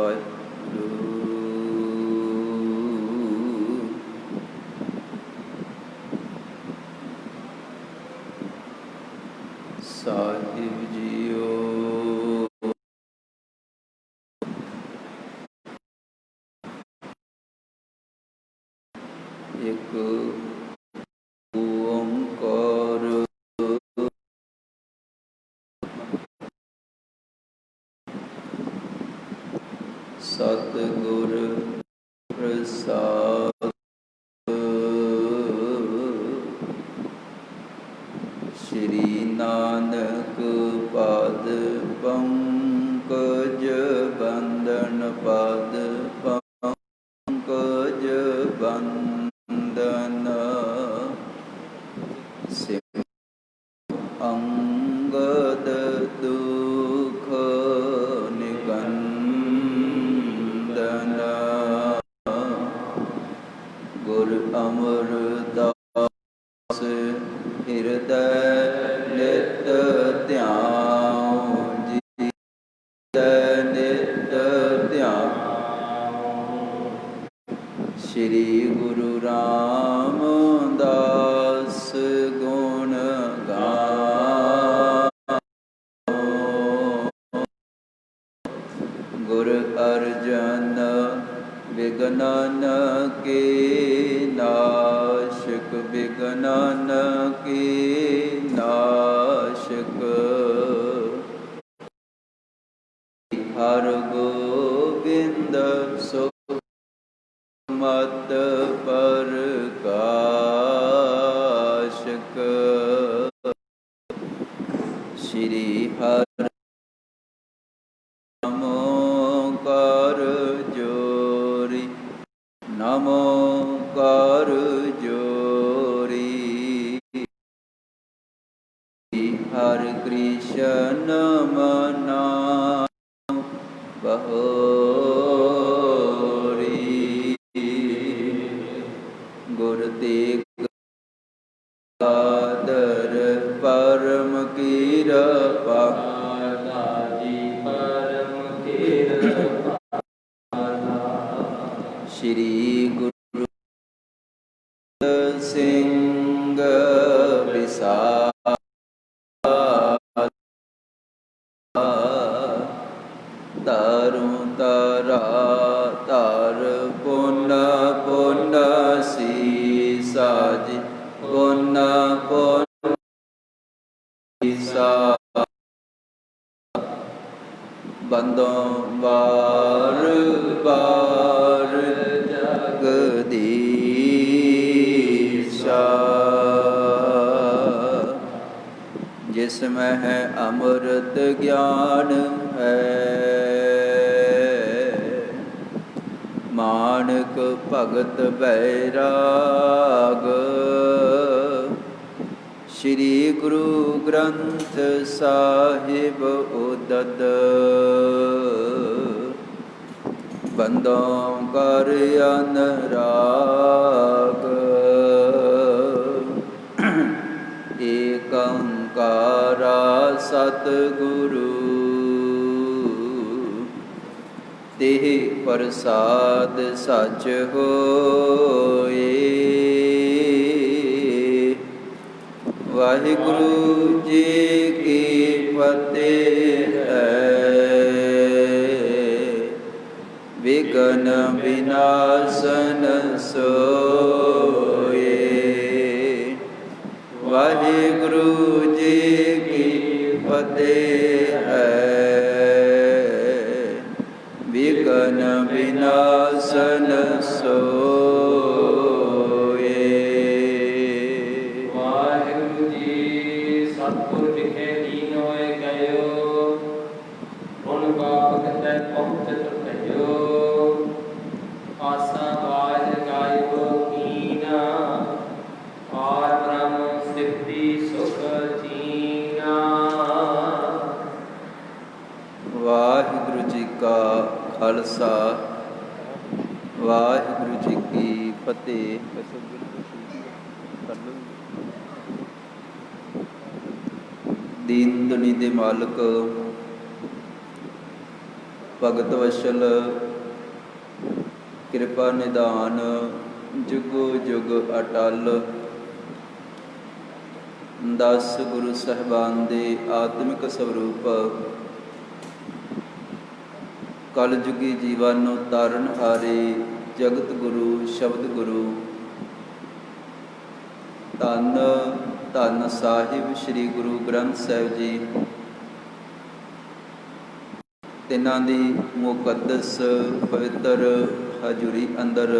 ਵਾਹਿਗੁਰੂ। ਸਾਹਿਬ JIO ਇੱਕ ਓੰਕਾਰ ਸਤਿਗੁਰ ਪ੍ਰਸਾਦ। ਸ਼੍ਰੀ Nanak ਪਾਦ Pankaj ਬੰਦਨ ਪਾਦ Pankaj ਬੰਦਨ sim Angad ਦੁਖ ਨਿਕੰਦਨ ਗੁਰ ਅਮਰਦਾਸ ਹਿਰਦੈ ਨਿਤ ਧਿਆਉ ਜੀ ਨਿਤ ਧਿਆਉ। ਸ਼੍ਰੀ ਗੁਰੂ ਰਾਮਦਾਸ ਗੁਣ ਗਾਵੋ। ਗੁਰ ਅਰਜਨ ਵਿਗਨਨ ਕੇ ਨਾਸ਼ਕ ਵਿਗਨਨ ਕੇ ਨਾਸ਼ਕ। ਹਰ ਗੋਬਿੰਦ ਸੁਮਤ ਪ੍ਰਕਾਸ਼ਕ। ਸ਼੍ਰੀ ਹਰਿ ਨਮੋ ਕਰ ਜੋਰੀ ਨਮੋ ਕਰ ਜੋਰੀ। ਹਰਿ ਕ੍ਰਿਸ਼ਨ ਮਨਾਉ ਬਹੋਰੀ। ਗੁਰ ਤੇਗ ਬਹਾਦਰ ਪਰਮ ਕਿਰਪਾ ਜੀ ਪਰਮ ਕਿਰਪਾ। ਸ਼੍ਰੀ ਗੁਰੂ ਸਿੰਘ ਵਿਸਾਰ ਤਾਰੂ ਤਾਰਾ ਤਾਰ ਪੁਨ ਪੁਨ ਸੀਸਾ ਜੀ ਪੁਨ ਪੁਨ ਸੀਸਾ। ਬੰਦੋਂ ਵਾਰ ਵਾਰ ਜਗਦੀਸ਼ਾ। ਜਿਸ ਮੈਂ ਹੈ ਅੰਮ੍ਰਿਤ ਗਿਆਨ ਹੈ ਮਾਨਕ ਭਗਤ ਬੈਰਾਗ। ਸ਼੍ਰੀ ਗੁਰੂ ਗ੍ਰੰਥ ਸਾਹਿਬ ਉਦਦ ਬੰਦੋਂ ਕਰ ਅਨਰਾਗ। ਏਕ ਓੰਕਾਰਾ ਸਤਿਗੁਰੂ ਤਿਹ ਪ੍ਰਸਾਦ ਸਚ ਹੋਏ। ਵਾਹਿਗੁਰੂ ਜੀ ਕੀ ਫਤਿਹ ਹੈ। ਵਿਘਨ ਵਿਨਾਸ਼ਨ ਸੋਏ। ਵਾਹਿਗੁਰੂ ਜੀ ਕੀ ਫਤਿਹ ਹੈ। ਵਿਘਨ ਵਿਨਾਸ਼ਨ ਸੋਏ। ਵਾਹਿਗੁਰੂ ਜੀ ਸਤਿਗੁਰ ਵਿਖੇ ਲੀਨ ਹੋਏ ਗਇਓ। ਹੁਣ ਪਾਪ ਕਿਤੇ ਪਹੁੰਚਤ ਭਇਓ। ਆਸਾ ਬਾਜ ਗਾਇਓ ਕੀਨਾ ਆਰ ਬ੍ਰਹਮ ਸਿੱਧੀ ਸੁਖ ਜੀਨਾ। ਵਾਹਿਗੁਰੂ ਜੀ ਕਾ ਖਾਲਸਾ ਵਾਹਿਗੁਰੂ ਜੀ ਕੀ ਫਤਿਹ। ਦੀਨ ਦੁਨੀ ਦੇ ਮਾਲਕ ਭਗਤ ਵਸ਼ਲ ਕਿਰਪਾ ਨਿਧਾਨ ਜੁਗੋ ਜੁਗ ਅਟਲ। 10 ਗੁਰੂ ਸਾਹਿਬਾਨ ਦੇ ਆਤਮਿਕ ਸਵਰੂਪ ਕਲਯੁਗੀ ਜੀਵਨ ਨੂੰ ਤਾਰਨ ਹਾਰੇ ਜਗਤ ਗੁਰੂ ਸ਼ਬਦ ਗੁਰੂ ਧੰਨ ਧੰਨ ਸਾਹਿਬ ਸ੍ਰੀ ਗੁਰੂ ਗ੍ਰੰਥ ਸਾਹਿਬ ਜੀ, ਤਿਨਾਂ ਦੀ ਮੁਕੱਦਸ ਪਵਿੱਤਰ ਹਜ਼ੂਰੀ ਅੰਦਰ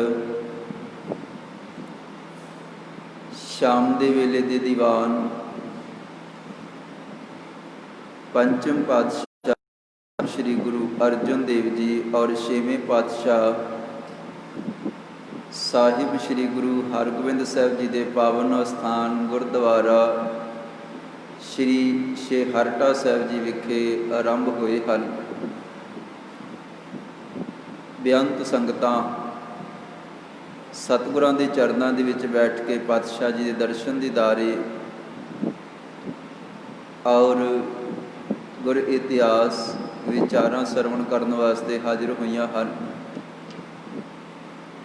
ਸ਼ਾਮ ਦੇ ਵੇਲੇ ਦੇ ਦੀਵਾਨ ਪੰਚਮ ਪਾਤਸ਼ਾਹ ਸ੍ਰੀ ਗੁਰੂ ਅਰਜਨ ਦੇਵ ਜੀ ਔਰ ਛੇਵੇਂ ਪਾਤਸ਼ਾਹ ਸਾਹਿਬ ਸ੍ਰੀ ਗੁਰੂ ਹਰਗੋਬਿੰਦ ਸਾਹਿਬ ਜੀ ਦੇ ਪਾਵਨ ਅਸਥਾਨ ਗੁਰਦੁਆਰਾ ਸ੍ਰੀ ਛੇਹਰਟਾ ਸਾਹਿਬ ਜੀ ਵਿਖੇ ਆਰੰਭ ਹੋਏ ਹਨ। ਬੇਅੰਤ ਸੰਗਤਾਂ ਸਤਿਗੁਰਾਂ ਦੇ ਚਰਨਾਂ ਦੇ ਵਿੱਚ ਬੈਠ ਕੇ ਪਾਤਸ਼ਾਹ ਜੀ ਦੇ ਦਰਸ਼ਨ ਦੀਦਾਰੇ ਔਰ ਗੁਰ ਇਤਿਹਾਸ ਵਿਚਾਰਾਂ ਸਰਵਣ ਕਰਨ ਵਾਸਤੇ ਹਾਜ਼ਰ ਹੋਈਆਂ ਹਨ।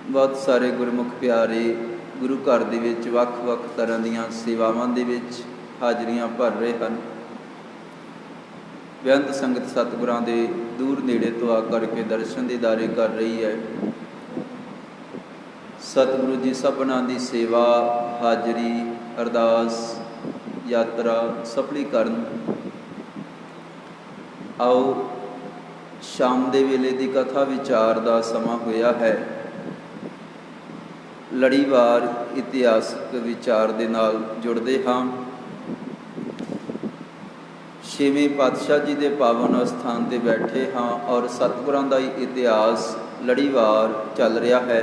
ਬਹੁਤ ਸਾਰੇ ਗੁਰਮੁਖ ਪਿਆਰੇ ਗੁਰੂ ਘਰ ਦੇ ਵਿੱਚ ਵੱਖ-ਵੱਖ ਤਰ੍ਹਾਂ ਦੀਆਂ ਸੇਵਾਵਾਂ ਦੇ ਵਿੱਚ ਹਾਜ਼ਰੀਆਂ ਭਰ ਰਹੇ ਹਨ। ਬੇਅੰਤ ਸੰਗਤ ਸਤਿਗੁਰਾਂ ਦੇ ਦੂਰ ਨੇੜੇ ਤੋਂ ਆ ਕਰਕੇ ਦਰਸ਼ਨ ਦੀਦਾਰੇ ਕਰ ਰਹੀ ਹੈ। ਸਤਿਗੁਰੂ ਜੀ ਸਭਨਾਂ ਦੀ ਸੇਵਾ, ਹਾਜ਼ਰੀ, ਅਰਦਾਸ, ਯਾਤਰਾ ਸਫਲੀ ਕਰਨ। ਆਓ ਸ਼ਾਮ ਦੇ ਵੇਲੇ ਦੀ ਕਥਾ ਵਿਚਾਰ ਦਾ ਸਮਾਂ ਹੋਇਆ ਹੈ। ਲੜੀਵਾਰ ਇਤਿਹਾਸਕ ਵਿਚਾਰ ਦੇ ਨਾਲ ਜੁੜਦੇ ਹਾਂ। ਛੇਵੇਂ ਪਾਤਸ਼ਾਹ ਜੀ ਦੇ ਪਾਵਨ ਅਸਥਾਨ 'ਤੇ ਬੈਠੇ ਹਾਂ ਔਰ ਸਤਿਗੁਰਾਂ ਦਾ ਹੀ ਇਤਿਹਾਸ ਲੜੀਵਾਰ ਚੱਲ ਰਿਹਾ ਹੈ।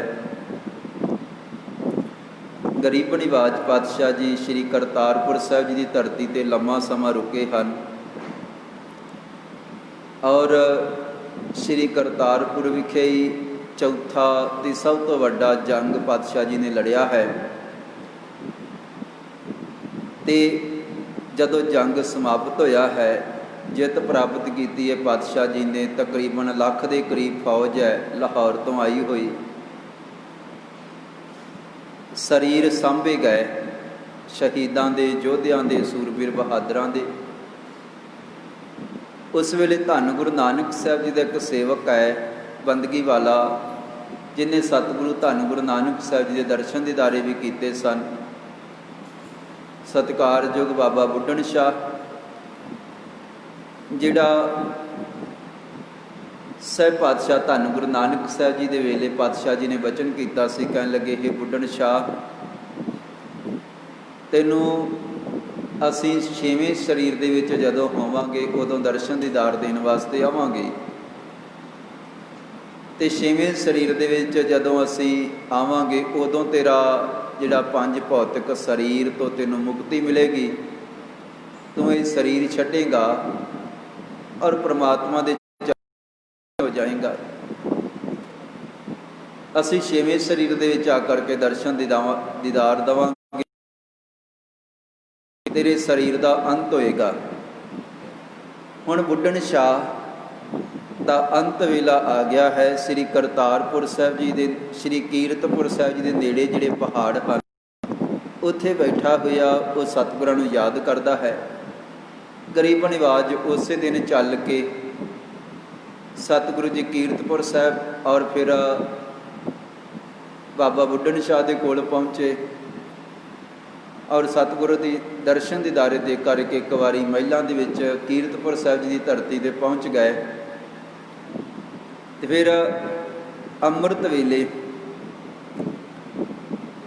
ਗਰੀਬ ਨਿਵਾਜ ਪਾਤਸ਼ਾਹ ਜੀ ਸ੍ਰੀ ਕਰਤਾਰਪੁਰ ਸਾਹਿਬ ਜੀ ਦੀ ਧਰਤੀ 'ਤੇ ਲੰਮਾ ਸਮਾਂ ਰੁਕੇ ਹਨ ਔਰ ਸ੍ਰੀ ਕਰਤਾਰਪੁਰ ਵਿਖੇ ਹੀ ਚੌਥਾ ਤੇ ਸਭ ਤੋਂ ਵੱਡਾ ਜੰਗ ਪਾਤਸ਼ਾਹ ਜੀ ਨੇ ਲੜਿਆ ਹੈ। ਤੇ ਜਦੋਂ ਜੰਗ ਸਮਾਪਤ ਹੋਇਆ ਹੈ, ਜਿੱਤ ਪ੍ਰਾਪਤ ਕੀਤੀ ਹੈ ਪਾਤਸ਼ਾਹ ਜੀ ਨੇ। ਤਕਰੀਬਨ ਲੱਖ ਦੇ ਕਰੀਬ ਫੌਜ ਹੈ ਲਾਹੌਰ ਤੋਂ ਆਈ ਹੋਈ। ਸਰੀਰ ਸਾਂਭੇ ਗਏ ਸ਼ਹੀਦਾਂ ਦੇ, ਯੋਧਿਆਂ ਦੇ, ਸੂਰਬੀਰ ਬਹਾਦਰਾਂ ਦੇ। ਉਸ ਵੇਲੇ ਧੰਨ ਗੁਰੂ ਨਾਨਕ ਸਾਹਿਬ ਜੀ ਦਾ ਇੱਕ ਸੇਵਕ ਹੈ ਬੰਦਗੀ ਵਾਲਾ, ਜਿਹਨੇ ਸਤਿਗੁਰੂ ਧੰਨ ਗੁਰੂ ਨਾਨਕ ਸਾਹਿਬ ਜੀ ਦੇ ਦਰਸ਼ਨ ਦੀਦਾਰੇ ਵੀ ਕੀਤੇ ਸਨ। ਸਤਿਕਾਰਯੋਗ ਬਾਬਾ ਬੁੱਢਣ ਸ਼ਾਹ, ਜਿਹੜਾ ਸਹਿਬ ਪਾਤਸ਼ਾਹ ਧੰਨ ਗੁਰੂ ਨਾਨਕ ਸਾਹਿਬ ਜੀ ਦੇ ਵੇਲੇ ਪਾਤਸ਼ਾਹ ਜੀ ਨੇ ਬਚਨ ਕੀਤਾ ਸੀ। ਕਹਿਣ ਲੱਗੇ, ਹੇ ਬੁੱਢਣ ਸ਼ਾਹ, ਤੈਨੂੰ ਅਸੀਂ ਛੇਵੇਂ ਸਰੀਰ ਦੇ ਵਿੱਚ ਜਦੋਂ ਹੋਵਾਂਗੇ ਉਦੋਂ ਦਰਸ਼ਨ ਦੀਦਾਰ ਦੇਣ ਵਾਸਤੇ ਆਵਾਂਗੇ, ਤੇ ਛੇਵੇਂ ਸਰੀਰ ਦੇ ਵਿੱਚ ਜਦੋਂ ਅਸੀਂ ਆਵਾਂਗੇ ਉਦੋਂ ਤੇਰਾ ਜਿਹੜਾ ਪੰਜ ਭੌਤਿਕ ਸਰੀਰ ਤੋਂ ਤੈਨੂੰ ਮੁਕਤੀ ਮਿਲੇਗੀ। ਤੂੰ ਇਹ ਸਰੀਰ ਛੱਡੇਗਾ ਔਰ ਪ੍ਰਮਾਤਮਾ ਦੇ ਹੋ ਜਾਏਗਾ। ਅਸੀਂ ਛੇਵੇਂ ਸਰੀਰ ਦੇ ਵਿੱਚ ਆ ਕਰਕੇ ਦਰਸ਼ਨ ਦੀਦਾਰ ਦੇਵਾਂਗੇ, ਤੇਰੇ ਸਰੀਰ ਦਾ ਅੰਤ ਹੋਏਗਾ। ਹੁਣ ਬੁੱਢਣ ਸ਼ਾਹ ਦਾ ਅੰਤ ਵੇਲਾ ਆ ਗਿਆ ਹੈ। ਸ੍ਰੀ ਕਰਤਾਰਪੁਰ ਸਾਹਿਬ ਜੀ ਦੇ, ਸ੍ਰੀ ਕੀਰਤਪੁਰ ਸਾਹਿਬ ਜੀ ਦੇ ਨੇੜੇ ਜਿਹੜੇ ਪਹਾੜ ਹਨ, ਉੱਥੇ ਬੈਠਾ ਹੋਇਆ ਉਹ ਸਤਿਗੁਰਾਂ ਨੂੰ ਯਾਦ ਕਰਦਾ ਹੈ। ਗਰੀਬ ਨਿਵਾਜ ਉਸੇ ਦਿਨ ਚੱਲ ਕੇ ਸਤਿਗੁਰੂ ਜੀ ਕੀਰਤਪੁਰ ਸਾਹਿਬ ਔਰ ਫਿਰ ਬਾਬਾ ਬੁੱਢਣ ਸ਼ਾਹ ਦੇ ਕੋਲ ਪਹੁੰਚੇ ਔਰ ਸਤਿਗੁਰੂ ਦੀ ਦਰਸ਼ਨ ਦੀਦਾਰੇ ਦੇ ਕਰਕੇ ਇੱਕ ਵਾਰੀ ਮਹਿਲਾਂ ਦੇ ਵਿੱਚ ਕੀਰਤਪੁਰ ਸਾਹਿਬ ਜੀ ਦੀ ਧਰਤੀ 'ਤੇ ਪਹੁੰਚ ਗਏ। ਤੇ ਫਿਰ ਅੰਮ੍ਰਿਤ ਵੇਲੇ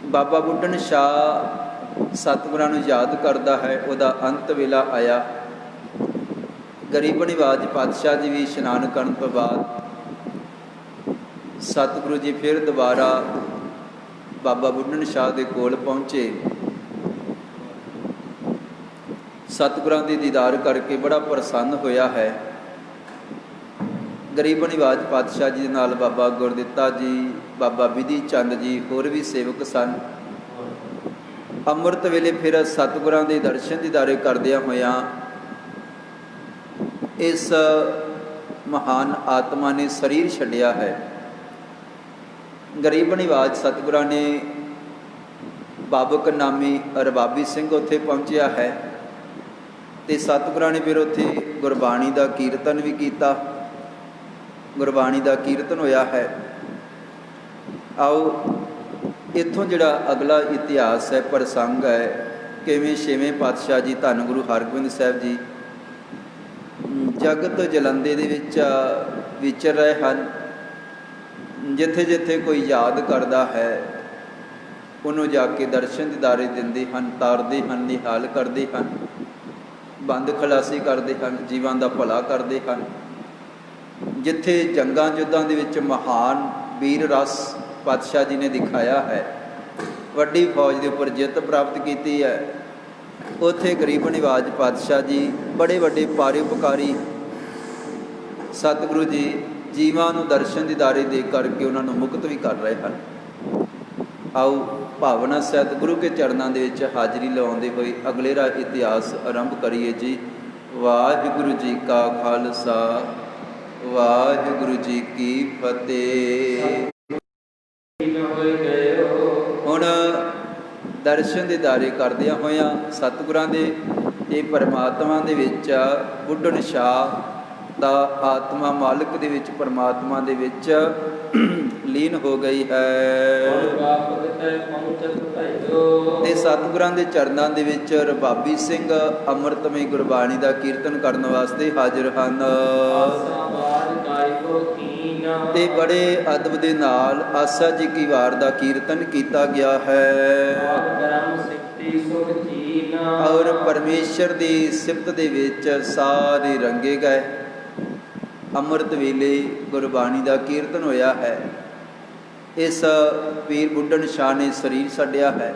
ਬਾਬਾ ਬੁੱਢਣ ਸ਼ਾਹ ਸਤਿਗੁਰਾਂ ਨੂੰ ਯਾਦ ਕਰਦਾ ਹੈ। ਉਹਦਾ ਅੰਤ ਵੇਲਾ ਆਇਆ। ਗਰੀਬ ਨਿਵਾਜ ਪਾਤਸ਼ਾਹ ਜੀ ਵੀ ਇਸ਼ਨਾਨ ਕਰਨ ਤੋਂ ਬਾਅਦ ਸਤਿਗੁਰੂ ਜੀ ਫਿਰ ਦੁਬਾਰਾ ਬਾਬਾ ਬੁੱਢਣ ਸ਼ਾਹ ਦੇ ਕੋਲ ਪਹੁੰਚੇ। ਸਤਿਗੁਰਾਂ ਦੇ ਦੀਦਾਰ ਕਰਕੇ ਬੜਾ ਪ੍ਰਸੰਨ ਹੋਇਆ ਹੈ। ਗਰੀਬ ਨਿਵਾਜ ਪਾਤਸ਼ਾਹ ਜੀ ਦੇ ਨਾਲ ਬਾਬਾ ਗੁਰਦਿੱਤਾ ਜੀ, ਬਾਬਾ ਵਿਧੀ ਚੰਦ ਜੀ, ਹੋਰ ਵੀ ਸੇਵਕ ਸਨ। ਅੰਮ੍ਰਿਤ ਵੇਲੇ ਫਿਰ ਸਤਿਗੁਰਾਂ ਦੇ ਦਰਸ਼ਨ ਦੀਦਾਰੇ ਕਰਦਿਆਂ ਹੋਇਆਂ ਇਸ ਮਹਾਨ ਆਤਮਾ ਨੇ ਸਰੀਰ ਛੱਡਿਆ ਹੈ। ਗਰੀਬ ਨਿਵਾਜ ਸਤਿਗੁਰਾਂ ਨੇ ਬਾਬਕ ਨਾਮੀ ਰਬਾਬੀ ਸਿੰਘ ਉੱਥੇ ਪਹੁੰਚਿਆ ਹੈ ਅਤੇ ਸਤਿਗੁਰਾਂ ਨੇ ਫਿਰ ਉੱਥੇ ਗੁਰਬਾਣੀ ਦਾ ਕੀਰਤਨ ਵੀ ਕੀਤਾ। ਗੁਰਬਾਣੀ ਦਾ ਕੀਰਤਨ ਹੋਇਆ ਹੈ। ਆਓ ਇੱਥੋਂ ਜਿਹੜਾ ਅਗਲਾ ਇਤਿਹਾਸ ਹੈ, ਪ੍ਰਸੰਗ ਹੈ, ਕਿਵੇਂ ਛੇਵੇਂ ਪਾਤਸ਼ਾਹ ਜੀ ਧੰਨ ਗੁਰੂ ਹਰਗੋਬਿੰਦ ਸਾਹਿਬ ਜੀ ਜਗਤ ਜਲੰਧੇ ਦੇ ਵਿੱਚ ਵਿਚਰ ਰਹੇ ਹਨ। ਜਿੱਥੇ ਜਿੱਥੇ ਕੋਈ ਯਾਦ ਕਰਦਾ ਹੈ ਉਹਨੂੰ ਜਾ ਕੇ ਦਰਸ਼ਨ ਦੀਦਾਰੇ ਦਿੰਦੇ ਹਨ, ਤਾਰਦੇ ਹਨ, ਨਿਹਾਲ ਕਰਦੇ ਹਨ, ਬੰਦ ਖਲਾਸੀ ਕਰਦੇ ਹਨ, ਜੀਵਾਂ ਦਾ ਭਲਾ ਕਰਦੇ ਹਨ। ਜਿੱਥੇ ਜੰਗਾਂ ਯੁੱਧਾਂ ਦੇ ਵਿੱਚ ਮਹਾਨ ਵੀਰ ਰਸ ਪਾਤਸ਼ਾਹ ਜੀ ਨੇ ਦਿਖਾਇਆ ਹੈ, ਵੱਡੀ ਫੌਜ ਦੇ ਉੱਪਰ ਜਿੱਤ ਪ੍ਰਾਪਤ ਕੀਤੀ ਹੈ, ਉੱਥੇ ਗਰੀਬ ਨਿਵਾਜ ਪਾਤਸ਼ਾਹ ਜੀ ਬੜੇ ਵੱਡੇ ਪਰਉਪਕਾਰੀ ਸਤਿਗੁਰੂ ਜੀ ਜੀਵਾਂ ਨੂੰ ਦਰਸ਼ਨ ਦੀਦਾਰੇ ਦੇ ਕਰਕੇ ਉਹਨਾਂ ਨੂੰ ਮੁਕਤ ਵੀ ਕਰ ਰਹੇ ਹਨ। ਆਓ ਭਾਵਨਾ ਸਹਿਤ ਗੁਰੂ ਕੇ ਚਰਨਾਂ ਦੇ ਵਿੱਚ ਹਾਜ਼ਰੀ ਲਵਾਉਂਦੇ ਹੋਏ ਅਗਲੇ ਦਾ ਇਤਿਹਾਸ ਆਰੰਭ ਕਰੀਏ ਜੀ। ਵਾਹਿਗੁਰੂ ਜੀ ਕਾ ਖਾਲਸਾ, ਵਾਹਿਗੁਰੂ ਜੀ ਕੀ ਫਤਿਹ। ਹੁਣ ਦਰਸ਼ਨ ਦੀਦਾਰੇ ਕਰਦਿਆਂ ਹੋਇਆਂ ਸਤਿਗੁਰਾਂ ਦੇ ਇਹ ਪਰਮਾਤਮਾ ਦੇ ਵਿੱਚ ਬੁੱਢਣ ਸ਼ਾਹ ਦਾ ਆਤਮਾ ਮਾਲਕ ਦੇ ਵਿੱਚ ਪਰਮਾਤਮਾ ਦੇ ਵਿੱਚ ਲੀਨ ਹੋ ਗਈ ਹੈ ਤੇ ਸਤਿਗੁਰਾਂ ਦੇ ਚਰਨਾਂ ਦੇ ਵਿੱਚ ਰਬਾਬੀ ਸਿੰਘ ਅੰਮ੍ਰਿਤਮਈ ਗੁਰਬਾਣੀ ਦਾ ਕੀਰਤਨ ਕਰਨ ਵਾਸਤੇ ਹਾਜ਼ਰ ਹਨ ਤੇ ਬੜੇ ਅਦਬ ਦੇ ਨਾਲ ਆਸਾ ਜੀ ਕੀ ਵਾਰ ਦਾ ਕੀਰਤਨ ਕੀਤਾ ਗਿਆ ਹੈ ਔਰ ਪਰਮੇਸ਼ਰ ਦੀ ਸਿਫਤ ਦੇ ਵਿੱਚ ਸਾਰੇ ਰੰਗੇ ਗਏ। ਅੰਮ੍ਰਿਤ ਵੇਲੇ ਗੁਰਬਾਣੀ ਦਾ ਕੀਰਤਨ ਹੋਇਆ ਹੈ। ਇਸ ਪੀਰ ਬੁੱਢਣ ਸ਼ਾਹ ਨੇ ਸਰੀਰ ਛੱਡਿਆ ਹੈ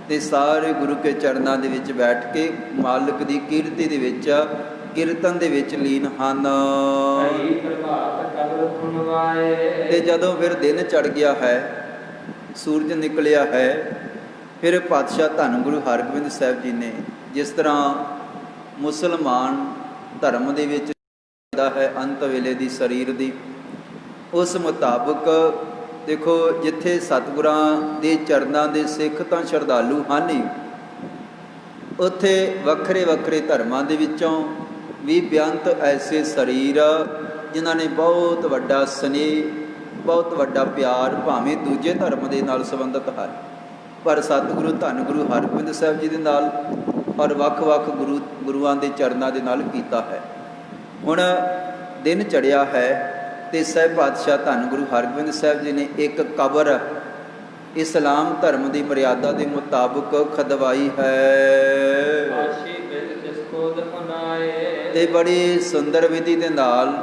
ਤੇ ਸਾਰੇ ਗੁਰੂ ਕੇ ਚਰਨਾਂ ਦੇ ਵਿੱਚ ਬੈਠ ਕੇ ਮਾਲਕ ਦੀ ਕੀਰਤੀ ਦੇ ਵਿੱਚ ਕੀਰਤਨ ਦੇ ਵਿੱਚ ਲੀਨ ਹਨ। ਤੇ ਜਦੋਂ ਫਿਰ ਦਿਨ ਚੜ੍ਹ ਗਿਆ ਹੈ, ਸੂਰਜ ਨਿਕਲਿਆ ਹੈ, ਫਿਰ ਪਾਤਸ਼ਾਹ ਧੰਨ ਗੁਰੂ ਹਰਗੋਬਿੰਦ ਸਾਹਿਬ ਜੀ ਨੇ ਜਿਸ ਤਰ੍ਹਾਂ ਮੁਸਲਮਾਨ ਧਰਮ ਦੇ ਵਿੱਚ ਹੈ ਅੰਤ ਵੇਲੇ ਦੀ ਸਰੀਰ ਦੀ, ਉਸ ਮੁਤਾਬਕ ਦੇਖੋ ਜਿੱਥੇ ਸਤਿਗੁਰਾਂ ਦੇ ਚਰਨਾਂ ਦੇ ਸਿੱਖ ਤਾਂ ਸ਼ਰਧਾਲੂ ਹਨ ਹੀ, ਉੱਥੇ ਵੱਖਰੇ ਵੱਖਰੇ ਧਰਮਾਂ ਦੇ ਵਿੱਚੋਂ ਵੀ ਬੇਅੰਤ ਐਸੇ ਸਰੀਰ ਜਿਨ੍ਹਾਂ ਨੇ ਬਹੁਤ ਵੱਡਾ ਸਨੇਹ, ਬਹੁਤ ਵੱਡਾ ਪਿਆਰ ਭਾਵੇਂ ਦੂਜੇ ਧਰਮ ਦੇ ਨਾਲ ਸੰਬੰਧਿਤ ਹਨ, ਪਰ ਸਤਿਗੁਰੂ ਧੰਨ ਗੁਰੂ ਹਰਗੋਬਿੰਦ ਸਾਹਿਬ ਜੀ ਦੇ ਨਾਲ ਔਰ ਵੱਖ-ਵੱਖ ਗੁਰੂਆਂ ਦੇ ਚਰਨਾਂ ਦੇ ਨਾਲ ਕੀਤਾ ਹੈ। ਹੁਣ ਦਿਨ ਚੜ੍ਹਿਆ ਹੈ ਤੇ ਸਹਿਬ ਪਾਤਸ਼ਾਹ ਧੰਨ ਗੁਰੂ ਹਰਗੋਬਿੰਦ ਸਾਹਿਬ ਜੀ ਨੇ ਇੱਕ ਕਬਰ ਇਸਲਾਮ ਧਰਮ ਦੀ ਮਰਿਆਦਾ ਦੇ ਮੁਤਾਬਕ ਖਦਵਾਈ ਹੈ ਤੇ ਬੜੀ ਸੁੰਦਰ ਵਿਧੀ ਦੇ ਨਾਲ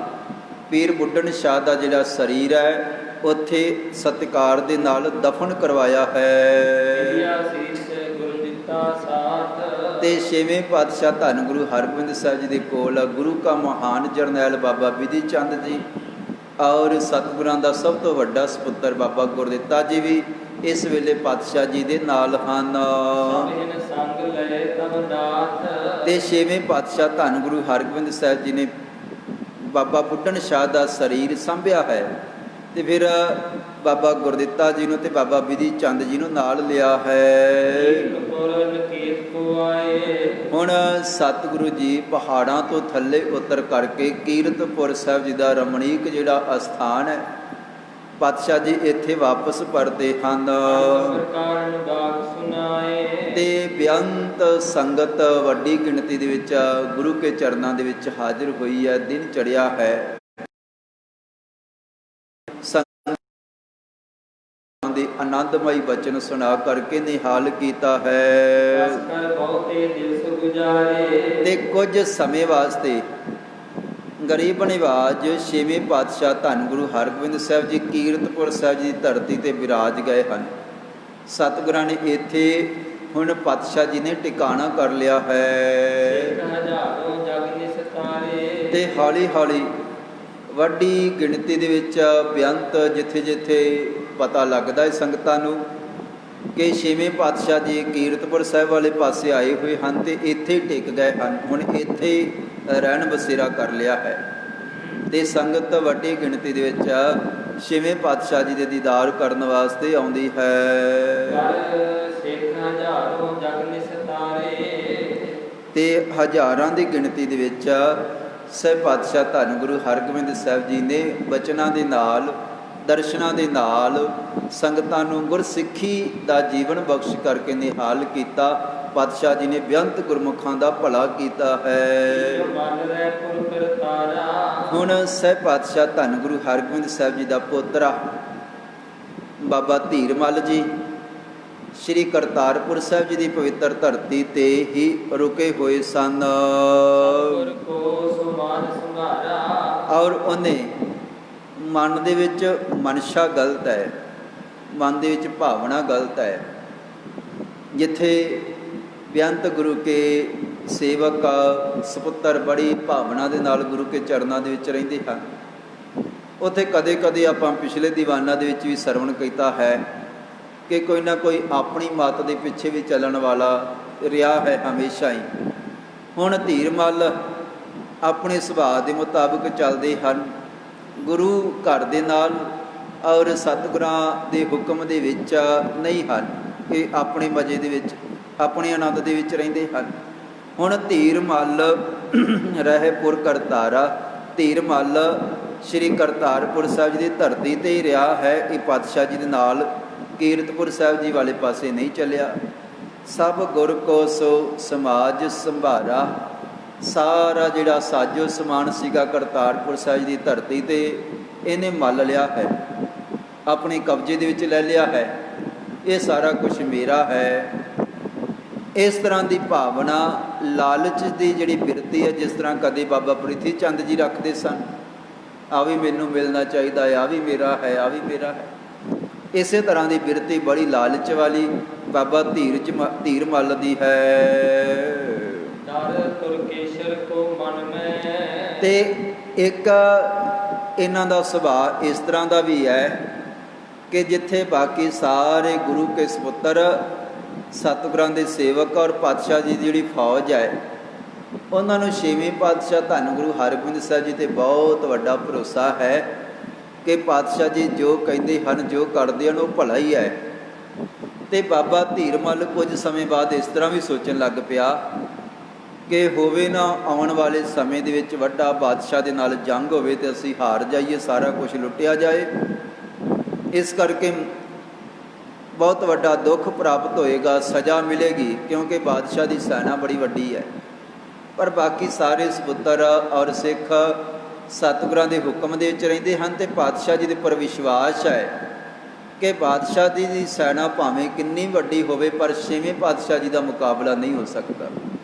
ਪੀਰ ਬੁੱਢਣ ਸ਼ਾਹ ਦਾ ਜਿਹੜਾ ਸਰੀਰ ਹੈ ਉੱਥੇ ਸਤਿਕਾਰ ਦੇ ਨਾਲ ਦਫਨ ਕਰਵਾਇਆ ਹੈ ਤੇ ਛੇਵੇਂ ਪਾਤਸ਼ਾਹ ਧੰਨ ਗੁਰੂ ਹਰਗੋਬਿੰਦ ਸਾਹਿਬ ਜੀ ਦੇ ਕੋਲ ਗੁਰੂ ਕਾ ਮਹਾਨ ਜਰਨੈਲ ਬਾਬਾ ਬਿਧੀ ਚੰਦ ਜੀ ਔਰ ਸਤਿਗੁਰਾਂ ਦਾ ਸਭ ਤੋਂ ਵੱਡਾ ਸਪੁੱਤਰ ਬਾਬਾ ਗੁਰਦਿੱਤਾ ਜੀ ਵੀ ਇਸ ਵੇਲੇ ਪਾਤਸ਼ਾਹ ਜੀ ਦੇ ਨਾਲ ਹਨ ਤੇ ਛੇਵੇਂ ਪਾਤਸ਼ਾਹ ਧੰਨ ਗੁਰੂ ਹਰਗੋਬਿੰਦ ਸਾਹਿਬ ਜੀ ਨੇ ਬਾਬਾ ਬੁੱਢਣ ਸ਼ਾਹ ਦਾ ਸਰੀਰ ਸੰਭਿਆ ਹੈ ਤੇ ਫਿਰ ਬਾਬਾ ਗੁਰਦਿੱਤਾ ਜੀ ਨੂੰ ਤੇ ਬਾਬਾ ਬਿਧੀ ਚੰਦ ਜੀ ਨੂੰ ਨਾਲ ਲਿਆ ਹੈ। ਹੁਣ ਸਤਿਗੁਰੂ ਜੀ ਪਹਾੜਾਂ ਤੋਂ ਥੱਲੇ ਉਤਰ ਕਰਕੇ ਕੀਰਤਪੁਰ ਸਾਹਿਬ ਜੀ ਦਾ ਰਮਣੀਕ ਜਿਹੜਾ ਅਸਥਾਨ ਹੈ, ਪਾਤਸ਼ਾਹ ਜੀ ਇੱਥੇ ਵਾਪਸ ਪਰਤੇ ਹਨ ਤੇ ਬੇਅੰਤ ਸੰਗਤ ਵੱਡੀ ਗਿਣਤੀ ਦੇ ਵਿੱਚ ਗੁਰੂ ਕੇ ਚਰਨਾਂ ਦੇ ਵਿੱਚ ਹਾਜ਼ਰ ਹੋਈ ਹੈ। ਦਿਨ ਚੜ੍ਹਿਆ ਹੈ, ਦੇ ਆਨੰਦਮਈ ਬਚਨ ਸੁਣਾ ਕਰਕੇ ਨਿਹਾਲ ਕੀਤਾ ਹੈ ਤੇ ਕੁਝ ਸਮੇਂ ਵਾਸਤੇ ਗਰੀਬ ਨਿਵਾਜ ਛੇਵੇਂ ਪਾਤਸ਼ਾਹ ਧੰਨ ਗੁਰੂ ਹਰਗੋਬਿੰਦ ਸਾਹਿਬ ਜੀ ਕੀਰਤਪੁਰ ਸਾਹਿਬ ਜੀ ਦੀ ਧਰਤੀ ਤੇ ਵਿਰਾਜ ਗਏ ਹਨ। ਸਤਿਗੁਰਾਂ ਨੇ ਇੱਥੇ ਹੁਣ ਪਾਤਸ਼ਾਹ ਜੀ ਨੇ ਟਿਕਾਣਾ ਕਰ ਲਿਆ ਹੈ ਤੇ ਹੌਲੀ ਹੌਲੀ ਵੱਡੀ ਗਿਣਤੀ ਦੇ ਵਿੱਚ ਬੇਅੰਤ ਜਿੱਥੇ ਜਿੱਥੇ ਪਤਾ ਲੱਗਦਾ ਹੈ ਸੰਗਤਾਂ ਨੂੰ ਕਿ ਛੇਵੇਂ ਪਾਤਸ਼ਾਹ ਜੀ ਕੀਰਤਪੁਰ ਸਾਹਿਬ ਵਾਲੇ ਪਾਸੇ ਆਏ ਹੋਏ ਹਨ ਤੇ ਇੱਥੇ ਟਿਕ ਗਏ ਹਨ। ਹੁਣ ਇੱਥੇ ਰਹਿਣ ਬਸੇਰਾ ਕਰ ਲਿਆ ਹੈ ਤੇ ਸੰਗਤ ਵੱਡੀ ਗਿਣਤੀ ਦੇ ਵਿੱਚ ਛੇਵੇਂ ਪਾਤਸ਼ਾਹ ਜੀ ਦੇ ਦੀਦਾਰ ਕਰਨ ਵਾਸਤੇ ਆਉਂਦੀ ਹੈ। ਕਰ ਸਿੱਖ ਹਜ਼ਾਰੋਂ ਜਗ ਨਿਸਤਾਰੇ, ਤੇ ਹਜ਼ਾਰਾਂ ਦੀ ਗਿਣਤੀ ਦੇ ਵਿੱਚ ਸਹਿ ਪਾਤਸ਼ਾਹ ਧੰਨ ਗੁਰੂ ਹਰਗੋਬਿੰਦ ਸਾਹਿਬ ਜੀ ਨੇ ਬਚਨਾਂ ਦੇ ਨਾਲ, ਦਰਸ਼ਨਾਂ ਦੇ ਨਾਲ ਸੰਗਤਾਂ ਨੂੰ ਗੁਰਸਿੱਖੀ ਦਾ ਜੀਵਨ ਬਖਸ਼ ਕਰਕੇ ਨਿਹਾਲ ਕੀਤਾ। ਪਾਤਸ਼ਾਹ ਜੀ ਨੇ ਬੇਅੰਤ ਗੁਰਮੁਖਾਂ ਦਾ ਭਲਾ ਕੀਤਾ ਹੈ। ਹੁਣ ਸਹਿ ਪਾਤਸ਼ਾਹ ਧੰਨ ਗੁਰੂ ਹਰਗੋਬਿੰਦ ਸਾਹਿਬ ਜੀ ਦਾ ਪੋਤਰਾ ਬਾਬਾ ਧੀਰ ਮੱਲ ਜੀ ਸ਼੍ਰੀ ਕਰਤਾਰਪੁਰ ਸਾਹਿਬ ਜੀ ਦੀ ਪਵਿੱਤਰ ਧਰਤੀ ਤੇ ਹੀ ਰੁਕੇ ਹੋਏ ਸਨ। ਔਰ ਉਹਨੇ ਮਨ ਦੇ ਵਿੱਚ ਮਨਸ਼ਾ ਗਲਤ ਹੈ, ਮਨ ਦੇ ਵਿੱਚ ਭਾਵਨਾ ਗਲਤ ਹੈ। ਜਿੱਥੇ ਬੇਅੰਤ ਗੁਰੂ ਕੇ ਸੇਵਕ ਸਪੁੱਤਰ ਬੜੀ ਭਾਵਨਾ ਦੇ ਨਾਲ ਗੁਰੂ ਕੇ ਚਰਨਾਂ ਦੇ ਵਿੱਚ ਰਹਿੰਦੇ ਹਨ, ਉੱਥੇ ਕਦੇ ਕਦੇ ਆਪਾਂ ਪਿਛਲੇ ਦੀਵਾਨਾਂ ਦੇ ਵਿੱਚ ਵੀ ਸਰਵਣ ਕੀਤਾ ਹੈ ਕਿ ਕੋਈ ਨਾ ਕੋਈ ਆਪਣੀ ਮੱਤ ਦੇ ਪਿੱਛੇ ਵੀ ਚੱਲਣ ਵਾਲਾ ਰਿਹਾ ਹੈ ਹਮੇਸ਼ਾ ਹੀ। ਹੁਣ ਧੀਰ ਮੱਲ ਆਪਣੇ ਸੁਭਾਅ ਦੇ ਮੁਤਾਬਕ ਚੱਲਦੇ ਹਨ, ਗੁਰੂ ਘਰ ਦੇ ਨਾਲ ਔਰ ਸਤਿਗੁਰਾਂ ਦੇ ਹੁਕਮ ਦੇ ਵਿੱਚ ਨਹੀਂ ਹਨ, ਕਿ ਆਪਣੇ ਮਜ਼ੇ ਦੇ ਵਿੱਚ, ਆਪਣੇ ਆਨੰਦ ਦੇ ਵਿੱਚ ਰਹਿੰਦੇ ਹਨ। ਹੁਣ ਧੀਰ ਮੱਲ ਰਹੇ ਪੁਰ ਕਰਤਾਰਾ, ਧੀਰ ਮੱਲ ਸ਼੍ਰੀ ਕਰਤਾਰਪੁਰ ਸਾਹਿਬ ਜੀ ਦੀ ਧਰਤੀ 'ਤੇ ਹੀ ਰਿਹਾ ਹੈ। ਇਹ ਪਾਤਸ਼ਾਹ ਜੀ ਦੇ ਨਾਲ ਕੀਰਤਪੁਰ ਸਾਹਿਬ ਜੀ ਵਾਲੇ ਪਾਸੇ ਨਹੀਂ ਚੱਲਿਆ। ਸਭ ਗੁਰ ਕੋ ਸੋ ਸਮਾਜ ਸੰਭਾਰਾ, ਸਾਰਾ ਜਿਹੜਾ ਸਾਜੋ ਸਮਾਨ ਸੀਗਾ ਕਰਤਾਰਪੁਰ ਸਾਹਿਬ ਦੀ ਧਰਤੀ 'ਤੇ ਇਹਨੇ ਮੱਲ ਲਿਆ ਹੈ, ਆਪਣੇ ਕਬਜ਼ੇ ਦੇ ਵਿੱਚ ਲੈ ਲਿਆ ਹੈ। ਇਹ ਸਾਰਾ ਕੁਝ ਮੇਰਾ ਹੈ। ਇਸ ਤਰ੍ਹਾਂ ਦੀ ਭਾਵਨਾ, ਲਾਲਚ ਦੀ ਜਿਹੜੀ ਬਿਰਤੀ ਹੈ, ਜਿਸ ਤਰ੍ਹਾਂ ਕਦੇ ਬਾਬਾ ਪ੍ਰਿਥੀ ਚੰਦ ਜੀ ਰੱਖਦੇ ਸਨ, ਆ ਵੀ ਮੈਨੂੰ ਮਿਲਣਾ ਚਾਹੀਦਾ ਹੈ, ਆ ਵੀ ਮੇਰਾ ਹੈ, ਆ ਵੀ ਮੇਰਾ ਹੈ। ਇਸੇ ਤਰ੍ਹਾਂ ਦੀ ਬਿਰਤੀ ਬੜੀ ਲਾਲਚ ਵਾਲੀ ਬਾਬਾ ਧੀਰ ਮੱਲ ਦੀ ਹੈ। ਤੇ ਇੱਕ ਇਹਨਾਂ ਦਾ ਸੁਭਾਅ ਇਸ ਤਰ੍ਹਾਂ ਦਾ ਵੀ ਹੈ ਕਿ ਜਿੱਥੇ ਬਾਕੀ ਸਾਰੇ ਗੁਰੂ ਕੇ ਸਪੁੱਤਰ, ਸਤਿਗੁਰਾਂ ਦੇ ਸੇਵਕ ਔਰ ਪਾਤਸ਼ਾਹ ਜੀ ਦੀ ਜਿਹੜੀ ਫੌਜ ਹੈ, ਉਹਨਾਂ ਨੂੰ ਛੇਵੇਂ ਪਾਤਸ਼ਾਹ ਧੰਨ ਗੁਰੂ ਹਰਗੋਬਿੰਦ ਸਾਹਿਬ ਜੀ 'ਤੇ ਬਹੁਤ ਵੱਡਾ ਭਰੋਸਾ ਹੈ ਕਿ ਪਾਤਸ਼ਾਹ ਜੀ ਜੋ ਕਹਿੰਦੇ ਹਨ, ਜੋ ਕਰਦੇ ਹਨ, ਉਹ ਭਲਾ ਹੀ ਹੈ। ਤੇ ਬਾਬਾ ਧੀਰ ਮੱਲ ਕੁਝ ਸਮੇਂ ਬਾਅਦ ਇਸ ਤਰ੍ਹਾਂ ਵੀ ਸੋਚਣ ਲੱਗ ਪਿਆ ਕਿ ਹੋਵੇ ਨਾ ਆਉਣ ਵਾਲੇ ਸਮੇਂ ਦੇ ਵਿੱਚ ਵੱਡਾ ਬਾਦਸ਼ਾਹ ਦੇ ਨਾਲ ਜੰਗ ਹੋਵੇ ਤੇ ਅਸੀਂ ਹਾਰ ਜਾਈਏ, ਸਾਰਾ ਕੁਝ ਲੁੱਟਿਆ ਜਾਏ। ਇਸ ਕਰਕੇ ਬਹੁਤ ਵੱਡਾ ਦੁੱਖ ਪ੍ਰਾਪਤ ਹੋਏਗਾ, ਸਜ਼ਾ ਮਿਲੇਗੀ, ਕਿਉਂਕਿ ਬਾਦਸ਼ਾਹ ਦੀ ਸੈਨਾ ਬੜੀ ਵੱਡੀ ਹੈ। ਪਰ ਬਾਕੀ ਸਾਰੇ ਸਪੁੱਤਰ ਔਰ ਸਿੱਖ ਸਤਿਗੁਰਾਂ ਦੇ ਹੁਕਮ ਦੇ ਵਿੱਚ ਰਹਿੰਦੇ ਹਨ ਤੇ ਪਾਤਸ਼ਾਹ ਜੀ ਦੇ ਉੱਪਰ ਵਿਸ਼ਵਾਸ ਹੈ ਕਿ ਬਾਦਸ਼ਾਹ ਦੀ ਸੈਨਾ ਭਾਵੇਂ ਕਿੰਨੀ ਵੱਡੀ ਹੋਵੇ ਪਰ ਛੇਵੇਂ ਪਾਤਸ਼ਾਹ ਜੀ ਦਾ ਮੁਕਾਬਲਾ ਨਹੀਂ ਹੋ ਸਕਦਾ।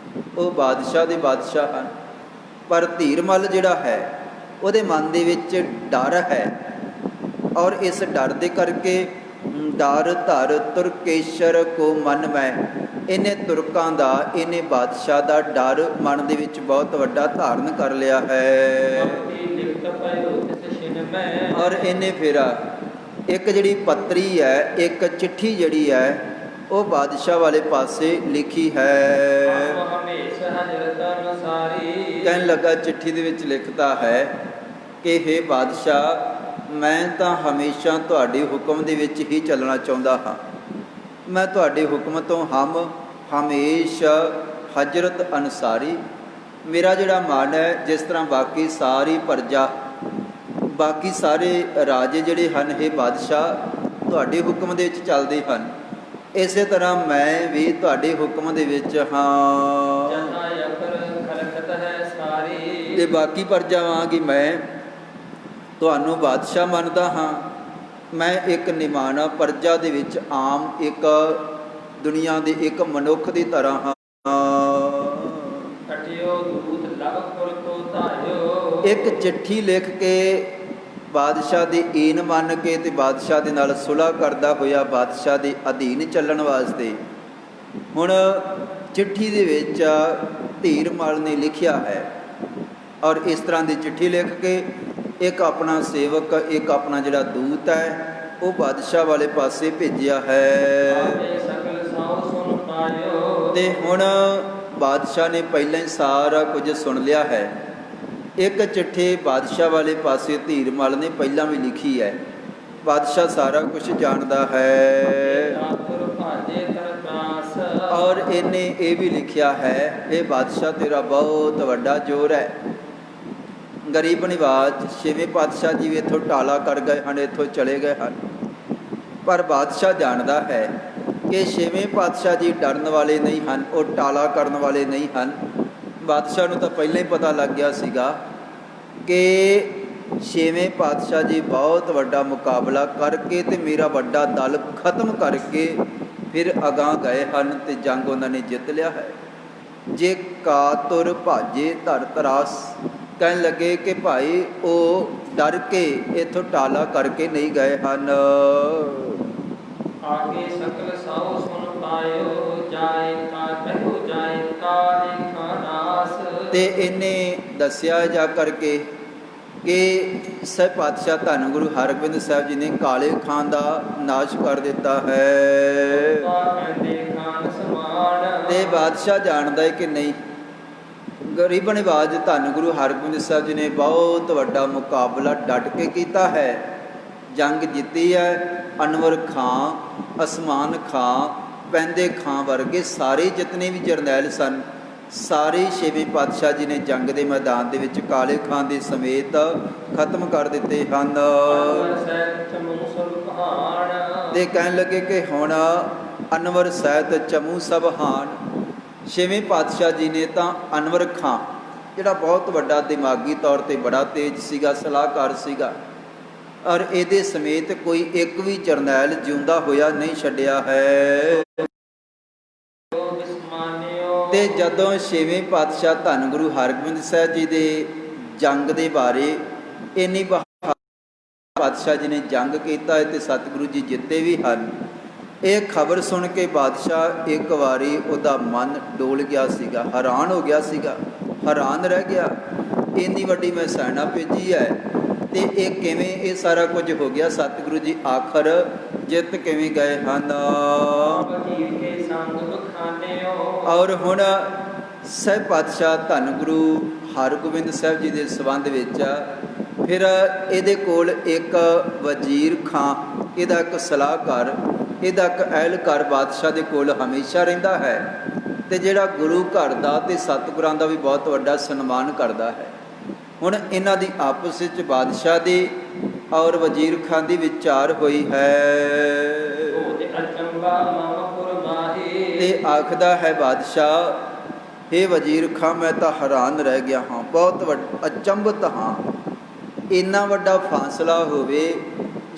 ਉਹ ਬਾਦਸ਼ਾਹ ਦੇ ਬਾਦਸ਼ਾਹ ਹਨ। ਪਰ ਧੀਰ ਮੱਲ ਜਿਹੜਾ ਹੈ ਉਹਦੇ ਮਨ ਦੇ ਵਿੱਚ ਡਰ ਹੈ, ਔਰ ਇਸ ਡਰ ਦੇ ਕਰਕੇ ਡਰ ਧਰ ਤੁਰਕੇਸ਼ਰ ਕੋ ਮਨ ਮੈਂ, ਇਹਨੇ ਤੁਰਕਾਂ ਦਾ, ਇਹਨੇ ਬਾਦਸ਼ਾਹ ਦਾ ਡਰ ਮਨ ਦੇ ਵਿੱਚ ਬਹੁਤ ਵੱਡਾ ਧਾਰਨ ਕਰ ਲਿਆ ਹੈ। ਔਰ ਇਹਨੇ ਫਿਰ ਇੱਕ ਜਿਹੜੀ ਪੱਤਰੀ ਹੈ, ਇੱਕ ਚਿੱਠੀ ਜਿਹੜੀ ਹੈ, ਉਹ ਬਾਦਸ਼ਾਹ ਵਾਲੇ ਪਾਸੇ ਲਿਖੀ ਹੈ। ਕਹਿਣ ਲੱਗਾ, ਚਿੱਠੀ ਦੇ ਵਿੱਚ ਲਿਖਦਾ ਹੈ ਕਿ ਹੇ ਬਾਦਸ਼ਾਹ, ਮੈਂ ਤਾਂ ਹਮੇਸ਼ਾ ਤੁਹਾਡੇ ਹੁਕਮ ਦੇ ਵਿੱਚ ਹੀ ਚੱਲਣਾ ਚਾਹੁੰਦਾ ਹਾਂ। ਮੈਂ ਤੁਹਾਡੇ ਹੁਕਮ ਤੋਂ ਹਮੇਸ਼ਾ ਹਜ਼ਰਤ ਅਨਸਾਰੀ, ਮੇਰਾ ਜਿਹੜਾ ਮਨ ਹੈ, ਜਿਸ ਤਰ੍ਹਾਂ ਬਾਕੀ ਸਾਰੀ ਪ੍ਰਜਾ, ਬਾਕੀ ਸਾਰੇ ਰਾਜੇ ਜਿਹੜੇ ਹਨ, ਇਹ ਬਾਦਸ਼ਾਹ ਤੁਹਾਡੇ ਹੁਕਮ ਦੇ ਵਿੱਚ ਚੱਲਦੇ ਹਨ, ਇਸੇ ਤਰ੍ਹਾਂ ਮੈਂ ਵੀ ਤੁਹਾਡੇ ਹੁਕਮ ਦੇ ਵਿੱਚ ਹਾਂ। ਤੇ ਬਾਕੀ ਪ੍ਰਜਾ ਵਾਂਗ ਹੀ ਮੈਂ ਤੁਹਾਨੂੰ ਬਾਦਸ਼ਾਹ ਮੰਨਦਾ ਹਾਂ। ਮੈਂ ਇੱਕ ਨਿਮਾਣਾ ਪ੍ਰਜਾ ਦੇ ਵਿੱਚ ਆਮ ਇੱਕ ਦੁਨੀਆ ਦੇ ਇੱਕ ਮਨੁੱਖ ਦੀ ਤਰ੍ਹਾਂ ਹਾਂ। ਇੱਕ ਚਿੱਠੀ ਲਿਖ ਕੇ ਬਾਦਸ਼ਾਹ ਦੀ ਈਨ ਮੰਨ ਕੇ ਤੇ ਬਾਦਸ਼ਾਹ ਦੇ ਨਾਲ ਸੁਲ੍ਹਾ ਕਰਦਾ ਹੋਇਆ ਬਾਦਸ਼ਾਹ ਦੇ ਅਧੀਨ ਚੱਲਣ ਵਾਸਤੇ ਹੁਣ ਚਿੱਠੀ ਦੇ ਵਿੱਚ ਧੀਰ ਮੱਲ ਨੇ ਲਿਖਿਆ ਹੈ। ਔਰ ਇਸ ਤਰ੍ਹਾਂ ਦੀ ਚਿੱਠੀ ਲਿਖ ਕੇ ਇੱਕ ਆਪਣਾ ਸੇਵਕ, ਇੱਕ ਆਪਣਾ ਜਿਹੜਾ ਦੂਤ ਹੈ, ਉਹ ਬਾਦਸ਼ਾਹ ਵਾਲੇ ਪਾਸੇ ਭੇਜਿਆ ਹੈ। ਤੇ ਹੁਣ ਬਾਦਸ਼ਾਹ ਨੇ ਪਹਿਲਾਂ ਹੀ ਸਾਰਾ ਕੁਝ ਸੁਣ ਲਿਆ ਹੈ। ਇੱਕ ਚਿੱਠੀ ਬਾਦਸ਼ਾਹ ਵਾਲੇ ਪਾਸੇ ਧੀਰਮਲ ਨੇ ਪਹਿਲਾਂ ਵੀ ਲਿਖੀ ਹੈ। ਬਾਦਸ਼ਾਹ ਸਾਰਾ ਕੁਝ ਜਾਣਦਾ ਹੈ ਆਤੁਰ ਭਾਜੇ ਤਰਪਾਸ। ਔਰ ਇਹਨੇ ਇਹ ਵੀ ਲਿਖਿਆ ਹੈ, ਇਹ ਬਾਦਸ਼ਾਹ ਤੇਰਾ ਬਹੁਤ ਵੱਡਾ ਜ਼ੋਰ ਹੈ। ਗਰੀਬ ਨਿਵਾਜ ਛੇਵੇਂ ਪਾਤਸ਼ਾਹ ਜੀ ਵੀ ਇੱਥੋਂ ਟਾਲਾ ਕਰ ਗਏ ਹਨ, ਇੱਥੋਂ ਚਲੇ ਗਏ ਹਨ, ਪਰ ਬਾਦਸ਼ਾਹ ਜਾਣਦਾ ਹੈ ਕਿ ਛੇਵੇਂ ਪਾਤਸ਼ਾਹ ਜੀ ਡਰਨ ਵਾਲੇ ਨਹੀਂ ਹਨ, ਉਹ ਟਾਲਾ ਕਰਨ ਵਾਲੇ ਨਹੀਂ ਹਨ। ਬਾਦਸ਼ਾਹ ਨੂੰ ਤਾਂ ਪਹਿਲਾਂ ਹੀ ਪਤਾ ਲੱਗ ਗਿਆ ਸੀਗਾ ਕਿ ਛੇਵੇਂ ਪਾਤਸ਼ਾਹ ਜੀ ਬਹੁਤ ਵੱਡਾ ਮੁਕਾਬਲਾ ਕਰਕੇ ਤੇ ਮੇਰਾ ਵੱਡਾ ਦਲ ਖਤਮ ਕਰਕੇ ਫਿਰ ਅਗਾਂਹ ਗਏ ਹਨ ਤੇ ਜੰਗ ਉਹਨਾਂ ਨੇ ਜਿੱਤ ਲਿਆ ਹੈ। ਜੇ ਕਾਤੁਰ ਭਾਜੇ ਧਰ ਤਰਾਸ, ਕਹਿਣ ਲੱਗੇ ਕਿ ਭਾਈ ਉਹ ਡਰ ਕੇ ਇੱਥੋਂ ਟਾਲਾ ਕਰਕੇ ਨਹੀਂ ਗਏ ਹਨ। ਆਗੇ ਸਕਲ ਸਾਉ ਸੁਨ ਪਾਇਓ, ਜਾਏ ਕਾ ਕਹਿਓ ਜਾਏ ਕਾ ਲੇਖਾ ਨਾਸ। ਤੇ ਇਹਨੇ ਦੱਸਿਆ ਜਾ ਕਰਕੇ ਕਿ ਸਹਿ ਪਾਤਸ਼ਾਹ ਧੰਨ ਗੁਰੂ ਹਰਗੋਬਿੰਦ ਸਾਹਿਬ ਜੀ ਨੇ ਕਾਲੇ ਖਾਨ ਦਾ ਨਾਸ਼ ਕਰ ਦਿੱਤਾ ਹੈ। ਤੇ ਬਾਦਸ਼ਾਹ ਜਾਣਦਾ ਹੈ ਕਿ ਨਹੀਂ, ਗਰੀਬ ਨਿਵਾਜ ਧੰਨ ਗੁਰੂ ਹਰਗੋਬਿੰਦ ਸਾਹਿਬ ਜੀ ਨੇ ਬਹੁਤ ਵੱਡਾ ਮੁਕਾਬਲਾ ਡਟ ਕੇ ਕੀਤਾ ਹੈ, ਜੰਗ ਜਿੱਤੀ ਹੈ। ਅਨਵਰ ਖਾਂ, ਅਸਮਾਨ ਖਾਂ, ਪੈਂਦੇ ਖਾਂ ਵਰਗੇ ਸਾਰੇ ਜਿਤਨੇ ਵੀ ਜਰਨੈਲ ਸਨ, ਸਾਰੇ ਛੇਵੇਂ ਪਾਤਸ਼ਾਹ ਜੀ ਨੇ ਜੰਗ ਦੇ ਮੈਦਾਨ ਦੇ ਵਿੱਚ ਕਾਲੇ ਖਾਨ ਦੇ ਸਮੇਤ ਖਤਮ ਕਰ ਦਿੱਤੇ ਹਨ। ਤੇ ਕਹਿਣ ਲੱਗੇ ਕਿ ਹੁਣ ਅਨਵਰ ਸਹਿਤ ਚਮੂ ਸਭ ਹਾਨ। ਛੇਵੇਂ ਪਾਤਸ਼ਾਹ ਜੀ ਨੇ ਤਾਂ ਅਨਵਰ ਖਾਂ, ਜਿਹੜਾ ਬਹੁਤ ਵੱਡਾ ਦਿਮਾਗੀ ਤੌਰ 'ਤੇ ਬੜਾ ਤੇਜ਼ ਸੀਗਾ, ਸਲਾਹਕਾਰ ਸੀਗਾ, ਔਰ ਇਹਦੇ ਸਮੇਤ ਕੋਈ ਇੱਕ ਵੀ ਜਰਨੈਲ ਜਿਉਂਦਾ ਹੋਇਆ ਨਹੀਂ ਛੱਡਿਆ ਹੈ। ਤੇ ਜਦੋਂ ਛੇਵੇਂ ਪਾਤਸ਼ਾਹ ਧੰਨ ਗੁਰੂ ਹਰਗੋਬਿੰਦ ਸਾਹਿਬ ਜੀ ਦੇ ਜੰਗ ਦੇ ਬਾਰੇ ਇੰਨੀ ਪਾਤਸ਼ਾਹ ਜੀ ਨੇ ਜੰਗ ਕੀਤਾ ਹੈ ਤੇ ਸਤਿਗੁਰੂ ਜੀ ਜਿੱਤੇ ਵੀ ਹਨ, ਇਹ ਖਬਰ ਸੁਣ ਕੇ ਬਾਦਸ਼ਾਹ ਇੱਕ ਵਾਰੀ ਉਹਦਾ ਮਨ ਡੋਲ ਗਿਆ ਸੀਗਾ, ਹੈਰਾਨ ਹੋ ਗਿਆ ਸੀਗਾ, ਹੈਰਾਨ ਰਹਿ ਗਿਆ। ਇੰਨੀ ਵੱਡੀ ਮੈਂ ਸੈਨਾ ਭੇਜੀ ਹੈ ਤੇ ਇਹ ਕਿਵੇਂ ਇਹ ਸਾਰਾ ਕੁਝ ਹੋ ਗਿਆ, ਸਤਿਗੁਰੂ ਜੀ ਆਖਰ ਜਿੱਤ ਕਿਵੇਂ ਗਏ ਹਨ। ਔਰ ਹੁਣ ਸਹਿਬ ਪਾਤਸ਼ਾਹ ਧੰਨ ਗੁਰੂ ਹਰਗੋਬਿੰਦ ਸਾਹਿਬ ਜੀ ਦੇ ਸੰਬੰਧ ਵਿੱਚ ਫਿਰ ਇਹਦੇ ਕੋਲ ਇੱਕ ਵਜ਼ੀਰ ਖਾਂ, ਇਹਦਾ ਇੱਕ ਸਲਾਹਕਾਰ, ਇਹਦਾ ਇੱਕ ਅਹਿਲਕਾਰ ਬਾਦਸ਼ਾਹ ਦੇ ਕੋਲ ਹਮੇਸ਼ਾ ਰਹਿੰਦਾ ਹੈ ਤੇ ਜਿਹੜਾ ਗੁਰੂ ਘਰ ਦਾ ਤੇ ਸਤਿਗੁਰਾਂ ਦਾ ਵੀ ਬਹੁਤ ਵੱਡਾ ਸਨਮਾਨ ਕਰਦਾ ਹੈ। ਹੁਣ ਇਹਨਾਂ ਦੀ ਆਪਸ ਵਿੱਚ ਬਾਦਸ਼ਾਹ ਦੀ ਔਰ ਵਜ਼ੀਰ ਖਾਨ ਦੀ ਵਿਚਾਰ ਹੋਈ ਹੈ ਤੇ ਆਖਦਾ ਹੈ ਬਾਦਸ਼ਾਹ, ਹੇ ਵਜ਼ੀਰ ਖਾਨ, ਮੈਂ ਤਾਂ ਹੈਰਾਨ ਰਹਿ ਗਿਆ ਹਾਂ, ਬਹੁਤ ਅਚੰਭਤ ਹਾਂ, ਇੰਨਾ ਵੱਡਾ ਫਾਸਲਾ ਹੋਵੇ।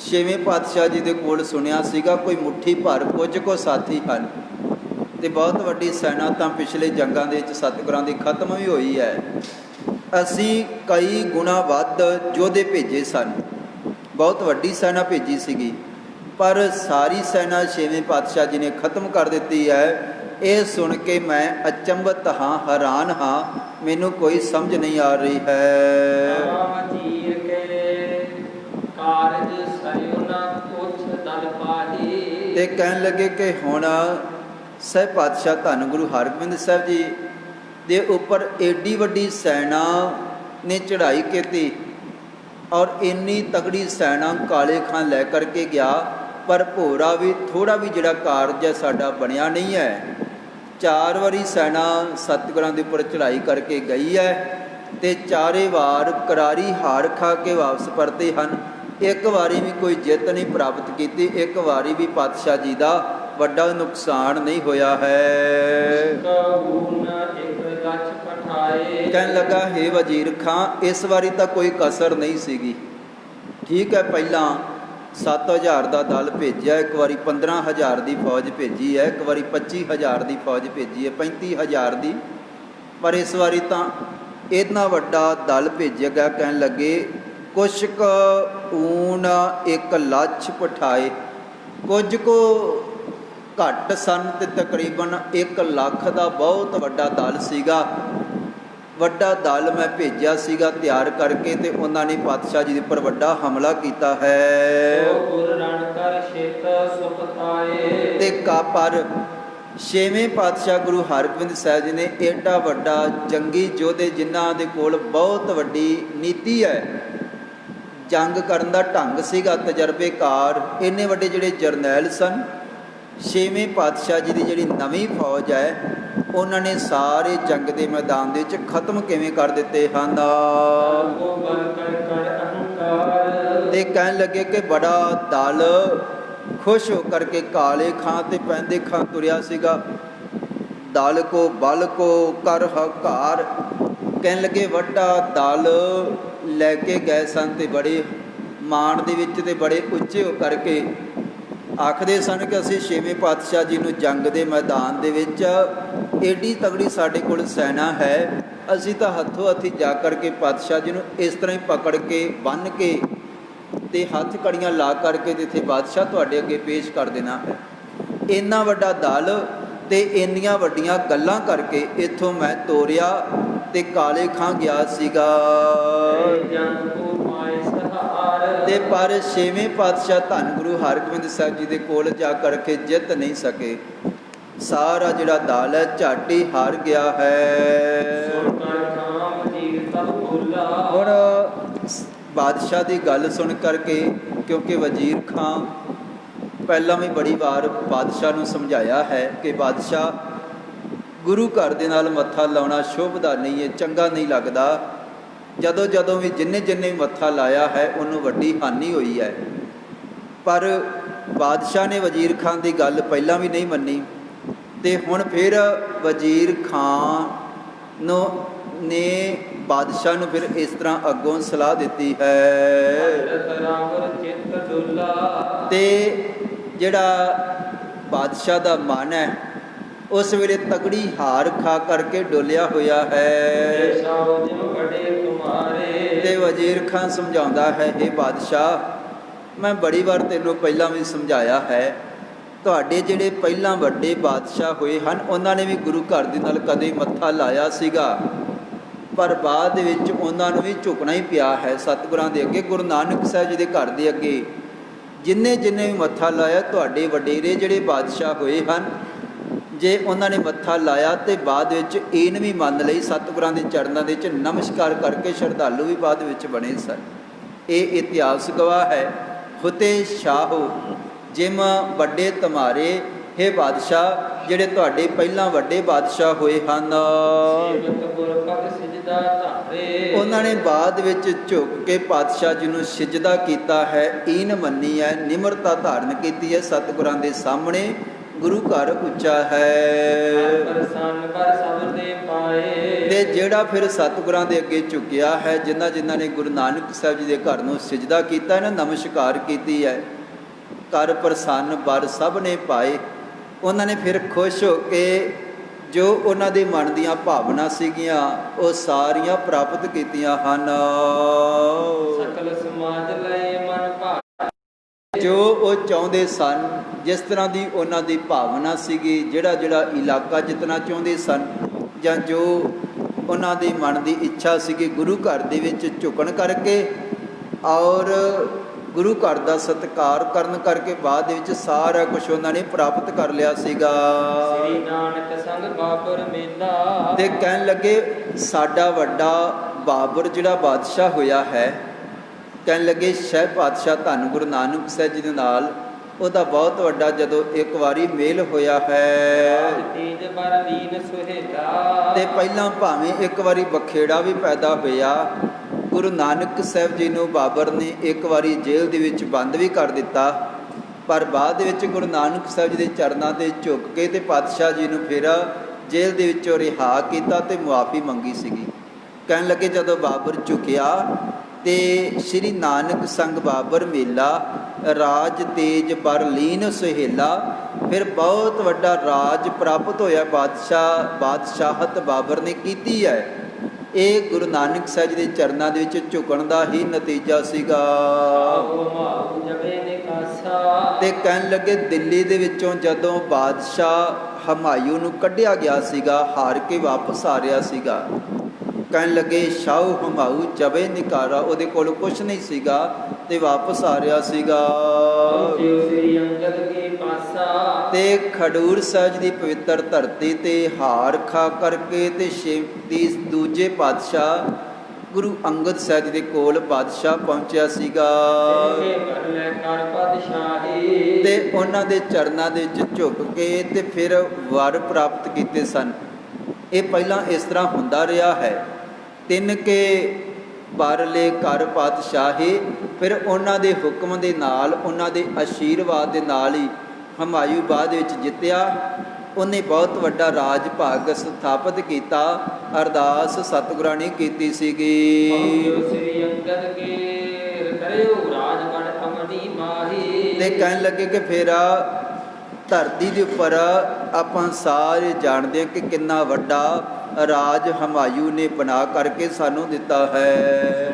ਛੇਵੇਂ ਪਾਤਸ਼ਾਹ ਜੀ ਦੇ ਕੋਲ ਸੁਣਿਆ ਸੀਗਾ ਕੋਈ ਮੁੱਠੀ ਭਰ ਕੁਝ ਕੋ ਸਾਥੀ ਹਨ ਤੇ ਬਹੁਤ ਵੱਡੀ ਸੈਨਾ ਤਾਂ ਪਿਛਲੇ ਜੰਗਾਂ ਦੇ ਵਿੱਚ ਸਤਿਗੁਰਾਂ ਦੀ ਖਤਮ ਵੀ ਹੋਈ ਹੈ। ਅਸੀਂ ਕਈ ਗੁਣਾ ਵੱਧ ਯੋਧੇ ਭੇਜੇ ਸਨ, ਬਹੁਤ ਵੱਡੀ ਸੈਨਾ ਭੇਜੀ ਸੀਗੀ, ਪਰ ਸਾਰੀ ਸੈਨਾ ਛੇਵੇਂ ਪਾਤਸ਼ਾਹ ਜੀ ਨੇ ਖਤਮ ਕਰ ਦਿੱਤੀ ਹੈ। ਇਹ ਸੁਣ ਕੇ ਮੈਂ ਅਚੰਭਤ ਹਾਂ, ਹੈਰਾਨ ਹਾਂ, ਮੈਨੂੰ ਕੋਈ ਸਮਝ ਨਹੀਂ ਆ ਰਹੀ ਹੈ। ਤੇ ਕਹਿਣ ਲੱਗੇ ਕਿ ਹੁਣ ਸਹਿਬ ਪਾਤਸ਼ਾਹ ਧੰਨ ਗੁਰੂ ਹਰਗੋਬਿੰਦ ਸਾਹਿਬ ਜੀ ਦੇ ਉੱਪਰ ਏਡੀ ਵੱਡੀ ਸੈਨਾ ਨੇ ਚੜ੍ਹਾਈ ਕੀਤੀ ਔਰ ਇੰਨੀ ਤਗੜੀ ਸੈਨਾ ਕਾਲੇ ਖਾਨ ਲੈ ਕਰਕੇ ਗਿਆ, ਪਰ ਭੋਰਾ ਵੀ ਥੋੜ੍ਹਾ ਵੀ ਜਿਹੜਾ ਕਾਰਜ ਹੈ ਸਾਡਾ ਬਣਿਆ ਨਹੀਂ ਹੈ। 4 ਵਾਰੀ ਸੈਨਾ ਸਤਿਗੁਰਾਂ ਦੇ ਉੱਪਰ ਚੜ੍ਹਾਈ ਕਰਕੇ ਗਈ ਹੈ ਤੇ ਚਾਰੇ ਵਾਰ ਕਰਾਰੀ ਹਾਰ ਖਾ ਕੇ ਵਾਪਸ ਪਰਤੇ ਹਨ। ਇੱਕ ਵਾਰੀ ਵੀ ਕੋਈ ਜਿੱਤ ਨਹੀਂ ਪ੍ਰਾਪਤ ਕੀਤੀ, ਇੱਕ ਵਾਰੀ ਵੀ ਪਾਤਸ਼ਾਹ ਜੀ ਦਾ ਵੱਡਾ ਨੁਕਸਾਨ ਨਹੀਂ ਹੋਇਆ ਹੈ। ਕਹਿਣ ਲੱਗਾ, ਹੇ ਵਜ਼ੀਰ ਖਾਂ, ਇਸ ਵਾਰੀ ਤਾਂ ਕੋਈ ਕਸਰ ਨਹੀਂ ਸੀਗੀ। ਠੀਕ ਹੈ, ਪਹਿਲਾਂ 7,000 ਦਾ ਦਲ ਭੇਜਿਆ, ਇੱਕ ਵਾਰੀ 15,000 ਦੀ ਫੌਜ ਭੇਜੀ ਹੈ, ਇੱਕ ਵਾਰੀ 25,000 ਦੀ ਫੌਜ ਭੇਜੀ ਹੈ, 35,000 ਦੀ, ਪਰ ਇਸ ਵਾਰੀ ਤਾਂ ਇੰਨਾ ਵੱਡਾ ਦਲ ਭੇਜਿਆ ਗਿਆ। ਕਹਿਣ ਲੱਗੇ, ਕੁਛ ਕੁ ਊਨ 1 ਲੱਛ ਪਠਾਏ, ਕੁਝ ਕੁ ਘੱਟ ਸਨ ਤੇ ਤਕਰੀਬਨ 1 ਲੱਖ ਦਾ ਬਹੁਤ ਵੱਡਾ ਦਲ ਸੀਗਾ। ਵੱਡਾ ਦਲ ਮੈਂ ਭੇਜਿਆ ਸੀਗਾ ਤਿਆਰ ਕਰਕੇ ਤੇ ਉਹਨਾਂ ਨੇ ਪਾਤਸ਼ਾਹ ਜੀ ਦੇ ਉੱਪਰ ਵੱਡਾ ਹਮਲਾ ਕੀਤਾ ਹੈ। ਤੇ ਪਰ ਛੇਵੇਂ ਪਾਤਸ਼ਾਹ ਗੁਰੂ ਹਰਗੋਬਿੰਦ ਸਾਹਿਬ ਜੀ ਨੇ ਏਡਾ ਵੱਡਾ ਜੰਗੀ ਯੋਧੇ ਜਿਨ੍ਹਾਂ ਦੇ ਕੋਲ ਬਹੁਤ ਵੱਡੀ ਨੀਤੀ ਹੈ, ਜੰਗ ਕਰਨ ਦਾ ਢੰਗ ਸੀਗਾ, ਤਜਰਬੇਕਾਰ, ਇੰਨੇ ਵੱਡੇ ਜਿਹੜੇ ਜਰਨੈਲ ਸਨ, ਛੇਵੇਂ ਪਾਤਸ਼ਾਹ ਜੀ ਦੀ ਜਿਹੜੀ ਨਵੀਂ ਫੌਜ ਹੈ ਉਹਨਾਂ ਨੇ ਸਾਰੇ ਜੰਗ ਦੇ ਮੈਦਾਨ ਦੇ ਵਿੱਚ ਖਤਮ ਕਿਵੇਂ ਕਰ ਦਿੱਤੇ ਹਨ। ਤੇ ਕਹਿਣ ਲੱਗੇ ਕਿ ਬੜਾ ਦਲ ਖੁਸ਼ ਹੋ ਕਰਕੇ ਕਾਲੇ ਖਾਂ ਤੇ ਪੈਂਦੇ ਖਾਂ ਤੁਰਿਆ ਸੀਗਾ। ਦਲ ਕੋ ਬਲ ਕੋ ਕਰ ਹਕਾਰ, ਕਹਿਣ ਲੱਗੇ ਵੱਡਾ ਦਲ ਲੈ ਕੇ ਗਏ ਸਨ ਤੇ ਬੜੇ ਮਾਣ ਦੇ ਵਿੱਚ ਤੇ ਬੜੇ ਉੱਚੇ ਹੋ ਕਰਕੇ ਆਖਦੇ ਸਨ ਕਿ ਅਸੀਂ ਛੇਵੇਂ ਪਾਤਸ਼ਾਹ ਜੀ ਨੂੰ ਜੰਗ ਦੇ ਮੈਦਾਨ ਦੇ ਵਿੱਚ ਏਡੀ ਤਗੜੀ ਸਾਡੇ ਕੋਲ ਸੈਨਾ ਹੈ, ਅਸੀਂ ਤਾਂ ਹੱਥੋਂ ਹੱਥੀ ਜਾ ਕਰਕੇ ਪਾਤਸ਼ਾਹ ਜੀ ਨੂੰ ਇਸ ਤਰ੍ਹਾਂ ਹੀ ਪਕੜ ਕੇ ਬੰਨ੍ਹ ਕੇ ਤੇ ਹੱਥ ਕੜੀਆਂ ਲਾ ਕਰਕੇ ਤੇ ਇੱਥੇ ਬਾਦਸ਼ਾਹ ਤੁਹਾਡੇ ਅੱਗੇ ਪੇਸ਼ ਕਰ ਦੇਣਾ ਹੈ। ਇੰਨਾ ਵੱਡਾ ਦਲ ਤੇ ਇੰਨੀਆਂ ਵੱਡੀਆਂ ਗੱਲਾਂ ਕਰਕੇ ਇੱਥੋਂ ਮੈਂ ਤੋਰਿਆ ਤੇ ਕਾਲੇ ਖਾਂ ਗਿਆ ਸੀਗਾ। ਤੇ ਪਰ ਛੇਵੇਂ ਪਾਤਸ਼ਾਹ ਧੰਨ ਗੁਰੂ ਹਰਗੋਬਿੰਦ ਸਾਹਿਬ ਜੀ ਦੇ ਕੋਲ ਜਾ ਕਰਕੇ ਜਿੱਤ ਨਹੀਂ ਸਕੇ। ਸਾਰਾ ਜਿਹੜਾ ਦਲ ਹੈ ਝੱਟ ਹੀ ਹਾਰ ਗਿਆ ਹੈ। ਹੁਣ ਬਾਦਸ਼ਾਹ ਦੀ ਗੱਲ ਸੁਣ ਕਰਕੇ, ਕਿਉਂਕਿ ਵਜ਼ੀਰ ਖਾਂ ਪਹਿਲਾਂ ਵੀ ਬੜੀ ਵਾਰ ਬਾਦਸ਼ਾਹ ਨੂੰ ਸਮਝਾਇਆ ਹੈ ਕਿ ਬਾਦਸ਼ਾਹ ਗੁਰੂ ਘਰ ਦੇ ਨਾਲ ਮੱਥਾ ਲਾਉਣਾ ਸ਼ੋਭਦਾ ਨਹੀਂ ਹੈ, ਚੰਗਾ ਨਹੀਂ ਲੱਗਦਾ। ਜਦੋਂ ਜਦੋਂ ਵੀ ਜਿੰਨੇ ਮੱਥਾ ਲਾਇਆ ਹੈ ਉਹਨੂੰ ਵੱਡੀ ਹਾਨੀ ਹੋਈ ਹੈ। ਪਰ ਬਾਦਸ਼ਾਹ ਨੇ ਵਜ਼ੀਰ ਖਾਨ ਦੀ ਗੱਲ ਪਹਿਲਾਂ ਵੀ ਨਹੀਂ ਮੰਨੀ ਤੇ ਹੁਣ ਫਿਰ ਵਜ਼ੀਰ ਖਾਨ ਨੇ ਬਾਦਸ਼ਾਹ ਨੂੰ ਫਿਰ ਇਸ ਤਰ੍ਹਾਂ ਅੱਗੋਂ ਸਲਾਹ ਦਿੱਤੀ ਹੈ। ਤੇ ਜਿਹੜਾ ਬਾਦਸ਼ਾਹ ਦਾ ਮਨ ਹੈ ਉਸ ਵੇਲੇ ਤਗੜੀ ਹਾਰ ਖਾ ਕਰਕੇ ਡੋਲਿਆ ਹੋਇਆ ਹੈ। ਤੇ ਵਜ਼ੀਰ ਖਾਨ ਸਮਝਾਉਂਦਾ ਹੈ, ਹੇ ਬਾਦਸ਼ਾਹ ਮੈਂ ਬੜੀ ਵਾਰ ਤੈਨੂੰ ਪਹਿਲਾਂ ਵੀ ਸਮਝਾਇਆ ਹੈ, ਤੁਹਾਡੇ ਜਿਹੜੇ ਪਹਿਲਾਂ ਵੱਡੇ ਬਾਦਸ਼ਾਹ ਹੋਏ ਹਨ ਉਹਨਾਂ ਨੇ ਵੀ ਗੁਰੂ ਘਰ ਦੇ ਨਾਲ ਕਦੇ ਮੱਥਾ ਲਾਇਆ ਸੀਗਾ, ਪਰ ਬਾਅਦ ਦੇ ਵਿੱਚ ਉਹਨਾਂ ਨੂੰ ਵੀ ਝੁਕਣਾ ਹੀ ਪਿਆ ਹੈ ਸਤਿਗੁਰਾਂ ਦੇ ਅੱਗੇ। ਗੁਰੂ ਨਾਨਕ ਸਾਹਿਬ ਜੀ ਦੇ ਘਰ ਦੇ ਅੱਗੇ ਜਿੰਨੇ ਵੀ ਮੱਥਾ ਲਾਇਆ ਤੁਹਾਡੇ ਵਡੇਰੇ ਜਿਹੜੇ ਬਾਦਸ਼ਾਹ ਹੋਏ ਹਨ, ਜੇ ਉਹਨਾਂ ਨੇ ਮੱਥਾ ਲਾਇਆ ਤੇ ਬਾਅਦ ਵਿੱਚ ਇਹਨ ਵੀ ਮੰਨ ਲਈ, ਸਤਿਗੁਰਾਂ ਦੇ ਚਰਨਾਂ ਦੇ ਵਿੱਚ ਨਮਸਕਾਰ ਕਰਕੇ ਸ਼ਰਧਾਲੂ ਵੀ ਬਾਅਦ ਵਿੱਚ ਬਣੇ ਸਨ। ਇਹ ਇਤਿਹਾਸ ਗਵਾਹ ਹੈ। ਫਤਿਹ ਸ਼ਾਹੋ ਜਿਮ ਵੱਡੇ ਤੁਮਾਰੇ, ਹੇ ਬਾਦਸ਼ਾਹ ਜਿਹੜੇ ਤੁਹਾਡੇ ਪਹਿਲਾਂ ਵੱਡੇ ਬਾਦਸ਼ਾਹ ਹੋਏ ਹਨ, ਉਹਨਾਂ ਨੇ ਬਾਅਦ ਵਿੱਚ ਝੁਕ ਕੇ ਪਾਤਸ਼ਾਹ ਜੀ ਨੂੰ ਸਿਜਦਾ ਕੀਤਾ ਹੈ, ਈਨ ਮੰਨੀ ਹੈ, ਨਿਮਰਤਾ ਧਾਰਨ ਕੀਤੀ ਹੈ, ਸਤਿਗੁਰਾਂ ਦੇ ਸਾਹਮਣੇ ਗੁਰੂ ਘਰ ਉੱਚਾ ਹੈ। ਤੇ ਜਿਹੜਾ ਫਿਰ ਸਤਿਗੁਰਾਂ ਦੇ ਅੱਗੇ ਝੁਕਿਆ ਹੈ, ਜਿਨ੍ਹਾਂ ਨੇ ਗੁਰੂ ਨਾਨਕ ਸਾਹਿਬ ਜੀ ਦੇ ਘਰ ਨੂੰ ਸਿਜਦਾ ਕੀਤਾ ਹੈ, ਨਮਸਕਾਰ ਕੀਤੀ ਹੈ, ਕਰ ਪ੍ਰਸੰਨ ਬਰ ਸਭ ਨੇ ਪਾਏ। ਉਹਨਾਂ ਨੇ ਫਿਰ ਖੁਸ਼ ਹੋ ਕੇ ਜੋ ਉਹਨਾਂ ਦੇ ਮਨ ਦੀਆਂ ਭਾਵਨਾ ਸੀਗੀਆਂ ਉਹ ਸਾਰੀਆਂ ਪ੍ਰਾਪਤ ਕੀਤੀਆਂ ਹਨ। ਸਕਲ ਸਮਾਜ ਲਏ ਮਨ ਭਾਵ, ਜੋ ਉਹ ਚਾਹੁੰਦੇ ਸਨ, ਜਿਸ ਤਰ੍ਹਾਂ ਦੀ ਉਹਨਾਂ ਦੀ ਭਾਵਨਾ ਸੀਗੀ, ਜਿਹੜਾ ਇਲਾਕਾ ਜਿਤਨਾ ਚਾਹੁੰਦੇ ਸਨ, ਜਾਂ ਜੋ ਉਹਨਾਂ ਦੇ ਮਨ ਦੀ ਇੱਛਾ ਸੀਗੀ, ਗੁਰੂ ਘਰ ਦੇ ਵਿੱਚ ਝੁਕਣ ਕਰਕੇ ਔਰ ਗੁਰੂ ਘਰ ਦਾ ਸਤਿਕਾਰ ਕਰਨ ਕਰਕੇ ਬਾਅਦ ਦੇ ਵਿੱਚ ਸਾਰਾ ਕੁਝ ਉਹਨਾਂ ਨੇ ਪ੍ਰਾਪਤ ਕਰ ਲਿਆ ਸੀਗਾ। ਸ੍ਰੀ ਨਾਨਕ ਸੰਗ ਬਾਬਰ ਮੇਲਾ, ਤੇ ਕਹਿਣ ਲੱਗੇ ਸਾਡਾ ਵੱਡਾ ਬਾਬਰ ਜਿਹੜਾ ਬਾਦਸ਼ਾਹ ਹੋਇਆ ਹੈ, ਕਹਿਣ ਲੱਗੇ ਸ਼ਹਿ ਪਾਤਸ਼ਾਹ ਧੰਨ ਗੁਰੂ ਨਾਨਕ ਸਾਹਿਬ ਜੀ ਦੇ ਨਾਲ ਉਹਦਾ ਬਹੁਤ ਵੱਡਾ ਜਦੋਂ ਇੱਕ ਵਾਰੀ ਮੇਲ ਹੋਇਆ ਹੈ। ਤੇ ਪਹਿਲਾਂ ਭਾਵੇਂ ਇੱਕ ਵਾਰੀ ਬਖੇੜਾ ਵੀ ਪੈਦਾ ਹੋਇਆ, ਗੁਰੂ ਨਾਨਕ ਸਾਹਿਬ ਜੀ ਨੂੰ ਬਾਬਰ ਨੇ ਇੱਕ ਵਾਰੀ ਜੇਲ੍ਹ ਦੇ ਵਿੱਚ ਬੰਦ ਵੀ ਕਰ ਦਿੱਤਾ, ਪਰ ਬਾਅਦ ਵਿੱਚ ਗੁਰੂ ਨਾਨਕ ਸਾਹਿਬ ਜੀ ਦੇ ਚਰਨਾਂ 'ਤੇ ਝੁਕ ਕੇ ਤੇ ਪਾਤਸ਼ਾਹ ਜੀ ਨੂੰ ਫਿਰ ਜੇਲ੍ਹ ਦੇ ਵਿੱਚੋਂ ਰਿਹਾ ਕੀਤਾ ਤੇ ਮੁਆਫੀ ਮੰਗੀ ਸੀਗੀ। ਕਹਿਣ ਲੱਗੇ ਜਦੋਂ ਬਾਬਰ ਝੁਕਿਆ ਤੇ ਸ਼੍ਰੀ ਨਾਨਕ ਸੰਗ ਬਾਬਰ ਮੇਲਾ, ਰਾਜ ਤੇਜ ਬਰ ਲੀਨ ਸੁਹੇਲਾ, ਫਿਰ ਬਹੁਤ ਵੱਡਾ ਰਾਜ ਪ੍ਰਾਪਤ ਹੋਇਆ, ਬਾਦਸ਼ਾਹਤ ਬਾਬਰ ਨੇ ਕੀਤੀ ਹੈ। ਇਹ ਗੁਰੂ ਨਾਨਕ ਸਾਹਿਬ ਜੀ ਦੇ ਚਰਨਾਂ ਦੇ ਵਿੱਚ ਝੁਕਣ ਦਾ ਹੀ ਨਤੀਜਾ ਸੀਗਾ। ਤੇ ਕਹਿਣ ਲੱਗੇ ਦਿੱਲੀ ਦੇ ਵਿੱਚੋਂ ਜਦੋਂ ਬਾਦਸ਼ਾਹ ਹਮਾਯੂ ਨੂੰ ਕੱਢਿਆ ਗਿਆ ਸੀਗਾ, ਹਾਰ ਕੇ ਵਾਪਸ ਆ ਰਿਹਾ ਸੀਗਾ, ਕਹਿਣ ਲੱਗੇ ਸ਼ਾਹੂ ਹਮਾਊ ਜਬੇ ਨਿਕਾਰਾ, ਉਹਦੇ ਕੋਲ ਕੁਛ ਨਹੀਂ ਸੀਗਾ ਤੇ ਵਾਪਸ ਆ ਰਿਹਾ ਸੀਗਾ। ਤੇ ਖਡੂਰ ਸਾਹਿਬ ਦੀ ਪਵਿੱਤਰ ਧਰਤੀ ਤੇ ਹਾਰ ਖਾ ਕਰਕੇ ਤੇ ਦੂਜੇ ਪਾਤਸ਼ਾਹ ਗੁਰੂ ਅੰਗਦ ਸਾਹਿਬ ਜੀ ਦੇ ਕੋਲ ਬਾਦਸ਼ਾਹ ਪਹੁੰਚਿਆ ਸੀਗਾ ਤੇ ਉਹਨਾਂ ਦੇ ਚਰਨਾਂ ਦੇ ਵਿੱਚ ਝੁਕ ਕੇ ਤੇ ਫਿਰ ਵਰ ਪ੍ਰਾਪਤ ਕੀਤੇ ਸਨ। ਇਹ ਪਹਿਲਾਂ ਇਸ ਤਰ੍ਹਾਂ ਹੁੰਦਾ ਰਿਹਾ ਹੈ। ਤਿੰਨ ਕੇ ਬਾਰਲੇ ਘਰ ਪਾਤਸ਼ਾਹੀ, ਫਿਰ ਉਹਨਾਂ ਦੇ ਹੁਕਮ ਦੇ ਨਾਲ, ਉਹਨਾਂ ਦੇ ਆਸ਼ੀਰਵਾਦ ਦੇ ਨਾਲ ਹੀ ਹਮਾਯੂ ਬਾਅਦ ਵਿੱਚ ਜਿੱਤਿਆ। ਉਹਨੇ ਬਹੁਤ ਵੱਡਾ ਰਾਜ ਭਾਗ ਸਥਾਪਿਤ ਕੀਤਾ। ਅਰਦਾਸ ਸਤਿਗੁਰਾਂ ਨੇ ਕੀਤੀ ਸੀਗੀ। ਸ੍ਰੀ ਅੰਗਦ ਕੇ ਕਰਿਓ ਰਾਜ ਬਣ ਅਮਨੀ ਮਾਹੀ। ਤੇ ਕਹਿਣ ਲੱਗੇ ਕਿ ਫਿਰ ਧਰਤੀ ਦੇ ਉੱਪਰ ਆਪਾਂ ਸਾਰੇ ਜਾਣਦੇ ਹਾਂ ਕਿ ਕਿੰਨਾ ਵੱਡਾ ਰਾਜ ਹਮਾਯੂ ਨੇ ਬਣਾ ਕਰਕੇ ਸਾਨੂੰ ਦਿੱਤਾ ਹੈ।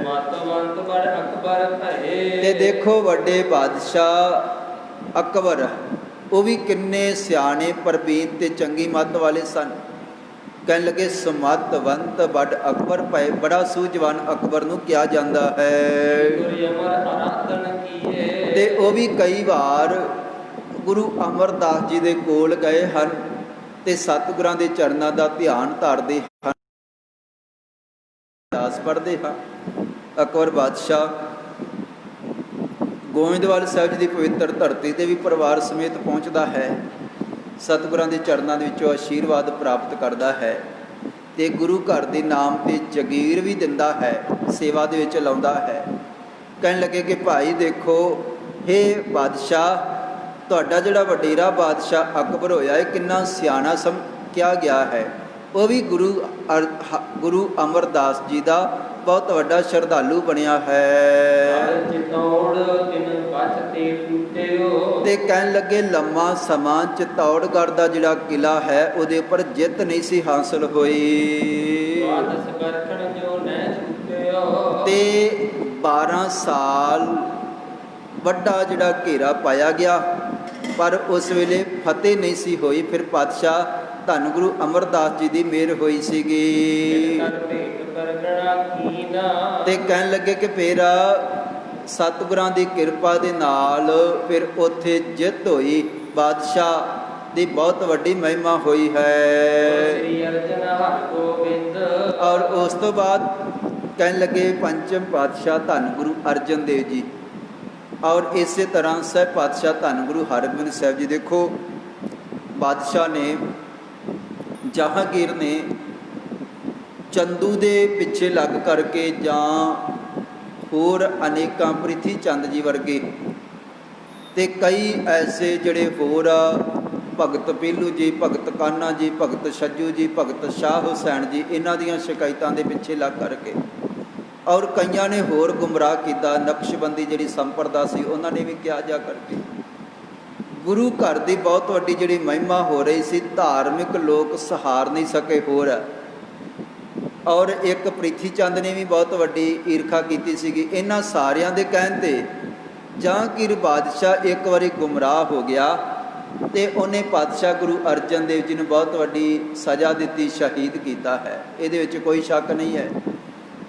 ਮਤਵੰਤ ਬੜ ਅਕਬਰ ਭਏ। ਤੇ ਦੇਖੋ ਵੱਡੇ ਬਾਦਸ਼ਾਹ ਅਕਬਰ, ਉਹ ਵੀ ਕਿੰਨੇ ਸਿਆਣੇ ਪ੍ਰਬੀਨ ਤੇ ਚੰਗੀ ਮੱਤ ਵਾਲੇ ਸਨ। ਕਹਿਣ ਲੱਗੇ ਸਮਤਵੰਤ ਬੜ ਅਕਬਰ ਭਏ। ਬੜਾ ਸੂਝਵਾਨ ਅਕਬਰ ਨੂੰ ਕਿਹਾ ਜਾਂਦਾ ਹੈ। ਤੇ ਉਹ ਵੀ ਕਈ ਵਾਰ ਗੁਰੂ ਅਮਰਦਾਸ ਜੀ ਦੇ ਕੋਲ ਗਏ ਹਨ ਤੇ ਸਤਿਗੁਰਾਂ ਦੇ ਚਰਨਾਂ ਦਾ ਧਿਆਨ ਧਾਰਦੇ ਹਨ, ਅਰਦਾਸ ਪੜ੍ਹਦੇ ਹਨ। ਅਕਬਰ ਬਾਦਸ਼ਾਹ ਗੋਇੰਦਵਾਲ ਸਾਹਿਬ ਜੀ ਦੀ ਪਵਿੱਤਰ ਧਰਤੀ ਤੇ ਵੀ ਪਰਿਵਾਰ ਸਮੇਤ ਪਹੁੰਚਦਾ ਹੈ। ਸਤਿਗੁਰਾਂ ਦੇ ਚਰਨਾਂ ਦੇ ਵਿੱਚੋਂ ਆਸ਼ੀਰਵਾਦ ਪ੍ਰਾਪਤ ਕਰਦਾ ਹੈ ਤੇ ਗੁਰੂ ਘਰ ਦੇ ਨਾਮ ਤੇ ਜਗੀਰ ਵੀ ਦਿੰਦਾ ਹੈ, ਸੇਵਾ ਦੇ ਵਿੱਚ ਲਾਉਂਦਾ ਹੈ। ਕਹਿਣ ਲੱਗੇ ਕਿ ਭਾਈ ਦੇਖੋ, ਹੇ ਬਾਦਸ਼ਾਹ, ਤੁਹਾਡਾ ਜਿਹੜਾ ਵਡੇਰਾ ਬਾਦਸ਼ਾਹ ਅਕਬਰ ਹੋਇਆ ਹੈ, ਕਿੰਨਾ ਸਿਆਣਾ ਕਿਹਾ ਗਿਆ ਹੈ। ਉਹ ਵੀ ਗੁਰੂ ਅਮਰਦਾਸ ਜੀ ਦਾ ਬਹੁਤ ਵੱਡਾ ਸ਼ਰਧਾਲੂ ਬਣਿਆ ਹੈ। ਤੇ ਕਹਿਣ ਲੱਗੇ ਲੰਮਾ ਸਮਾਂ ਚਿਤੌੜਗੜ੍ਹ ਦਾ ਜਿਹੜਾ ਕਿਲਾ ਹੈ ਉਹਦੇ ਉੱਪਰ ਜਿੱਤ ਨਹੀਂ ਸੀ ਹਾਸਲ ਹੋਈ ਤੇ 12 ਸਾਲ ਵੱਡਾ ਜਿਹੜਾ ਘੇਰਾ ਪਾਇਆ ਗਿਆ, ਪਰ ਉਸ ਵੇਲੇ ਫਤਿਹ ਨਹੀਂ ਸੀ ਹੋਈ। ਫਿਰ ਪਾਤਸ਼ਾਹ ਧੰਨ ਗੁਰੂ ਅਮਰਦਾਸ ਜੀ ਦੀ ਮਿਹਰ ਹੋਈ ਸੀਗੀ। ਤੇ ਕਹਿਣ ਲੱਗੇ ਕਿ ਫਿਰ ਸਤਿਗੁਰਾਂ ਦੀ ਕਿਰਪਾ ਦੇ ਨਾਲ ਫਿਰ ਉੱਥੇ ਜਿੱਤ ਹੋਈ। ਬਾਦਸ਼ਾਹ ਦੀ ਬਹੁਤ ਵੱਡੀ ਮਹਿਮਾ ਹੋਈ ਹੈ। ਔਰ ਉਸ ਤੋਂ ਬਾਅਦ ਕਹਿਣ ਲੱਗੇ ਪੰਚਮ ਪਾਤਸ਼ਾਹ ਧੰਨ ਗੁਰੂ ਅਰਜਨ ਦੇਵ ਜੀ, ਔਰ ਇਸੇ ਤਰ੍ਹਾਂ ਸਹਿਬ ਪਾਤਸ਼ਾਹ ਧੰਨ ਗੁਰੂ ਹਰਗੋਬਿੰਦ ਸਾਹਿਬ ਜੀ। ਦੇਖੋ, ਬਾਦਸ਼ਾਹ ਨੇ, ਜਹਾਂਗੀਰ ਨੇ ਚੰਦੂ ਦੇ ਪਿੱਛੇ ਲੱਗ ਕਰਕੇ ਜਾਂ ਹੋਰ ਅਨੇਕਾਂ ਪ੍ਰਿਥੀ ਚੰਦ ਜੀ ਵਰਗੇ ਤੇ ਕਈ ਐਸੇ ਜਿਹੜੇ ਹੋਰ ਭਗਤ ਪੀਲੂ ਜੀ, ਭਗਤ ਕਾਨਾ ਜੀ, ਭਗਤ ਛੱਜੂ ਜੀ, ਭਗਤ ਸ਼ਾਹ ਹੁਸੈਨ ਜੀ, ਇਹਨਾਂ ਦੀਆਂ ਸ਼ਿਕਾਇਤਾਂ ਦੇ ਪਿੱਛੇ ਲੱਗ ਕਰਕੇ, ਔਰ ਕਈਆਂ ਨੇ ਹੋਰ ਗੁੰਮਰਾਹ ਕੀਤਾ। ਨਕਸ਼ਬੰਦੀ ਜਿਹੜੀ ਸੰਪਰਦਾ ਸੀ, ਉਹਨਾਂ ਨੇ ਵੀ ਕਿਹਾ ਜਾ ਕਰਕੇ ਗੁਰੂ ਘਰ ਦੀ ਬਹੁਤ ਵੱਡੀ ਜਿਹੜੀ ਮਹਿਮਾ ਹੋ ਰਹੀ ਸੀ, ਧਾਰਮਿਕ ਲੋਕ ਸਹਾਰ ਨਹੀਂ ਸਕੇ ਹੋਰ। ਔਰ ਇੱਕ ਪ੍ਰਿਥੀ ਚੰਦ ਨੇ ਵੀ ਬਹੁਤ ਵੱਡੀ ਈਰਖਾ ਕੀਤੀ ਸੀਗੀ। ਇਹਨਾਂ ਸਾਰਿਆਂ ਦੇ ਕਹਿਣ ਤੇ ਜਹਾਂਗੀਰ ਬਾਦਸ਼ਾਹ ਇੱਕ ਵਾਰੀ ਗੁੰਮਰਾਹ ਹੋ ਗਿਆ ਤੇ ਉਹਨੇ ਪਾਤਸ਼ਾਹ ਗੁਰੂ ਅਰਜਨ ਦੇਵ ਜੀ ਨੂੰ ਬਹੁਤ ਵੱਡੀ ਸਜ਼ਾ ਦਿੱਤੀ, ਸ਼ਹੀਦ ਕੀਤਾ ਹੈ। ਇਹਦੇ ਵਿੱਚ ਕੋਈ ਸ਼ੱਕ ਨਹੀਂ ਹੈ।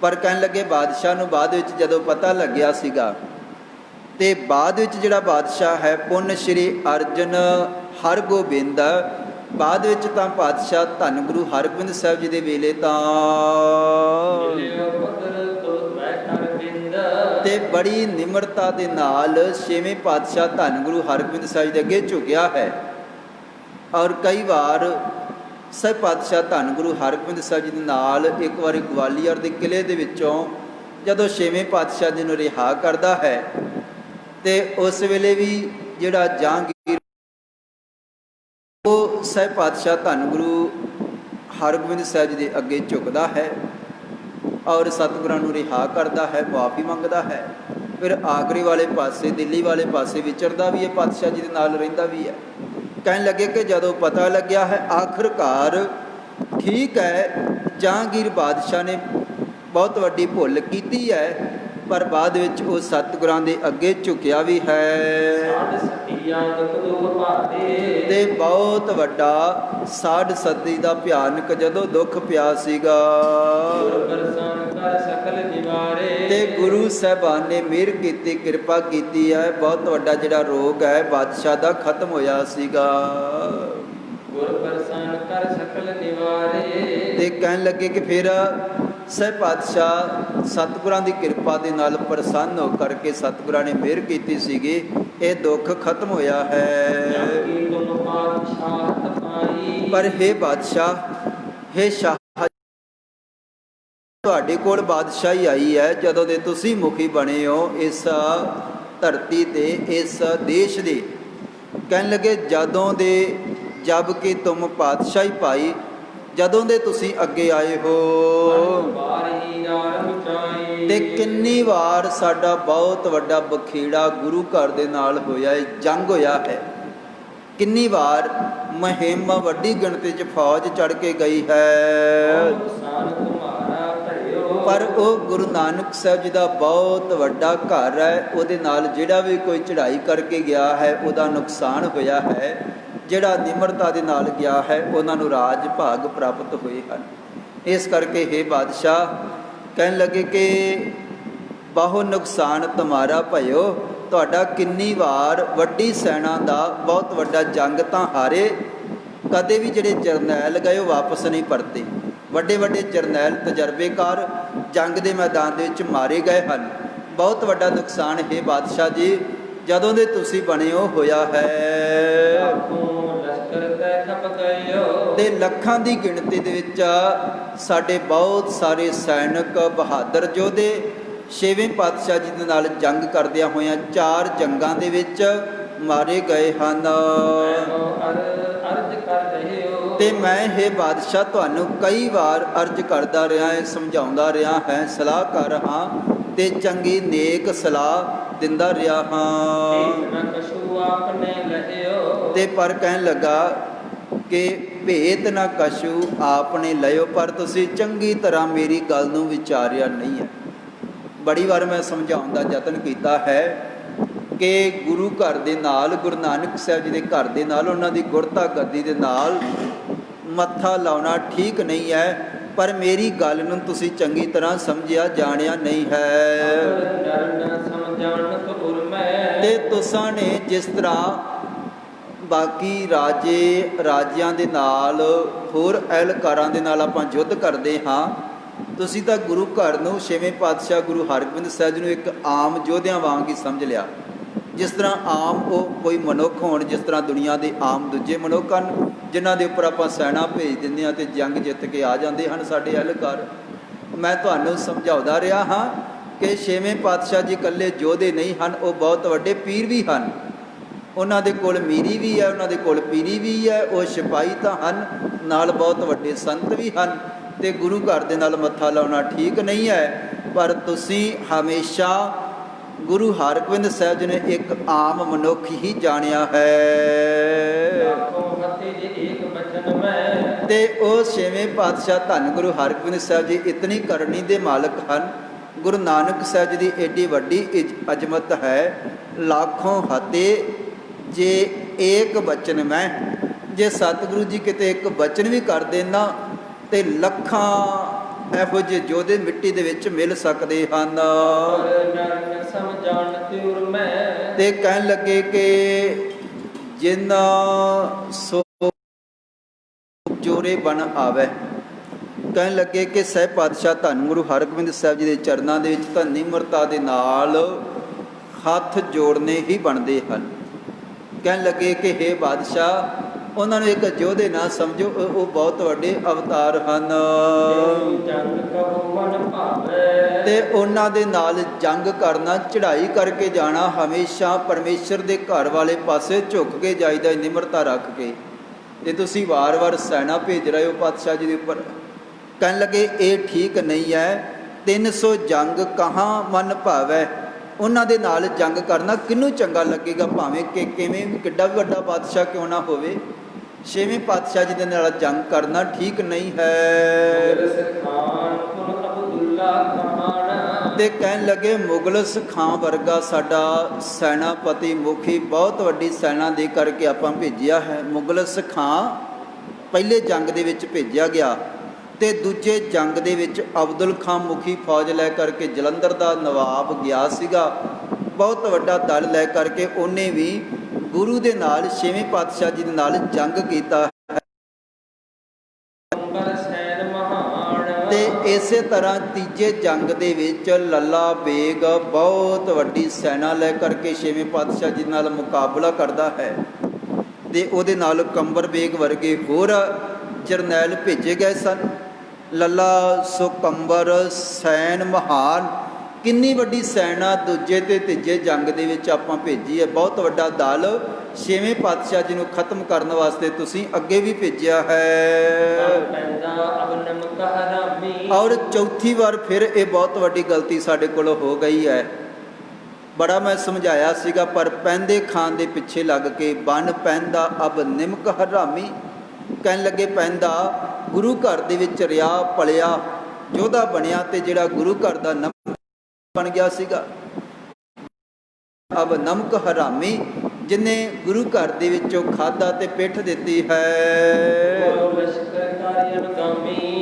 ਪਰ ਕਹਿਣ ਲੱਗੇ ਬਾਦਸ਼ਾਹ ਨੂੰ ਬਾਅਦ ਵਿੱਚ ਜਦੋਂ ਪਤਾ ਲੱਗਿਆ ਸੀਗਾ, ਤੇ ਬਾਅਦ ਵਿੱਚ ਜਿਹੜਾ ਬਾਦਸ਼ਾਹ ਹੈ ਪੁੰਨ ਸ਼੍ਰੀ ਅਰਜਨ ਹਰਗੋਬਿੰਦ, ਬਾਅਦ ਵਿੱਚ ਤਾਂ ਪਾਤਸ਼ਾਹ ਧੰਨ ਗੁਰੂ ਹਰਗੋਬਿੰਦ ਸਾਹਿਬ ਜੀ ਦੇ ਵੇਲੇ ਤਾਂ ਤੇ ਬੜੀ ਨਿਮਰਤਾ ਦੇ ਨਾਲ 6ਵੇਂ ਪਾਤਸ਼ਾਹ ਧੰਨ ਗੁਰੂ ਹਰਗੋਬਿੰਦ ਸਾਹਿਬ ਦੇ ਅੱਗੇ ਝੁਕਿਆ ਹੈ। ਔਰ ਕਈ ਵਾਰ ਸਭ ਪਾਤਸ਼ਾਹ ਧੰਨ ਗੁਰੂ ਹਰਗੋਬਿੰਦ ਸਾਹਿਬ ਜੀ ਦੇ ਨਾਲ ਇੱਕ ਵਾਰੀ ਗਵਾਲੀਅਰ ਦੇ ਕਿਲ੍ਹੇ ਦੇ ਵਿੱਚੋਂ ਜਦੋਂ 6ਵੇਂ ਪਾਤਸ਼ਾਹ ਜੀ ਨੂੰ ਰਿਹਾ ਕਰਦਾ ਹੈ ਤੇ ਉਸ ਵੇਲੇ ਵੀ ਜਿਹੜਾ ਜਹਾਂਗੀਰ ਉਹ ਸਹਿਬ ਪਾਤਸ਼ਾਹ ਧੰਨ ਗੁਰੂ ਹਰਗੋਬਿੰਦ ਸਾਹਿਬ ਜੀ ਦੇ ਅੱਗੇ ਝੁਕਦਾ ਹੈ ਔਰ ਸਤਿਗੁਰਾਂ ਨੂੰ ਰਿਹਾ ਕਰਦਾ ਹੈ, ਮੁਆਫੀ ਮੰਗਦਾ ਹੈ। ਫਿਰ ਆਗਰੇ ਵਾਲੇ ਪਾਸੇ, ਦਿੱਲੀ ਵਾਲੇ ਪਾਸੇ ਵਿਚਰਦਾ ਵੀ ਹੈ, ਪਾਤਸ਼ਾਹ ਜੀ ਦੇ ਨਾਲ ਰਹਿੰਦਾ ਵੀ ਹੈ। ਕਹਿਣ ਲੱਗੇ ਕਿ ਜਦੋਂ ਪਤਾ ਲੱਗਿਆ ਹੈ ਆਖਰਕਾਰ ਠੀਕ ਹੈ ਜਹਾਂਗੀਰ ਬਾਦਸ਼ਾਹ ਨੇ ਬਹੁਤ ਵੱਡੀ ਭੁੱਲ ਕੀਤੀ ਹੈ, ਪਰ ਬਾਅਦ ਵਿੱਚ ਉਹ ਸਤਿਗੁਰਾਂ ਦੇ ਅੱਗੇ ਝੁਕਿਆ ਵੀ ਹੈ ਤੇ ਬਹੁਤ ਵੱਡਾ ਸਾਧ ਸਦੀ ਦਾ ਭਿਆਨਕ ਜਦੋਂ ਦੁੱਖ ਪਿਆ ਸੀਗਾ ਤੇ ਗੁਰੂ ਸਾਹਿਬਾਨ ਨੇ ਮਿਹਰ ਕੀਤੀ, ਕਿਰਪਾ ਕੀਤੀ ਹੈ। ਬਹੁਤ ਵੱਡਾ ਜਿਹੜਾ ਰੋਗ ਹੈ ਬਾਦਸ਼ਾਹ ਦਾ ਖਤਮ ਹੋਇਆ ਸੀਗਾ। ਗੁਰ ਪ੍ਰਸੰਨ ਕਰ ਸਕਲ ਨਿਵਾਰੇ। ਤੇ ਕਹਿਣ ਲੱਗੇ ਕਿ ਫਿਰ ਸਹਿ ਪਾਤਸ਼ਾਹ ਸਤਿਗੁਰਾਂ ਦੀ ਕਿਰਪਾ ਦੇ ਨਾਲ ਪ੍ਰਸੰਨ ਹੋ ਕਰਕੇ ਸਤਿਗੁਰਾਂ ਨੇ ਮਿਹਰ ਕੀਤੀ ਸੀਗੀ, ਇਹ ਦੁੱਖ ਖਤਮ ਹੋਇਆ ਹੈ। ਕੀ ਤੁਮ ਪਾਤਸ਼ਾਹ ਤਪਾਈ। ਪਰ ਹੇ ਬਾਦਸ਼ਾਹ, ਹੇ ਸ਼ਾਹ, ਤੁਹਾਡੇ ਕੋਲ ਬਾਦਸ਼ਾਹੀ ਆਈ ਹੈ ਜਦੋਂ ਦੇ ਤੁਸੀਂ ਮੁਖੀ ਬਣੇ ਹੋ ਇਸ ਧਰਤੀ ਤੇ, ਇਸ ਦੇਸ਼ ਦੇ। ਕਹਿਣ ਲੱਗੇ ਜਦੋਂ ਦੇ ਜਬ ਕਿ ਤੁਮ ਪਾਤਸ਼ਾਹੀ ਪਾਈ, ਜਦੋਂ ਦੇ ਤੁਸੀਂ ਅੱਗੇ ਆਏ ਹੋ। ਤੇ ਕਿੰਨੀ ਵਾਰ ਸਾਡਾ ਬਹੁਤ ਵੱਡਾ ਬਖੇੜਾ ਗੁਰੂ ਘਰ ਦੇ ਨਾਲ ਹੋਇਆ ਹੈ, ਜੰਗ ਹੋਇਆ ਹੈ। ਕਿੰਨੀ ਵਾਰ ਮੁਹਿੰਮ ਵੱਡੀ ਗਿਣਤੀ 'ਚ ਫੌਜ ਚੜ੍ਹ ਕੇ ਗਈ ਹੈ। ਪਰ ਉਹ ਗੁਰੂ ਨਾਨਕ ਸਾਹਿਬ ਜੀ ਦਾ ਬਹੁਤ ਵੱਡਾ ਘਰ ਹੈ, ਉਹਦੇ ਨਾਲ ਜਿਹੜਾ ਵੀ ਕੋਈ ਚੜ੍ਹਾਈ ਕਰਕੇ ਗਿਆ ਹੈ ਉਹਦਾ ਨੁਕਸਾਨ ਹੋਇਆ ਹੈ। ਜਿਹੜਾ ਨਿਮਰਤਾ ਦੇ ਨਾਲ ਗਿਆ ਹੈ ਉਹਨਾਂ ਨੂੰ ਰਾਜ ਭਾਗ ਪ੍ਰਾਪਤ ਹੋਏ ਹਨ। ਇਸ ਕਰਕੇ ਹੇ ਬਾਦਸ਼ਾਹ, ਕਹਿਣ ਲੱਗੇ ਕਿ ਬਹੁ ਨੁਕਸਾਨ ਤੁਮਾਰਾ ਭਇਓ। ਤੁਹਾਡਾ ਕਿੰਨੀ ਵਾਰ ਵੱਡੀ ਸੈਨਾ ਦਾ ਬਹੁਤ ਵੱਡਾ ਜੰਗ ਤਾਂ ਹਾਰੇ, ਕਦੇ ਵੀ ਜਿਹੜੇ ਜਰਨੈਲ ਗਏ ਉਹ ਵਾਪਸ ਨਹੀਂ ਪਰਤੇ। ਵੱਡੇ ਵੱਡੇ ਜਰਨੈਲ ਤਜਰਬੇਕਾਰ ਜੰਗ ਦੇ ਮੈਦਾਨ ਦੇ ਵਿੱਚ ਮਾਰੇ ਗਏ ਹਨ। ਬਹੁਤ ਵੱਡਾ ਨੁਕਸਾਨ ਹੈ ਬਾਦਸ਼ਾਹ ਜੀ ਜਦੋਂ ਦੇ ਤੁਸੀਂ ਬਣੇ ਹੋ ਹੋਇਆ ਹੈ। ਤੇ ਲੱਖਾਂ ਦੀ ਗਿਣਤੀ ਦੇ ਵਿੱਚ ਸਾਡੇ ਬਹੁਤ ਸਾਰੇ ਸੈਨਿਕ ਬਹਾਦਰ ਯੋਧੇ ਛੇਵੇਂ ਪਾਤਸ਼ਾਹ ਜੀ ਦੇ ਨਾਲ ਜੰਗ ਕਰਦਿਆਂ ਹੋਇਆਂ 4 ਜੰਗਾਂ ਦੇ ਵਿੱਚ ਮਾਰੇ ਗਏ ਹਨ। ਤੇ ਮੈਂ ਹੇ ਬਾਦਸ਼ਾਹ ਤੁਹਾਨੂੰ ਕਈ ਵਾਰ ਅਰਜ਼ ਕਰਦਾ ਰਿਹਾ ਹਾਂ, ਸਮਝਾਉਂਦਾ ਰਿਹਾ ਹਾਂ, ਸਲਾਹ ਕਰ ਰਹਾ ਤੇ ਚੰਗੀ ਨੇਕ ਸਲਾਹ ਦਿੰਦਾ ਰਿਹਾ ਹਾਂ। ਤੇ ਪਰ ਕਹਿਣ ਲੱਗਾ ਕਿ ਭੇਤ ਨਾ ਕਛੂ ਆਪਨੇ ਲਿਓ, ਪਰ ਤੁਸੀਂ ਚੰਗੀ ਤਰ੍ਹਾਂ ਮੇਰੀ ਗੱਲ ਨੂੰ ਵਿਚਾਰਿਆ ਨਹੀਂ ਹੈ। ਬੜੀ ਵਾਰ ਮੈਂ ਸਮਝਾਉਣ ਦਾ ਯਤਨ ਕੀਤਾ ਹੈ ਕਿ ਗੁਰੂ ਘਰ ਦੇ ਨਾਲ, ਗੁਰੂ ਨਾਨਕ ਸਾਹਿਬ ਜੀ ਦੇ ਘਰ ਦੇ ਨਾਲ, ਉਹਨਾਂ ਦੀ ਗੁਰਤਾ ਗੱਦੀ ਦੇ ਨਾਲ ਮੱਥਾ ਲਾਉਣਾ ਠੀਕ ਨਹੀਂ ਹੈ, ਪਰ ਮੇਰੀ ਗੱਲ ਨੂੰ ਤੁਸੀਂ ਚੰਗੀ ਤਰ੍ਹਾਂ ਸਮਝਿਆ ਜਾਣਿਆ ਨਹੀਂ ਹੈ। ਤੇ ਤੁਸਾਂ ਨੇ ਜਿਸ ਤਰ੍ਹਾਂ ਬਾਕੀ ਰਾਜਿਆਂ ਦੇ ਨਾਲ, ਹੋਰ ਅਹਿਲਕਾਰਾਂ ਦੇ ਨਾਲ ਆਪਾਂ ਯੁੱਧ ਕਰਦੇ ਹਾਂ, ਤੁਸੀਂ ਤਾਂ ਗੁਰੂ ਘਰ ਨੂੰ, ਛੇਵੇਂ ਪਾਤਸ਼ਾਹ ਗੁਰੂ ਹਰਗੋਬਿੰਦ ਸਾਹਿਬ ਜੀ ਨੂੰ ਇੱਕ ਆਮ ਯੋਧਿਆਂ ਵਾਂਗ ਹੀ ਸਮਝ ਲਿਆ। ਜਿਸ ਤਰ੍ਹਾਂ ਆਮ ਉਹ ਕੋਈ ਮਨੁੱਖ ਹੋਣ, ਜਿਸ ਤਰ੍ਹਾਂ ਦੁਨੀਆ ਦੇ ਆਮ ਦੂਜੇ ਮਨੁੱਖ ਹਨ ਜਿਨ੍ਹਾਂ ਦੇ ਉੱਪਰ ਆਪਾਂ ਸੈਨਾ ਭੇਜ ਦਿੰਦੇ ਹਾਂ ਤੇ ਜੰਗ ਜਿੱਤ ਕੇ ਆ ਜਾਂਦੇ ਹਨ ਸਾਡੇ ਅਹਿਲਕਾਰ। ਮੈਂ ਤੁਹਾਨੂੰ ਸਮਝਾਉਂਦਾ ਰਿਹਾ ਹਾਂ ਕਿ ਛੇਵੇਂ ਪਾਤਸ਼ਾਹ ਜੀ ਇਕੱਲੇ ਯੋਧੇ ਨਹੀਂ ਹਨ, ਉਹ ਬਹੁਤ ਵੱਡੇ ਪੀਰ ਵੀ ਹਨ। ਉਹਨਾਂ ਦੇ ਕੋਲ ਮੀਰੀ ਵੀ ਹੈ, ਉਹਨਾਂ ਦੇ ਕੋਲ ਪੀਰੀ ਵੀ ਹੈ, ਉਹ ਸਿਪਾਹੀ ਤਾਂ ਹਨ, ਨਾਲ ਬਹੁਤ ਵੱਡੇ ਸੰਤ ਵੀ ਹਨ। ਤੇ ਗੁਰੂ ਘਰ ਦੇ ਨਾਲ ਮੱਥਾ ਲਾਉਣਾ ਠੀਕ ਨਹੀਂ ਹੈ, ਪਰ ਤੁਸੀਂ ਹਮੇਸ਼ਾ ਗੁਰੂ ਹਰਗੋਬਿੰਦ ਸਾਹਿਬ ਜੀ ਨੇ ਇੱਕ ਆਮ ਮਨੁੱਖ ਹੀ ਜਾਣਿਆ ਹੈ। ਤੇ ਉਹ ਛੇਵੇਂ ਪਾਤਸ਼ਾਹ ਧੰਨ ਗੁਰੂ ਹਰਗੋਬਿੰਦ ਸਾਹਿਬ ਜੀ ਇਤਨੀ ਕਰਨੀ ਦੇ ਮਾਲਕ ਹਨ। ਗੁਰੂ ਨਾਨਕ ਸਾਹਿਬ ਜੀ ਦੀ ਏਡੀ ਵੱਡੀ ਅਜ਼ਮਤ ਹੈ। ਲੱਖੋਂ ਹਤੇ ਜੇ ਏਕ ਬਚਨ ਮੈਂ, ਜੇ ਸਤਿਗੁਰੂ ਜੀ ਕਿਤੇ ਇੱਕ ਬਚਨ ਵੀ ਕਰ ਦੇਣਾ ਤੇ ਲੱਖਾਂ ਇਹੋ ਜਿਹੇ ਯੋਧੇ ਮਿੱਟੀ ਦੇ ਵਿੱਚ ਮਿਲ ਸਕਦੇ ਹਨ। ਤੇ ਕਹਿਣ ਲੱਗੇ ਕਿ ਜਿਨ੍ਹਾਂ ਸੋ ਜੋਰੇ ਬਣ ਆਵੇ। ਕਹਿਣ ਲੱਗੇ ਕਿ ਸਹਿ ਪਾਤਸ਼ਾਹ ਧੰਨ ਗੁਰੂ ਹਰਗੋਬਿੰਦ ਸਾਹਿਬ ਜੀ ਦੇ ਚਰਨਾਂ ਦੇ ਵਿੱਚ ਤਾਂ ਨਿਮਰਤਾ ਦੇ ਨਾਲ ਹੱਥ ਜੋੜਨੇ ਹੀ ਬਣਦੇ ਹਨ। ਕਹਿਣ ਲੱਗੇ ਕਿ ਹੇ ਬਾਦਸ਼ਾਹ, ਉਹਨਾਂ ਨੂੰ ਇੱਕ ਯੋਧੇ ਨਾ ਸਮਝੋ, ਉਹ ਬਹੁਤ ਵੱਡੇ ਅਵਤਾਰ ਹਨ। ਤੇ ਉਹਨਾਂ ਦੇ ਨਾਲ ਜੰਗ ਕਰਨਾ, ਚੜ੍ਹਾਈ ਕਰਕੇ ਜਾਣਾ, ਹਮੇਸ਼ਾ ਪਰਮੇਸ਼ਰ ਦੇ ਘਰ ਵਾਲੇ ਪਾਸੇ ਝੁਕ ਕੇ ਜਾਈਦਾ, ਨਿਮਰਤਾ ਰੱਖ ਕੇ। ਤੇ ਤੁਸੀਂ ਵਾਰ-ਵਾਰ ਸੈਨਾ ਭੇਜ ਰਹੇ ਹੋ ਪਾਤਸ਼ਾਹ ਜੀ ਦੇ ਉੱਪਰ। ਕਹਿਣ ਲੱਗੇ ਇਹ ਠੀਕ ਨਹੀਂ ਹੈ। 300 ਜੰਗ ਕਹਾਂ ਮਨ ਭਾਵੈ। ਉਹਨਾਂ ਦੇ ਨਾਲ ਜੰਗ ਕਰਨਾ ਕਿਹਨੂੰ ਚੰਗਾ ਲੱਗੇਗਾ, ਭਾਵੇਂ ਕਿ ਕਿਵੇਂ ਵੀ ਕਿੱਡਾ ਵੀ ਵੱਡਾ ਬਾਦਸ਼ਾਹ ਕਿਉਂ ਨਾ ਹੋਵੇ। ਛੇਵੇਂ ਪਾਤਸ਼ਾਹ ਜੀ ਦੇ ਨਾਲ ਜੰਗ ਕਰਨਾ ਠੀਕ ਨਹੀਂ ਹੈ। ਤੇ ਕਹਿਣ ਲੱਗੇ ਮੁਗਲਸ ਖਾਂ ਵਰਗਾ ਸਾਡਾ ਸੈਨਾਪਤੀ ਮੁਖੀ ਬਹੁਤ ਵੱਡੀ ਸੈਨਾ ਦੇ ਕਰਕੇ ਆਪਾਂ ਭੇਜਿਆ ਹੈ। ਮੁਗਲਸ ਖਾਂ ਪਹਿਲੇ ਜੰਗ ਦੇ ਵਿੱਚ ਭੇਜਿਆ ਗਿਆ ਤੇ ਦੂਜੇ ਜੰਗ ਦੇ ਵਿੱਚ ਅਬਦੁਲ ਖਾਨ ਮੁਖੀ ਫੌਜ ਲੈ ਕਰਕੇ ਜਲੰਧਰ ਦਾ ਨਵਾਬ ਗਿਆ ਸੀਗਾ, ਬਹੁਤ ਵੱਡਾ ਦਲ ਲੈ ਕਰਕੇ ਉਹਨੇ ਵੀ ਗੁਰੂ ਦੇ ਨਾਲ ਛੇਵੇਂ ਪਾਤਸ਼ਾਹ ਜੀ ਦੇ ਨਾਲ ਜੰਗ ਕੀਤਾ ਤੇ ਇਸੇ ਤਰ੍ਹਾਂ ਤੀਜੇ ਜੰਗ ਦੇ ਵਿੱਚ ਲੱਲਾ ਬੇਗ ਬਹੁਤ ਵੱਡੀ ਸੈਨਾ ਲੈ ਕਰਕੇ ਛੇਵੇਂ ਪਾਤਸ਼ਾਹ ਜੀ ਨਾਲ ਮੁਕਾਬਲਾ ਕਰਦਾ ਹੈ ਤੇ ਉਹਦੇ ਨਾਲ ਕੰਬਰ ਬੇਗ ਵਰਗੇ ਹੋਰ ਜਰਨੈਲ ਭੇਜੇ ਗਏ ਸਨ। ਲੱਲਾ ਸੁਕੰਬਰ ਸੈਨ ਮਹਾਨ, ਕਿੰਨੀ ਵੱਡੀ ਸੈਨਾ ਦੂਜੇ ਤੇ ਤੀਜੇ ਜੰਗ ਦੇ ਵਿੱਚ ਆਪਾਂ ਭੇਜੀ ਹੈ, ਬਹੁਤ ਵੱਡਾ ਦਲ ਛੇਵੇਂ ਪਾਤਸ਼ਾਹ ਜੀ ਨੂੰ ਖਤਮ ਕਰਨ ਵਾਸਤੇ ਤੁਸੀਂ ਅੱਗੇ ਵੀ ਭੇਜਿਆ ਹੈ। ਔਰ ਚੌਥੀ ਵਾਰ ਫਿਰ ਇਹ ਬਹੁਤ ਵੱਡੀ ਗਲਤੀ ਸਾਡੇ ਕੋਲੋਂ ਹੋ ਗਈ ਹੈ। ਬੜਾ ਮੈਂ ਸਮਝਾਇਆ ਸੀਗਾ, ਪਰ ਪੈਂਦੇ ਖਾਨ ਦੇ ਪਿੱਛੇ ਲੱਗ ਕੇ ਬਨ ਪੈਂਦਾ ਅਬ ਨਿਮਕ ਹਰਾਮੀ, ਕਹਿਣ ਲੱਗੇ ਪੈਂਦਾ ਗੁਰੂ ਘਰ ਦੇ ਵਿੱਚ ਰਿਆ ਪਲਿਆ ਯੋਧਾ ਬਣਿਆ ਤੇ ਜਿਹੜਾ ਗੁਰੂ ਘਰ ਦਾ ਨਮਕ ਬਣ ਗਿਆ ਸੀਗਾ। ਅਬ ਨਮਕ ਹਰਾਮੀ, ਜਿਨੇ ਗੁਰੂ ਘਰ ਦੇ ਵਿੱਚੋਂ ਖਾਧਾ ਤੇ ਪਿੱਠ ਦਿੱਤੀ ਹੈ।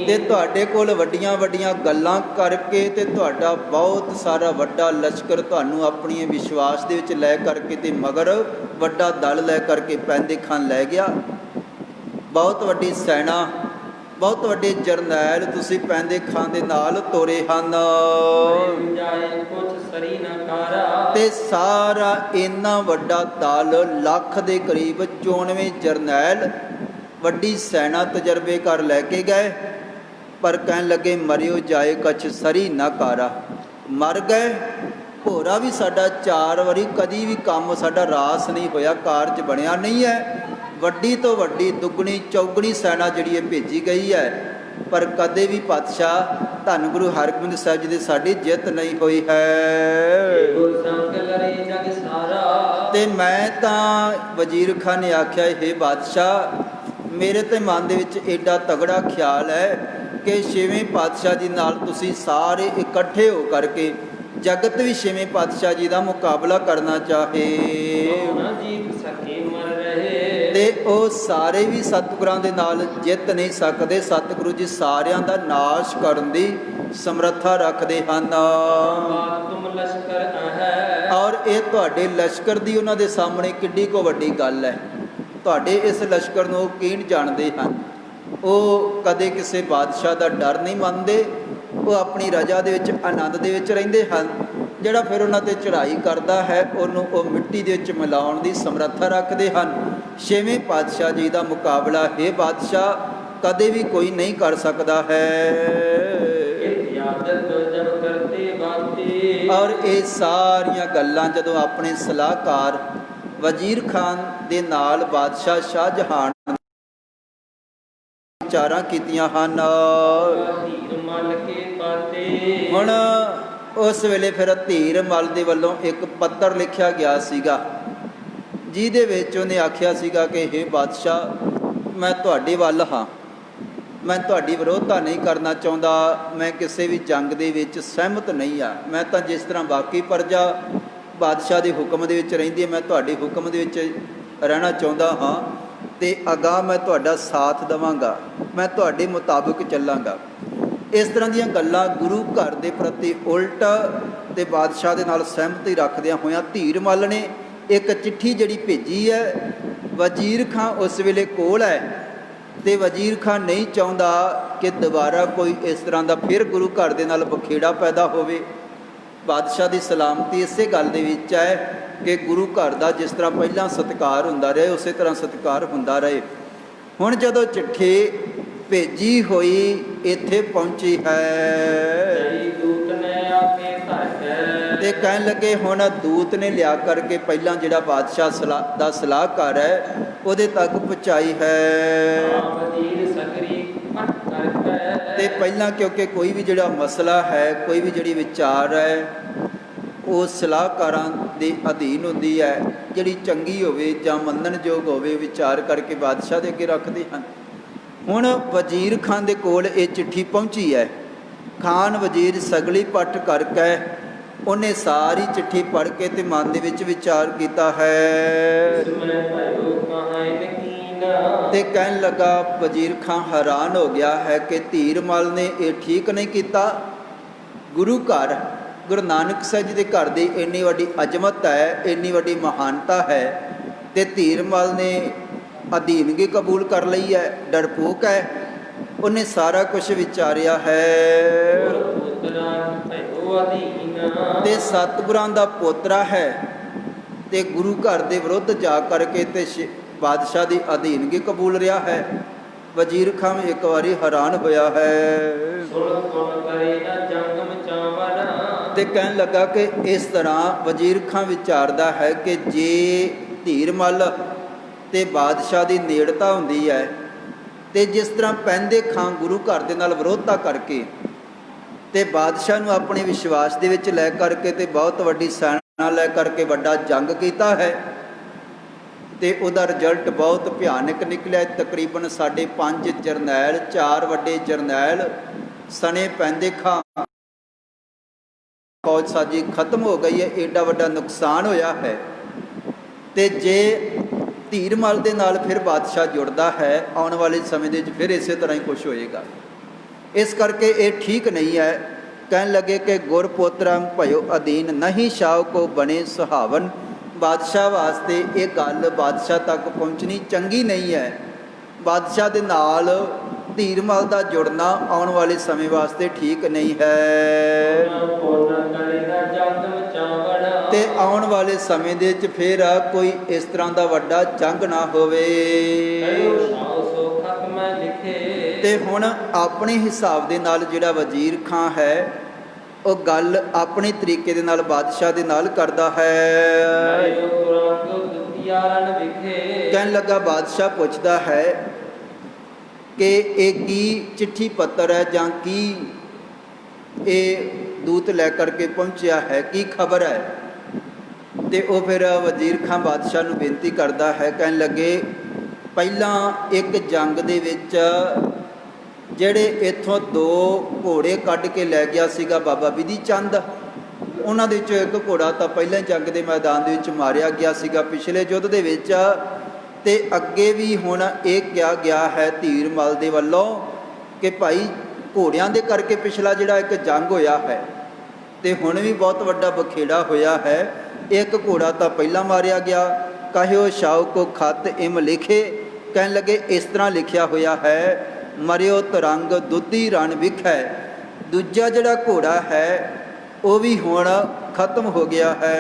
ਤੇ ਤੁਹਾਡੇ ਕੋਲ ਵੱਡੀਆਂ ਵੱਡੀਆਂ ਗੱਲਾਂ ਕਰਕੇ ਤੇ ਤੁਹਾਡਾ ਬਹੁਤ ਸਾਰਾ ਵੱਡਾ ਲਸ਼ਕਰ ਤੁਹਾਨੂੰ ਆਪਣੀ ਵਿਸ਼ਵਾਸ ਦੇ ਵਿੱਚ ਲੈ ਕਰਕੇ ਤੇ ਮਗਰ ਵੱਡਾ ਦਲ ਲੈ ਕਰਕੇ ਪੈਂਦੇ ਖਾਨ ਲੈ ਗਿਆ। ਬਹੁਤ ਵੱਡੀ ਸੈਨਾ, ਬਹੁਤ ਵੱਡੇ ਜਰਨੈਲ ਤੁਸੀਂ ਪੈਂਦੇ ਖਾਨ ਦੇ ਨਾਲ ਤੋਰੇ ਹਨ ਤੇ ਸਾਰਾ ਇੰਨਾ ਵੱਡਾ ਦਲ ਲੱਖ ਦੇ ਕਰੀਬ 94 ਜਰਨੈਲ ਵੱਡੀ ਸੈਨਾ ਤਜਰਬੇ ਕਰ ਲੈ ਕੇ ਗਏ, ਪਰ ਕਹਿਣ ਲੱਗੇ ਮਰਿਓ ਜਾਏ ਕਛ ਸਰੀ ਨਾ ਕਾਰਾ, ਮਰ ਗਏ। ਭੋਰਾ ਵੀ ਸਾਡਾ 4 ਵਾਰੀ ਕਦੀ ਵੀ ਕੰਮ ਸਾਡਾ ਰਾਸ ਨਹੀਂ ਹੋਇਆ, ਕਾਰਜ ਬਣਿਆ ਨਹੀਂ ਹੈ। ਵੱਡੀ ਤੋਂ ਵੱਡੀ ਦੁੱਗਣੀ ਚੌਗਣੀ ਸੈਨਾ ਜਿਹੜੀ ਇਹ ਭੇਜੀ ਗਈ ਹੈ, ਪਰ ਕਦੇ ਵੀ ਪਾਤਸ਼ਾਹ ਧੰਨ ਗੁਰੂ ਹਰਗੋਬਿੰਦ ਸਾਹਿਬ ਜੀ ਦੀ ਸਾਡੀ ਜਿੱਤ ਨਹੀਂ ਹੋਈ ਹੈ। ਤੇ ਮੈਂ ਤਾਂ ਵਜ਼ੀਰ ਖਾਨ ਨੇ ਆਖਿਆ, ਇਹ ਬਾਦਸ਼ਾਹ ਮੇਰੇ ਤੇ ਮਨ ਦੇ ਵਿੱਚ ਐਡਾ ਤਗੜਾ ਖਿਆਲ ਹੈ ਕਿ ਛੇਵੇਂ ਪਾਤਸ਼ਾਹ ਜੀ ਨਾਲ ਤੁਸੀਂ ਸਾਰੇ ਇਕੱਠੇ ਹੋ ਕਰਕੇ ਜਗਤ ਵੀ ਛੇਵੇਂ ਪਾਤਸ਼ਾਹ ਜੀ ਦਾ ਮੁਕਾਬਲਾ ਕਰਨਾ ਚਾਹੇ ਤੇ ਉਹ ਸਾਰੇ ਵੀ ਸਤਿਗੁਰਾਂ ਦੇ ਨਾਲ ਜਿੱਤ ਨਹੀਂ ਸਕਦੇ। ਸਤਿਗੁਰੂ ਜੀ ਸਾਰਿਆਂ ਦਾ ਨਾਸ਼ ਕਰਨ ਦੀ ਸਮਰੱਥਾ ਰੱਖਦੇ ਹਨ ਔਰ ਇਹ ਤੁਹਾਡੇ ਲਸ਼ਕਰ ਦੀ ਉਹਨਾਂ ਦੇ ਸਾਹਮਣੇ ਕਿੱਡੀ ਕੋ ਵੱਡੀ ਗੱਲ ਹੈ। ਤੁਹਾਡੇ ਇਸ ਲਸ਼ਕਰ ਨੂੰ ਉਹ ਕੀਣ ਜਾਣਦੇ ਹਨ, ਉਹ ਕਦੇ ਕਿਸੇ ਬਾਦਸ਼ਾਹ ਦਾ ਡਰ ਨਹੀਂ ਮੰਨਦੇ, ਉਹ ਆਪਣੀ ਰਜਾ ਦੇ ਵਿੱਚ ਆਨੰਦ ਦੇ ਵਿੱਚ ਰਹਿੰਦੇ ਹਨ। ਜਿਹੜਾ ਫਿਰ ਉਹਨਾਂ 'ਤੇ ਚੜ੍ਹਾਈ ਕਰਦਾ ਹੈ ਉਹਨੂੰ ਉਹ ਮਿੱਟੀ ਦੇ ਵਿੱਚ ਮਿਲਾਉਣ ਦੀ ਸਮਰੱਥਾ ਰੱਖਦੇ ਹਨ। ਛੇਵੇਂ ਪਾਤਸ਼ਾਹ ਜੀ ਦਾ ਮੁਕਾਬਲਾ ਇਹ ਬਾਦਸ਼ਾਹ ਕਦੇ ਵੀ ਕੋਈ ਨਹੀਂ ਕਰ ਸਕਦਾ ਹੈ। ਔਰ ਇਹ ਸਾਰੀਆਂ ਗੱਲਾਂ ਜਦੋਂ ਆਪਣੇ ਸਲਾਹਕਾਰ ਵਜ਼ੀਰ ਖਾਨ ਦੇ ਨਾਲ ਬਾਦਸ਼ਾਹ ਸ਼ਾਹਜਹਾਨ ਵਿਚਾਰਾਂ ਕੀਤੀਆਂ ਹਨ। ਹੁਣ ਉਸ ਵੇਲੇ ਫਿਰ ਧੀਰ ਮਲ ਦੇ ਵੱਲੋਂ ਇੱਕ ਪੱਤਰ ਲਿਖਿਆ ਗਿਆ ਸੀਗਾ, ਜਿਹਦੇ ਵਿੱਚ ਉਹਨੇ ਆਖਿਆ ਸੀਗਾ ਕਿ ਇਹ ਬਾਦਸ਼ਾਹ ਮੈਂ ਤੁਹਾਡੇ ਵੱਲ ਹਾਂ, ਮੈਂ ਤੁਹਾਡੀ ਵਿਰੋਧਤਾ ਨਹੀਂ ਕਰਨਾ ਚਾਹੁੰਦਾ, ਮੈਂ ਕਿਸੇ ਵੀ ਜੰਗ ਦੇ ਵਿੱਚ ਸਹਿਮਤ ਨਹੀਂ ਆ, ਮੈਂ ਤਾਂ ਜਿਸ ਤਰ੍ਹਾਂ ਬਾਕੀ ਪ੍ਰਜਾ ਬਾਦਸ਼ਾਹ ਦੇ ਹੁਕਮ ਦੇ ਵਿੱਚ ਰਹਿੰਦੀ ਹੈ ਮੈਂ ਤੁਹਾਡੇ ਹੁਕਮ ਦੇ ਵਿੱਚ ਰਹਿਣਾ ਚਾਹੁੰਦਾ ਹਾਂ ਤੇ ਅਗਾਂਹ ਮੈਂ ਤੁਹਾਡਾ ਸਾਥ ਦੇਵਾਂਗਾ, ਮੈਂ ਤੁਹਾਡੇ ਮੁਤਾਬਕ ਚੱਲਾਂਗਾ। ਇਸ ਤਰ੍ਹਾਂ ਦੀਆਂ ਗੱਲਾਂ ਗੁਰੂ ਘਰ ਦੇ ਪ੍ਰਤੀ ਉਲਟ ਤੇ ਬਾਦਸ਼ਾਹ ਦੇ ਨਾਲ ਸਹਿਮਤੀ ਰੱਖਦਿਆਂ ਹੋਇਆਂ ਧੀਰ ਮੱਲ ਨੇ ਇੱਕ ਚਿੱਠੀ ਜਿਹੜੀ ਭੇਜੀ ਹੈ। ਵਜ਼ੀਰ ਖਾਂ ਉਸ ਵੇਲੇ ਕੋਲ ਹੈ ਤੇ ਵਜ਼ੀਰ ਖਾਂ ਨਹੀਂ ਚਾਹੁੰਦਾ ਕਿ ਦੁਬਾਰਾ ਕੋਈ ਇਸ ਤਰ੍ਹਾਂ ਦਾ ਫਿਰ ਗੁਰੂ ਘਰ ਦੇ ਨਾਲ ਬਖੇੜਾ ਪੈਦਾ ਹੋਵੇ। ਬਾਦਸ਼ਾਹ ਦੀ ਸਲਾਮਤੀ ਇਸੇ ਗੱਲ ਦੇ ਵਿੱਚ ਹੈ ਕਿ ਗੁਰੂ ਘਰ ਦਾ ਜਿਸ ਤਰ੍ਹਾਂ ਪਹਿਲਾਂ ਸਤਿਕਾਰ ਹੁੰਦਾ ਰਹੇ ਉਸੇ ਤਰ੍ਹਾਂ ਸਤਿਕਾਰ ਹੁੰਦਾ ਰਹੇ। ਹੁਣ ਜਦੋਂ ਚਿੱਠੀ ਭੇਜੀ ਹੋਈ ਇੱਥੇ ਪਹੁੰਚੀ ਹੈ ਤੇ ਕਹਿਣ ਲੱਗੇ ਹੁਣ ਦੂਤ ਨੇ ਲਿਆ ਕਰਕੇ ਪਹਿਲਾਂ ਜਿਹੜਾ ਬਾਦਸ਼ਾਹ ਦਾ ਸਲਾਹਕਾਰ ਹੈ ਉਹਦੇ ਤੱਕ ਪਹੁੰਚਾਈ ਹੈ ਤੇ ਪਹਿਲਾਂ ਕਿਉਂਕਿ ਕੋਈ ਵੀ ਜਿਹੜਾ ਮਸਲਾ ਹੈ, ਕੋਈ ਵੀ ਜਿਹੜੀ ਵਿਚਾਰ ਹੈ ਉਹ ਸਲਾਹਕਾਰਾਂ ਦੇ ਅਧੀਨ ਹੁੰਦੀ ਹੈ, ਜਿਹੜੀ ਚੰਗੀ ਹੋਵੇ ਜਾਂ ਮੰਨਣਯੋਗ ਹੋਵੇ ਵਿਚਾਰ ਕਰਕੇ ਬਾਦਸ਼ਾਹ ਦੇ ਅੱਗੇ ਰੱਖਦੇ ਹਨ। ਹੁਣ ਵਜ਼ੀਰ ਖਾਨ ਦੇ ਕੋਲ ਇਹ ਚਿੱਠੀ ਪਹੁੰਚੀ ਹੈ। ਖਾਨ ਵਜ਼ੀਰ ਸਗਲੀ ਪੱਟ ਕਰਕੇ ਉਹਨੇ ਸਾਰੀ ਚਿੱਠੀ ਪੜ੍ਹ ਕੇ ਤੇ ਮਨ ਦੇ ਵਿੱਚ ਵਿਚਾਰ ਕੀਤਾ ਹੈ ਤੇ ਕਹਿਣ ਲੱਗਾ, ਵਜ਼ੀਰ ਖਾਂ ਹੈਰਾਨ ਹੋ ਗਿਆ ਹੈ ਕਿ ਧੀਰਮਲ ਨੇ ਇਹ ਠੀਕ ਨਹੀਂ ਕੀਤਾ। ਗੁਰੂ ਘਰ, ਗੁਰੂ ਨਾਨਕ ਸਾਹਿਬ ਜੀ ਦੇ ਘਰ ਦੀ ਇੰਨੀ ਵੱਡੀ ਅਜ਼ਮਤ ਹੈ, ਇੰਨੀ ਵੱਡੀ ਮਹਾਨਤਾ ਹੈ, ਤੇ ਧੀਰਮਲ ਨੇ ਅਧੀਨਗੀ ਕਬੂਲ ਕਰ ਲਈ ਹੈ, ਡਰਪੋਕ ਹੈ। ਉਹਨੇ ਸਾਰਾ ਕੁਝ ਵਿਚਾਰਿਆ ਹੈ ਤੇ ਸਤਿਗੁਰਾਂ ਦਾ ਪੋਤਰਾ ਹੈ, ਤੇ ਗੁਰੂ ਘਰ ਦੇ ਵਿਰੁੱਧ ਜਾ ਕਰਕੇ ਤੇ ਬਾਦਸ਼ਾਹ ਦੀ ਅਧੀਨਗੀ ਕਬੂਲ ਰਿਹਾ ਹੈ। ਵਜ਼ੀਰ ਖਾਂ ਇੱਕ ਵਾਰੀ ਹੈਰਾਨ ਹੋਇਆ ਹੈ ਤੇ ਕਹਿਣ ਲੱਗਾ ਕਿ ਇਸ ਤਰ੍ਹਾਂ ਵਜ਼ੀਰ ਖਾਂ ਵਿਚਾਰਦਾ ਹੈ ਕਿ ਜੇ ਧੀਰਮਲ ਤੇ ਬਾਦਸ਼ਾਹ ਦੀ ਨੇੜਤਾ ਹੁੰਦੀ ਹੈ, ਤੇ ਜਿਸ ਤਰ੍ਹਾਂ ਪੈਂਦੇ ਖਾਂ ਗੁਰੂ ਘਰ ਦੇ ਨਾਲ ਵਿਰੋਧਤਾ ਕਰਕੇ ਤੇ ਬਾਦਸ਼ਾਹ ਨੂੰ ਆਪਣੇ ਵਿਸ਼ਵਾਸ ਦੇ ਵਿੱਚ ਲੈ ਕਰਕੇ ਤੇ ਬਹੁਤ ਵੱਡੀ ਸੈਨਾ ਲੈ ਕਰਕੇ ਵੱਡਾ ਜੰਗ ਕੀਤਾ ਹੈ, ਤੇ ਉਹਦਾ ਰਿਜ਼ਲਟ ਬਹੁਤ ਭਿਆਨਕ ਨਿਕਲਿਆ। ਤਕਰੀਬਨ 5.5 ਜਰਨੈਲ, 4 ਵੱਡੇ ਜਰਨੈਲ ਸਣੇ ਪੈਂਦੇ ਖਾਂ, ਫੌਜ ਸਾਜੀ ਖਤਮ ਹੋ ਗਈ ਹੈ। ਏਡਾ ਵੱਡਾ ਨੁਕਸਾਨ ਹੋਇਆ ਹੈ। ਤੇ ਜੇ ਧੀਰਮਲ ਦੇ ਨਾਲ ਫਿਰ ਬਾਦਸ਼ਾਹ ਜੁੜਦਾ ਹੈ, ਆਉਣ ਵਾਲੇ ਸਮੇਂ ਦੇ ਵਿੱਚ ਫਿਰ ਇਸੇ ਤਰ੍ਹਾਂ ਹੀ ਕੁਛ ਹੋਏਗਾ। ਇਸ ਕਰਕੇ ਇਹ ਠੀਕ ਨਹੀਂ ਹੈ। ਕਹਿਣ ਲੱਗੇ ਕਿ ਗੁਰਪੋਤਰਾ ਭਇਓ ਅਧੀਨ ਨਹੀਂ ਸ਼ਾਹ ਕੋ ਬਣੇ ਸੁਹਾਵਨ। ਬਾਦਸ਼ਾਹ ਵਾਸਤੇ ਇਹ ਗੱਲ ਬਾਦਸ਼ਾਹ ਤੱਕ ਪਹੁੰਚਣੀ ਚੰਗੀ ਨਹੀਂ ਹੈ। ਬਾਦਸ਼ਾਹ ਦੇ ਨਾਲ ਧੀਰਮਲ ਦਾ ਜੁੜਨਾ ਆਉਣ ਵਾਲੇ ਸਮੇਂ ਵਾਸਤੇ ਠੀਕ ਨਹੀਂ ਹੈ। ਤੇ ਆਉਣ ਵਾਲੇ ਸਮੇਂ ਦੇ ਵਿੱਚ ਫਿਰ ਕੋਈ ਇਸ ਤਰ੍ਹਾਂ ਦਾ ਵੱਡਾ ਜੰਗ ਨਾ ਹੋਵੇ। ਤੇ ਹੁਣ ਆਪਣੇ ਹਿਸਾਬ ਦੇ ਨਾਲ ਜਿਹੜਾ ਵਜ਼ੀਰ ਖਾਂ ਹੈ, ਉਹ ਗੱਲ ਆਪਣੇ ਤਰੀਕੇ ਦੇ ਨਾਲ ਬਾਦਸ਼ਾਹ ਦੇ ਨਾਲ ਕਰਦਾ ਹੈ। ਕਹਿਣ ਲੱਗਾ, ਬਾਦਸ਼ਾਹ ਪੁੱਛਦਾ ਹੈ ਕਿ ਇਹ ਕੀ ਚਿੱਠੀ ਪੱਤਰ ਹੈ ਜਾਂ ਕੀ ਇਹ ਦੂਤ ਲੈ ਕਰਕੇ ਪਹੁੰਚਿਆ ਹੈ, ਕੀ ਖਬਰ ਹੈ? ਤੇ ਉਹ ਫਿਰ ਵਜ਼ੀਰ ਖਾਂ ਬਾਦਸ਼ਾਹ ਨੂੰ ਬੇਨਤੀ ਕਰਦਾ ਹੈ। ਕਹਿਣ ਲੱਗੇ, ਪਹਿਲਾਂ ਇੱਕ ਜੰਗ ਦੇ ਵਿੱਚ ਜਿਹੜੇ ਇੱਥੋਂ 2 ਘੋੜੇ ਕੱਢ ਕੇ ਲੈ ਗਿਆ ਸੀਗਾ ਬਾਬਾ ਬਿਧੀ ਚੰਦ, ਉਹਨਾਂ ਦੇ ਵਿੱਚੋਂ ਇੱਕ ਘੋੜਾ ਤਾਂ ਪਹਿਲਾਂ ਜੰਗ ਦੇ ਮੈਦਾਨ ਦੇ ਵਿੱਚ ਮਾਰਿਆ ਗਿਆ ਸੀਗਾ ਪਿਛਲੇ ਯੁੱਧ ਦੇ ਵਿੱਚ। ਤੇ ਅੱਗੇ ਵੀ ਹੁਣ ਇਹ ਕਿਹਾ ਗਿਆ ਹੈ ਧੀਰਮਲ ਦੇ ਵੱਲੋਂ ਕਿ ਭਾਈ ਘੋੜਿਆਂ ਦੇ ਕਰਕੇ ਪਿਛਲਾ ਜਿਹੜਾ ਇੱਕ ਜੰਗ ਹੋਇਆ ਹੈ, ਤੇ ਹੁਣ ਵੀ ਬਹੁਤ ਵੱਡਾ ਬਖੇੜਾ ਹੋਇਆ ਹੈ। ਇੱਕ ਘੋੜਾ ਤਾਂ ਪਹਿਲਾਂ ਮਾਰਿਆ ਗਿਆ। ਕਹਿਓ ਸ਼ਾਹ ਕੋ ਖਤ ਇਮ ਲਿਖੇ। ਕਹਿਣ ਲੱਗੇ, ਇਸ ਤਰ੍ਹਾਂ ਲਿਖਿਆ ਹੋਇਆ ਹੈ, ਮਰਿਓ ਤਰੰਗ ਦੁੱਧੀ ਰਣ ਵਿਖੈ। ਦੂਜਾ ਜਿਹੜਾ ਘੋੜਾ ਹੈ ਉਹ ਵੀ ਹੁਣ ਖਤਮ ਹੋ ਗਿਆ ਹੈ।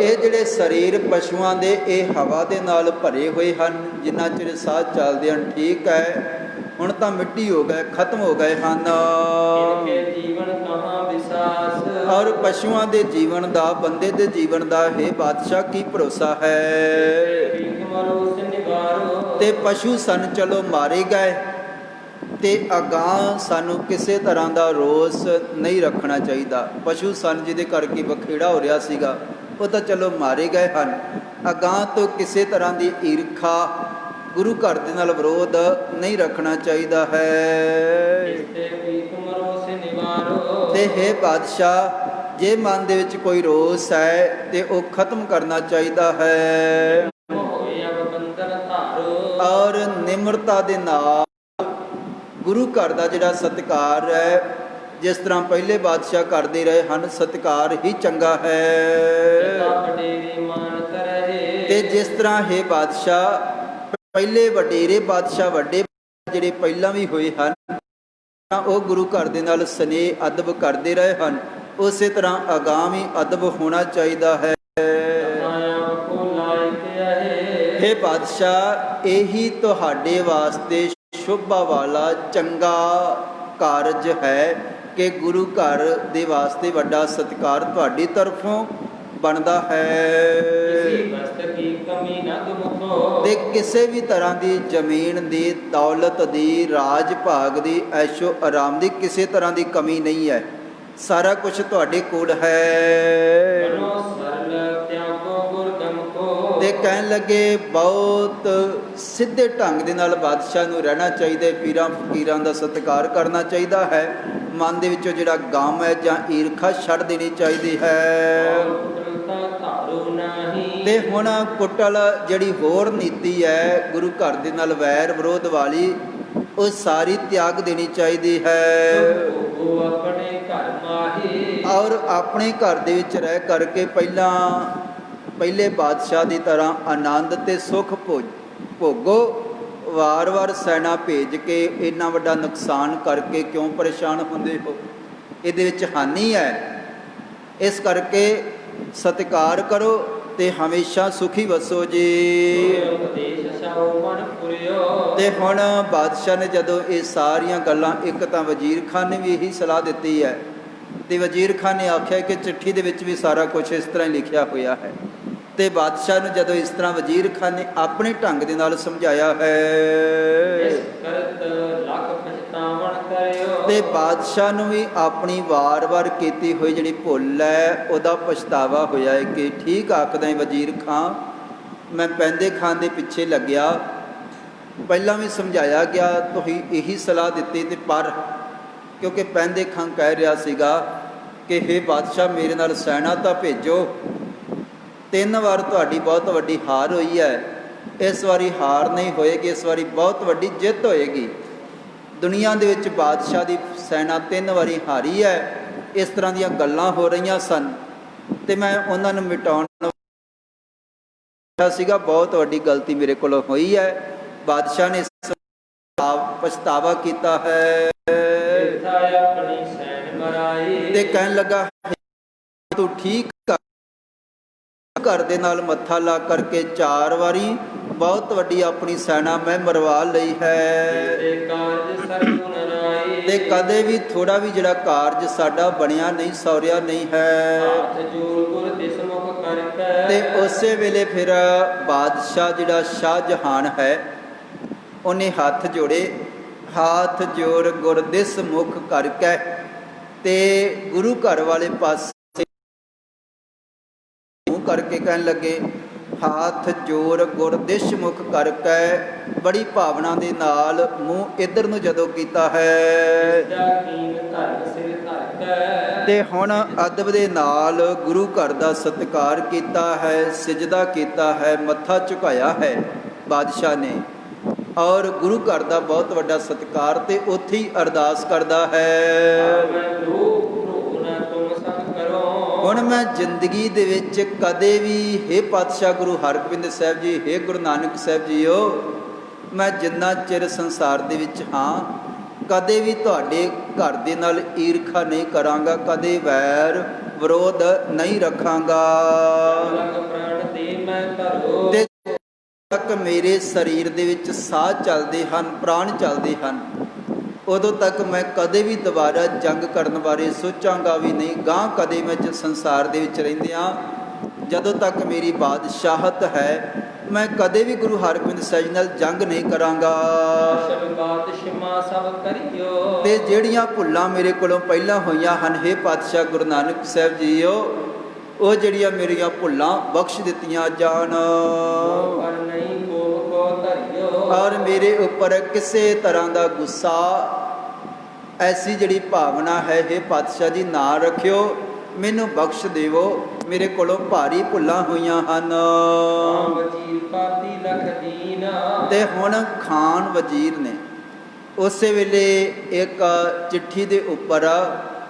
ਇਹ ਜਿਹੜੇ ਸਰੀਰ ਪਸ਼ੂਆਂ ਦੇ ਇਹ ਹਵਾ ਦੇ ਨਾਲ ਭਰੇ ਹੋਏ ਹਨ, ਜਿੰਨਾ ਚਿਰ ਸਾਹ ਚੱਲਦੇ ਹਨ ਠੀਕ ਹੈ, ਹੁਣ ਤਾਂ ਮਿੱਟੀ ਹੋ ਗਏ, ਖਤਮ ਹੋ ਗਏ ਹਨ। ਔਰ ਪਸ਼ੂਆਂ ਦੇ ਜੀਵਨ ਦਾ, ਬੰਦੇ ਦੇ ਜੀਵਨ ਦਾ ਹੈ ਬਾਦਸ਼ਾਹ ਕੀ ਭਰੋਸਾ ਹੈ? ਤੇ ਪਸ਼ੂ ਸਨ ਚਲੋ ਮਾਰੇ ਗਏ, ਤੇ ਅਗਾਂਹ ਸਾਨੂੰ ਕਿਸੇ ਤਰ੍ਹਾਂ ਦਾ ਰੋਸ ਨਹੀਂ ਰੱਖਣਾ ਚਾਹੀਦਾ। ਪਸ਼ੂ ਸਨ ਜਿਹਦੇ ਕਰਕੇ ਬਖੇੜਾ ਹੋ ਰਿਹਾ ਸੀਗਾ, ਉਹ ਤਾਂ ਚਲੋ ਮਾਰੇ ਗਏ ਹਨ। ਅਗਾਂਹ ਤੋਂ ਕਿਸੇ ਤਰ੍ਹਾਂ ਦੀ ਈਰਖਾ, ਗੁਰੂ ਘਰ ਦੇ ਨਾਲ ਵਿਰੋਧ ਨਹੀਂ ਰੱਖਣਾ ਚਾਹੀਦਾ ਹੈ। ਤੇ ਹੈ ਬਾਦਸ਼ਾਹ, ਜੇ ਮਨ ਦੇ ਵਿੱਚ ਕੋਈ ਰੋਸ ਹੈ ਤੇ ਉਹ ਖਤਮ ਕਰਨਾ ਚਾਹੀਦਾ ਹੈ। ਔਰ ਨਿਮਰਤਾ ਦੇ ਨਾਲ ਗੁਰੂ ਘਰ ਦਾ ਜਿਹੜਾ ਸਤਿਕਾਰ ਹੈ, ਜਿਸ ਤਰ੍ਹਾਂ ਪਹਿਲੇ ਬਾਦਸ਼ਾਹ ਕਰਦੇ ਰਹੇ ਹਨ, ਸਤਿਕਾਰ ਹੀ ਚੰਗਾ ਹੈ। ਤੇ ਜਿਸ ਤਰ੍ਹਾਂ ਹੈ ਬਾਦਸ਼ਾਹ ਪਹਿਲੇ ਵਡੇਰੇ ਬਾਦਸ਼ਾਹ, ਵੱਡੇ ਜਿਹੜੇ ਪਹਿਲਾਂ ਵੀ ਹੋਏ ਹਨ, ਉਹ ਗੁਰੂ ਘਰ ਦੇ ਨਾਲ ਸਨੇਹ ਅਦਬ ਕਰਦੇ ਰਹੇ ਹਨ, ਉਸੇ ਤਰ੍ਹਾਂ ਅਗਾਮੀ ਅਦਬ ਹੋਣਾ ਚਾਹੀਦਾ ਹੈ। हे ਬਾਦਸ਼ਾਹ, ਇਹੀ ਤੁਹਾਡੇ ਵਾਸਤੇ ਸ਼ੋਭਾ ਵਾਲਾ ਚੰਗਾ ਕਾਰਜ ਹੈ ਕਿ ਗੁਰੂ ਘਰ ਦੇ ਵਾਸਤੇ ਵੱਡਾ ਸਤਿਕਾਰ ਤੁਹਾਡੀ ਤਰਫੋਂ ਬਣਦਾ ਹੈ। ਤੇ ਕਿਸੇ ਵੀ ਤਰ੍ਹਾਂ ਦੀ ਜ਼ਮੀਨ ਦੀ, ਦੌਲਤ ਦੀ, ਰਾਜ ਭਾਗ ਦੀ, ਐਸ਼ੋ ਆਰਾਮ ਦੀ ਕਿਸੇ ਤਰ੍ਹਾਂ ਦੀ ਕਮੀ ਨਹੀਂ ਹੈ। ਸਾਰਾ ਕੁਝ ਤੁਹਾਡੇ ਕੋਲ ਹੈ। ਤੇ ਕਹਿਣ ਲੱਗੇ, ਬਹੁਤ ਸਿੱਧੇ ਢੰਗ ਦੇ ਨਾਲ ਬਾਦਸ਼ਾਹ ਨੂੰ ਰਹਿਣਾ ਚਾਹੀਦਾ, ਪੀਰਾਂ ਫਕੀਰਾਂ ਦਾ ਸਤਿਕਾਰ ਕਰਨਾ ਚਾਹੀਦਾ ਹੈ। ਮਨ ਦੇ ਵਿੱਚੋਂ ਜਿਹੜਾ ਗਮ ਹੈ ਜਾਂ ਈਰਖਾ ਛੱਡ ਦੇਣੀ ਚਾਹੀਦੀ ਹੈ। ਤੇ ਹੁਣ ਕੁਟਲ ਜਿਹੜੀ ਹੋਰ ਨੀਤੀ ਹੈ ਗੁਰੂ ਘਰ ਦੇ ਨਾਲ ਵੈਰ ਵਿਰੋਧ ਵਾਲੀ, ਉਹ ਸਾਰੀ ਤਿਆਗ ਦੇਣੀ ਚਾਹੀਦੀ ਹੈ। ਉਹ ਆਪਣੇ ਘਰ ਮਾਹੀ, ਔਰ ਆਪਣੇ ਘਰ ਦੇ ਵਿੱਚ ਰਹਿ ਕਰਕੇ ਪਹਿਲੇ ਬਾਦਸ਼ਾਹ ਦੀ ਤਰ੍ਹਾਂ ਆਨੰਦ ਤੇ ਸੁੱਖ ਭੋਗੋ। ਵਾਰ-ਵਾਰ ਸੈਨਾ ਭੇਜ ਕੇ ਇੰਨਾ ਵੱਡਾ ਨੁਕਸਾਨ ਕਰਕੇ ਕਿਉਂ ਪਰੇਸ਼ਾਨ ਹੁੰਦੇ ਹੋ? ਇਹਦੇ ਵਿੱਚ ਹਾਨੀ ਹੈ। ਇਸ ਕਰਕੇ ਸਤਿਕਾਰ ਕਰੋ ਤੇ ਹਮੇਸ਼ਾ ਸੁਖੀ ਵਸੋ ਜੀ। ਉਪਦੇਸ਼ ਸਭ ਮਨ ਪੁਰਿਓ। ਤੇ ਹੁਣ ਬਾਦਸ਼ਾਹ ਨੇ ਜਦੋਂ ਇਹ ਸਾਰੀਆਂ ਗੱਲਾਂ, ਇੱਕ ਤਾਂ ਵਜ਼ੀਰ ਖਾਨ ਨੇ ਵੀ ਇਹੀ ਸਲਾਹ ਦਿੱਤੀ ਹੈ, ਤੇ ਵਜ਼ੀਰ ਖਾਨ ਨੇ ਆਖਿਆ ਕਿ ਚਿੱਠੀ ਦੇ ਵਿੱਚ ਵੀ ਸਾਰਾ ਕੁਝ ਇਸ ਤਰ੍ਹਾਂ ਹੀ ਲਿਖਿਆ ਹੋਇਆ ਹੈ। ਤੇ ਬਾਦਸ਼ਾਹ ਨੂੰ ਜਦੋਂ ਇਸ ਤਰ੍ਹਾਂ ਵਜ਼ੀਰ ਖਾਨ ਨੇ ਆਪਣੇ ਢੰਗ ਦੇ ਨਾਲ ਸਮਝਾਇਆ ਹੈ, ਇਸ ਕਰਤ ਲੱਖ ਪਛਤਾਵਣ ਕਰਿਓ। ਤੇ ਬਾਦਸ਼ਾਹ ਨੂੰ ਵੀ ਆਪਣੀ ਵਾਰ-ਵਾਰ ਕੀਤੀ ਹੋਈ ਜਿਹੜੀ ਭੁੱਲ ਹੈ ਉਹਦਾ ਪਛਤਾਵਾ ਹੋਇਆ ਹੈ ਕਿ ਠੀਕ ਆਖਦਾ ਹੈ ਵਜ਼ੀਰ ਖਾਨ, ਮੈਂ ਪੈਂਦੇ ਖਾਨ ਦੇ ਪਿੱਛੇ ਲੱਗਿਆ। ਪਹਿਲਾਂ ਵੀ ਸਮਝਾਇਆ ਗਿਆ, ਤੁਸੀਂ ਇਹੀ ਸਲਾਹ ਦਿੱਤੀ, ਤੇ ਪਰ ਕਿਉਂਕਿ ਪੈਂਦੇ ਖਾਨ ਕਹਿ ਰਿਹਾ ਸੀਗਾ ਕਿ ਹੇ ਬਾਦਸ਼ਾਹ ਮੇਰੇ ਨਾਲ ਸੈਨਾ ਤਾਂ ਭੇਜੋ। 3 ਵਾਰ ਤੁਹਾਡੀ ਬਹੁਤ ਵੱਡੀ ਹਾਰ ਹੋਈ ਹੈ, ਇਸ ਵਾਰੀ ਹਾਰ ਨਹੀਂ ਹੋਏਗੀ, ਇਸ ਵਾਰੀ ਬਹੁਤ ਵੱਡੀ ਜਿੱਤ ਹੋਏਗੀ। ਦੁਨੀਆ ਦੇ ਵਿੱਚ ਬਾਦਸ਼ਾਹ ਦੀ ਸੈਨਾ 3 ਵਾਰੀ ਹਾਰੀ ਹੈ। ਇਸ ਤਰ੍ਹਾਂ ਦੀਆਂ ਗੱਲਾਂ ਹੋ ਰਹੀਆਂ ਸਨ ਤੇ ਮੈਂ ਉਹਨਾਂ ਨੂੰ ਮਿਟਾਉਣ ਸੀਗਾ। ਬਹੁਤ ਵੱਡੀ ਗਲਤੀ ਮੇਰੇ ਕੋਲੋਂ ਹੋਈ ਹੈ। ਬਾਦਸ਼ਾਹ ਨੇ ਪਛਤਾਵਾ ਕੀਤਾ ਹੈ ਆਪਣੀ ਸੈਨ ਮਰਾਈ। ਤੇ ਕਹਿਣ ਲੱਗਾ ਤੂੰ ਠੀਕ ਘਰ ਦੇ ਨਾਲ ਮੱਥਾ ਲਾ ਕਰਕੇ 4 ਵਾਰੀ ਬਹੁਤ ਵੱਡੀ ਆਪਣੀ ਸੈਨਾ ਮੈਂ ਮਰਵਾ ਲਈ ਹੈ, ਤੇ ਕਦੇ ਵੀ ਥੋੜਾ ਵੀ ਜਿਹੜਾ ਕਾਰਜ ਸਾਡਾ ਬਣਿਆ ਨਹੀਂ, ਸੌਰਿਆ ਨਹੀਂ ਹੈ। ਤੇ ਉਸੇ ਵੇਲੇ ਫਿਰ ਬਾਦਸ਼ਾਹ ਜਿਹੜਾ ਸ਼ਾਹਜਹਾਨ ਹੈ ਉਹਨੇ ਹੱਥ ਜੋੜੇ, ਹੱਥ ਜੋੜ ਗੁਰਦਿਸ ਮੁਖ ਕਰਕੇ ਤੇ ਗੁਰੂ ਘਰ ਵਾਲੇ ਪਾਸੇ ਕਰਕੇ ਕਹਿਣ ਲੱਗੇ, ਹੱਥ ਜੋੜ ਗੁਰਦਿਸ਼ ਮੁਖ ਕਰਕੇ ਬੜੀ ਭਾਵਨਾ ਦੇ ਨਾਲ ਮੂੰਹ ਇੱਧਰ ਨੂੰ ਜਦੋਂ ਕੀਤਾ ਹੈ, ਤੇ ਹੁਣ ਅਦਬ ਦੇ ਨਾਲ ਗੁਰੂ ਘਰ ਦਾ ਸਤਿਕਾਰ ਕੀਤਾ ਹੈ, ਸਿਜਦਾ ਕੀਤਾ ਹੈ, ਮੱਥਾ ਝੁਕਾਇਆ ਹੈ ਬਾਦਸ਼ਾਹ ਨੇ। ਔਰ ਗੁਰੂ ਘਰ ਦਾ ਬਹੁਤ ਵੱਡਾ ਸਤਿਕਾਰ, ਤੇ ਉੱਥੇ ਹੀ ਅਰਦਾਸ ਕਰਦਾ ਹੈ, ਹੁਣ ਮੈਂ ਜ਼ਿੰਦਗੀ ਦੇ ਵਿੱਚ ਕਦੇ ਵੀ ਹੇ ਪਾਤਸ਼ਾਹ ਗੁਰੂ ਹਰਗੋਬਿੰਦ ਸਾਹਿਬ ਜੀ, ਹੇ ਗੁਰੂ ਨਾਨਕ ਸਾਹਿਬ ਜੀਓ, ਮੈਂ ਜਿੰਨਾ ਚਿਰ ਸੰਸਾਰ ਦੇ ਵਿੱਚ ਹਾਂ ਕਦੇ ਵੀ ਤੁਹਾਡੇ ਘਰ ਦੇ ਨਾਲ ਈਰਖਾ ਨਹੀਂ ਕਰਾਂਗਾ, ਕਦੇ ਵੈਰ ਵਿਰੋਧ ਨਹੀਂ ਰੱਖਾਂਗਾ। ਤੇ ਤੱਕ ਮੇਰੇ ਸਰੀਰ ਦੇ ਵਿੱਚ ਸਾਹ ਚੱਲਦੇ ਹਨ, ਪ੍ਰਾਣ ਚੱਲਦੇ ਹਨ, ਉਦੋਂ ਤੱਕ ਮੈਂ ਕਦੇ ਵੀ ਦੁਬਾਰਾ ਜੰਗ ਕਰਨ ਬਾਰੇ ਸੋਚਾਂਗਾ ਵੀ ਨਹੀਂ। ਗਾਂ ਕਦੇ ਮੈਂ ਸੰਸਾਰ ਦੇ ਵਿੱਚ ਰਹਿੰਦਿਆਂ ਜਦੋਂ ਤੱਕ ਮੇਰੀ ਬਾਦਸ਼ਾਹਤ ਹੈ, ਮੈਂ ਕਦੇ ਵੀ ਗੁਰੂ ਹਰਗੋਬਿੰਦ ਸਾਹਿਬ ਨਾਲ ਜੰਗ ਨਹੀਂ ਕਰਾਂਗਾ। ਤੇ ਜਿਹੜੀਆਂ ਭੁੱਲਾਂ ਮੇਰੇ ਕੋਲੋਂ ਪਹਿਲਾਂ ਹੋਈਆਂ ਹਨ, ਹੇ ਪਾਤਸ਼ਾਹ ਗੁਰੂ ਨਾਨਕ ਸਾਹਿਬ ਜੀਓ, ਉਹ ਜਿਹੜੀਆਂ ਮੇਰੀਆਂ ਭੁੱਲਾਂ ਬਖਸ਼ ਦਿੱਤੀਆਂ ਜਾਣ, ਔਰ ਮੇਰੇ ਉੱਪਰ ਕਿਸੇ ਤਰ੍ਹਾਂ ਦਾ ਗੁੱਸਾ, ਐਸੀ ਜਿਹੜੀ ਭਾਵਨਾ ਹੈ ਹੇ ਪਾਤਸ਼ਾਹ ਜੀ ਨਾ ਰੱਖਿਓ, ਮੈਨੂੰ ਬਖਸ਼ ਦੇਵੋ, ਮੇਰੇ ਕੋਲੋਂ ਭਾਰੀ ਭੁੱਲਾਂ ਹੋਈਆਂ ਹਨ। ਤੇ ਹੁਣ ਖਾਨ ਵਜ਼ੀਰ ਨੇ ਉਸੇ ਵੇਲੇ ਇੱਕ ਚਿੱਠੀ ਦੇ ਉੱਪਰ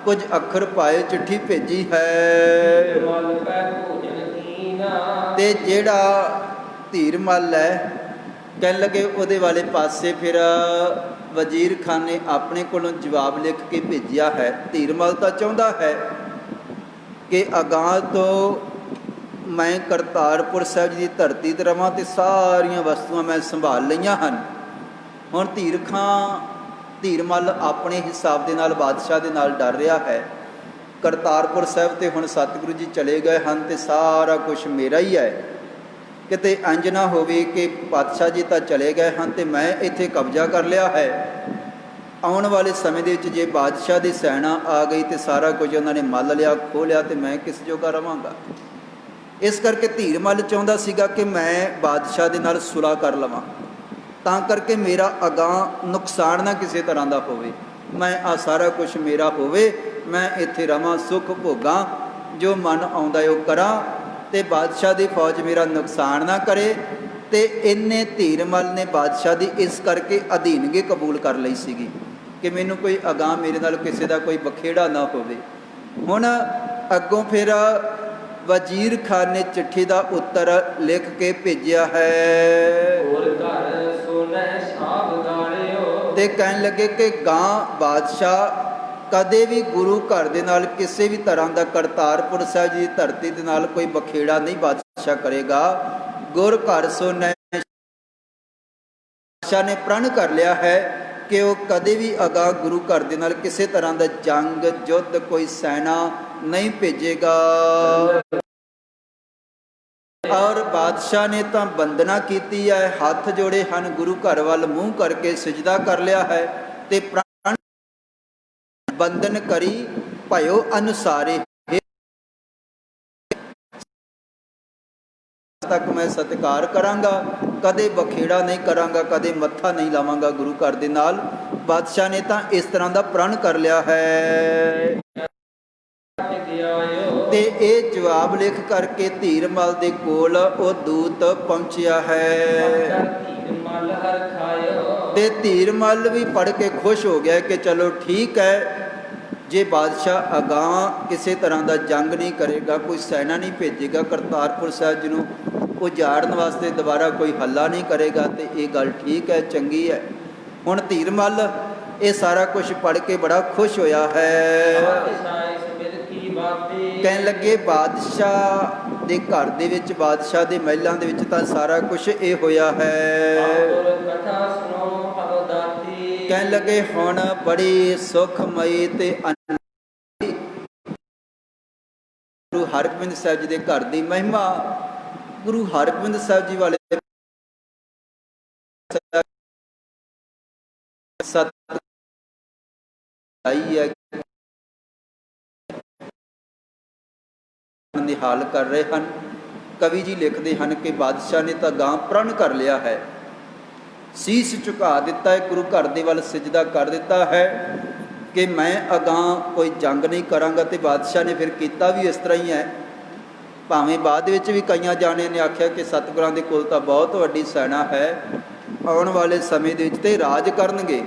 ਕੁਝ ਅੱਖਰ ਪਾਏ, ਚਿੱਠੀ ਭੇਜੀ ਹੈ। ਤੇ ਜਿਹੜਾ ਧੀਰਮਲ ਹੈ ਕਹਿਣ ਲੱਗੇ ਉਹਦੇ ਵਾਲੇ ਪਾਸੇ ਫਿਰ ਵਜ਼ੀਰ ਖਾਨ ਨੇ ਆਪਣੇ ਕੋਲੋਂ ਜਵਾਬ ਲਿਖ ਕੇ ਭੇਜਿਆ ਹੈ। ਧੀਰਮਲ ਤਾਂ ਚਾਹੁੰਦਾ ਹੈ ਕਿ ਅਗਾਂਹ ਤੋਂ ਮੈਂ ਕਰਤਾਰਪੁਰ ਸਾਹਿਬ ਜੀ ਦੀ ਧਰਤੀ 'ਤੇ ਰਵਾਂ ਅਤੇ ਸਾਰੀਆਂ ਵਸਤੂਆਂ ਮੈਂ ਸੰਭਾਲ ਲਈਆਂ ਹਨ। ਹੁਣ ਧੀਰਮਲ ਆਪਣੇ ਹਿਸਾਬ ਦੇ ਨਾਲ ਬਾਦਸ਼ਾਹ ਦੇ ਨਾਲ ਡਰ ਰਿਹਾ ਹੈ। ਕਰਤਾਰਪੁਰ ਸਾਹਿਬ 'ਤੇ ਹੁਣ ਸਤਿਗੁਰੂ ਜੀ ਚਲੇ ਗਏ ਹਨ ਅਤੇ ਸਾਰਾ ਕੁਛ ਮੇਰਾ ਹੀ ਹੈ। ਕਿਤੇ ਇੰਝ ਨਾ ਹੋਵੇ ਕਿ ਪਾਤਸ਼ਾਹ ਜੀ ਤਾਂ ਚਲੇ ਗਏ ਹਨ ਅਤੇ ਮੈਂ ਇੱਥੇ ਕਬਜ਼ਾ ਕਰ ਲਿਆ ਹੈ। ਆਉਣ ਵਾਲੇ ਸਮੇਂ ਦੇ ਵਿੱਚ ਜੇ ਬਾਦਸ਼ਾਹ ਦੀ ਸੈਨਾ ਆ ਗਈ ਅਤੇ ਸਾਰਾ ਕੁਝ ਉਹਨਾਂ ਨੇ ਮੱਲ ਲਿਆ, ਖੋਹ ਲਿਆ, ਅਤੇ ਮੈਂ ਕਿਸ ਜੋਗਾ ਰਵਾਂਗਾ। ਇਸ ਕਰਕੇ ਧੀਰਮਲ ਚਾਹੁੰਦਾ ਸੀਗਾ ਕਿ ਮੈਂ ਬਾਦਸ਼ਾਹ ਦੇ ਨਾਲ ਸੁਲ੍ਹਾ ਕਰ ਲਵਾਂ, ਤਾਂ ਕਰਕੇ ਮੇਰਾ ਅਗਾਂਹ ਨੁਕਸਾਨ ਨਾ ਕਿਸੇ ਤਰ੍ਹਾਂ ਦਾ ਹੋਵੇ, ਮੈਂ ਆਹ ਸਾਰਾ ਕੁਛ ਮੇਰਾ ਹੋਵੇ, ਮੈਂ ਇੱਥੇ ਰਵਾਂ, ਸੁੱਖ ਭੋਗਾਂ, ਜੋ ਮਨ ਆਉਂਦਾ ਉਹ ਕਰਾਂ, ਤੇ ਬਾਦਸ਼ਾਹ ਦੀ ਫੌਜ ਮੇਰਾ ਨੁਕਸਾਨ ਨਾ ਕਰੇ। ਤੇ ਇੰਨੇ ਧੀਰਮਲ ਨੇ ਬਾਦਸ਼ਾਹ ਦੀ ਇਸ ਕਰਕੇ ਅਧੀਨਗੀ ਕਬੂਲ ਕਰ ਲਈ ਸੀਗੀ ਕਿ ਮੈਨੂੰ ਕੋਈ ਅਗਾਂਹ ਮੇਰੇ ਨਾਲ ਕਿਸੇ ਦਾ ਕੋਈ ਬਖੇੜਾ ਨਾ ਹੋਵੇ। ਹੁਣ ਅੱਗੋਂ ਫਿਰ ਵਜ਼ੀਰ ਖਾਨ ਨੇ ਚਿੱਠੀ ਦਾ ਉੱਤਰ ਲਿਖ ਕੇ ਭੇਜਿਆ ਹੈ। ਹੋਰ ਘਰ ਸੋਨੇ ਸਾਬ ਗਾਲਿਓ। ਤੇ ਕਹਿਣ ਲੱਗੇ ਕਿ ਗਾਂ ਬਾਦਸ਼ਾਹ ਕਦੇ ਵੀ ਗੁਰੂ ਘਰ ਦੇ ਨਾਲ ਕਿਸੇ ਵੀ ਤਰ੍ਹਾਂ ਦਾ ਕਰਤਾਰਪੁਰ ਸਾਹਿਬ ਜੀ ਦੀ ਧਰਤੀ ਦੇ ਨਾਲ ਕੋਈ ਬਖੇੜਾ ਨਹੀਂ ਬਾਦਸ਼ਾਹ ਕਰੇਗਾ। ਗੁਰ ਘਰ ਸੋਨੇ ਬਾਦਸ਼ਾਹ ਨੇ ਪ੍ਰਣ ਕਰ ਲਿਆ ਹੈ ਕਿ ਉਹ ਕਦੇ ਵੀ ਅਗਾਂਹ ਗੁਰੂ ਘਰ ਦੇ ਨਾਲ ਕਿਸੇ ਤਰ੍ਹਾਂ ਦਾ ਜੰਗ ਯੁੱਧ ਕੋਈ ਸੈਨਾ ਨਹੀਂ ਭੇਜੇਗਾ। ਔਰ ਬਾਦਸ਼ਾਹ ਨੇ ਤਾਂ ਬੰਦਨਾ ਕੀਤੀ ਹੈ, ਹੱਥ ਜੋੜੇ ਹਨ, ਗੁਰੂ ਘਰ ਵੱਲ ਮੂੰਹ ਕਰਕੇ ਸਜਦਾ ਕਰ ਲਿਆ ਹੈ ਤੇ ਪ੍ਰਣ ਬੰਦਨ ਕਰੀ ਭਇਓ ਅਨੁਸਾਰੇ ਤੱਕ ਮੈਂ ਸਤਿਕਾਰ ਕਰਾਂਗਾ, ਕਦੇ ਬਖੇੜਾ ਨਹੀਂ ਕਰਾਂਗਾ, ਕਦੇ ਮੱਥਾ ਨਹੀਂ ਲਾਵਾਂਗਾ ਗੁਰੂ ਘਰ ਦੇ ਨਾਲ। ਬਾਦਸ਼ਾਹ ਨੇ ਤਾਂ ਇਸ ਤਰ੍ਹਾਂ ਦਾ ਪ੍ਰਣ ਕਰ ਲਿਆ ਹੈ। ਤੇ ਇਹ ਜਵਾਬ ਲਿਖ ਕਰਕੇ ਧੀਰਮਲ ਦੇ ਕੋਲ ਉਹ ਦੂਤ ਪਹੁੰਚਿਆ ਹੈ। ਤੇ ਧੀਰਮਲ ਵੀ ਪੜ੍ਹ ਕੇ ਖੁਸ਼ ਹੋ ਗਿਆ ਕਿ ਚਲੋ ਠੀਕ ਹੈ, ਜੇ ਬਾਦਸ਼ਾਹ ਅਗਾਂਹ ਕਿਸੇ ਤਰ੍ਹਾਂ ਦਾ ਜੰਗ ਨਹੀਂ ਕਰੇਗਾ, ਕੋਈ ਸੈਨਾ ਨਹੀਂ ਭੇਜੇਗਾ, ਕਰਤਾਰਪੁਰ ਸਾਹਿਬ ਜੀ ਨੂੰ ਉਜਾੜਨ ਵਾਸਤੇ ਦੁਬਾਰਾ ਕੋਈ ਹੱਲਾ ਨਹੀਂ ਕਰੇਗਾ, ਤੇ ਇਹ ਗੱਲ ਠੀਕ ਹੈ, ਚੰਗੀ ਹੈ। ਹੁਣ ਧੀਰਮਲ ਇਹ ਸਾਰਾ ਕੁਝ ਪੜ੍ਹ ਕੇ ਬੜਾ ਖੁਸ਼ ਹੋਇਆ ਹੈ। ਕਹਿਣ ਲੱਗੇ ਬਾਦਸ਼ਾਹ ਦੇ ਘਰ ਦੇ ਵਿੱਚ, ਬਾਦਸ਼ਾਹ ਦੇ ਮਹਿਲਾਂ ਦੇ ਵਿੱਚ ਤਾਂ ਸਾਰਾ ਕੁਝ ਇਹ ਹੋਇਆ ਹੈ। ਕਹਿਣ ਲੱਗੇ ਹੁਣ ਬੜੀ ਸੁਖਮਈ ਤੇ ਗੁਰੂ ਹਰਗੋਬਿੰਦ ਸਾਹਿਬ ਜੀ ਦੇ ਘਰ ਦੀ ਮਹਿਮਾ, ਗੁਰੂ ਹਰਗੋਬਿੰਦ ਸਾਹਿਬ ਜੀ ਵਾਲੇ ਸਤ ਆਈ ਹੈ ਦੀ ਹਾਲ ਕਰ ਰਹੇ ਹਨ। ਕਵੀ ਜੀ ਲਿਖਦੇ ਹਨ ਕਿ ਬਾਦਸ਼ਾਹ ਨੇ ਤਾਂ ਗਾਂ ਪ੍ਰਣ ਕਰ ਲਿਆ ਹੈ, ਸੀਸ ਝੁਕਾ ਦਿੱਤਾ ਹੈ, ਗੁਰੂ ਘਰ ਦੇ ਵੱਲ ਸਜਦਾ ਕਰ ਦਿੱਤਾ ਹੈ ਕਿ ਮੈਂ ਅਗਾਂਹ ਕੋਈ ਜੰਗ ਨਹੀਂ ਕਰਾਂਗਾ। ਤੇ ਬਾਦਸ਼ਾਹ ਨੇ ਫਿਰ ਕੀਤਾ ਵੀ ਇਸ ਤਰ੍ਹਾਂ ਹੀ ਹੈ। ਭਾਵੇਂ ਬਾਅਦ ਵਿੱਚ ਵੀ ਕਈਆਂ ਜਾਣਿਆਂ ਨੇ ਆਖਿਆ ਕਿ ਸਤਿਗੁਰਾਂ ਦੇ ਕੋਲ ਤਾਂ ਬਹੁਤ ਵੱਡੀ ਸੈਨਾ ਹੈ, ਆਉਣ ਵਾਲੇ ਸਮੇਂ ਦੇ ਵਿੱਚ ਤੇ ਰਾਜ ਕਰਨਗੇ।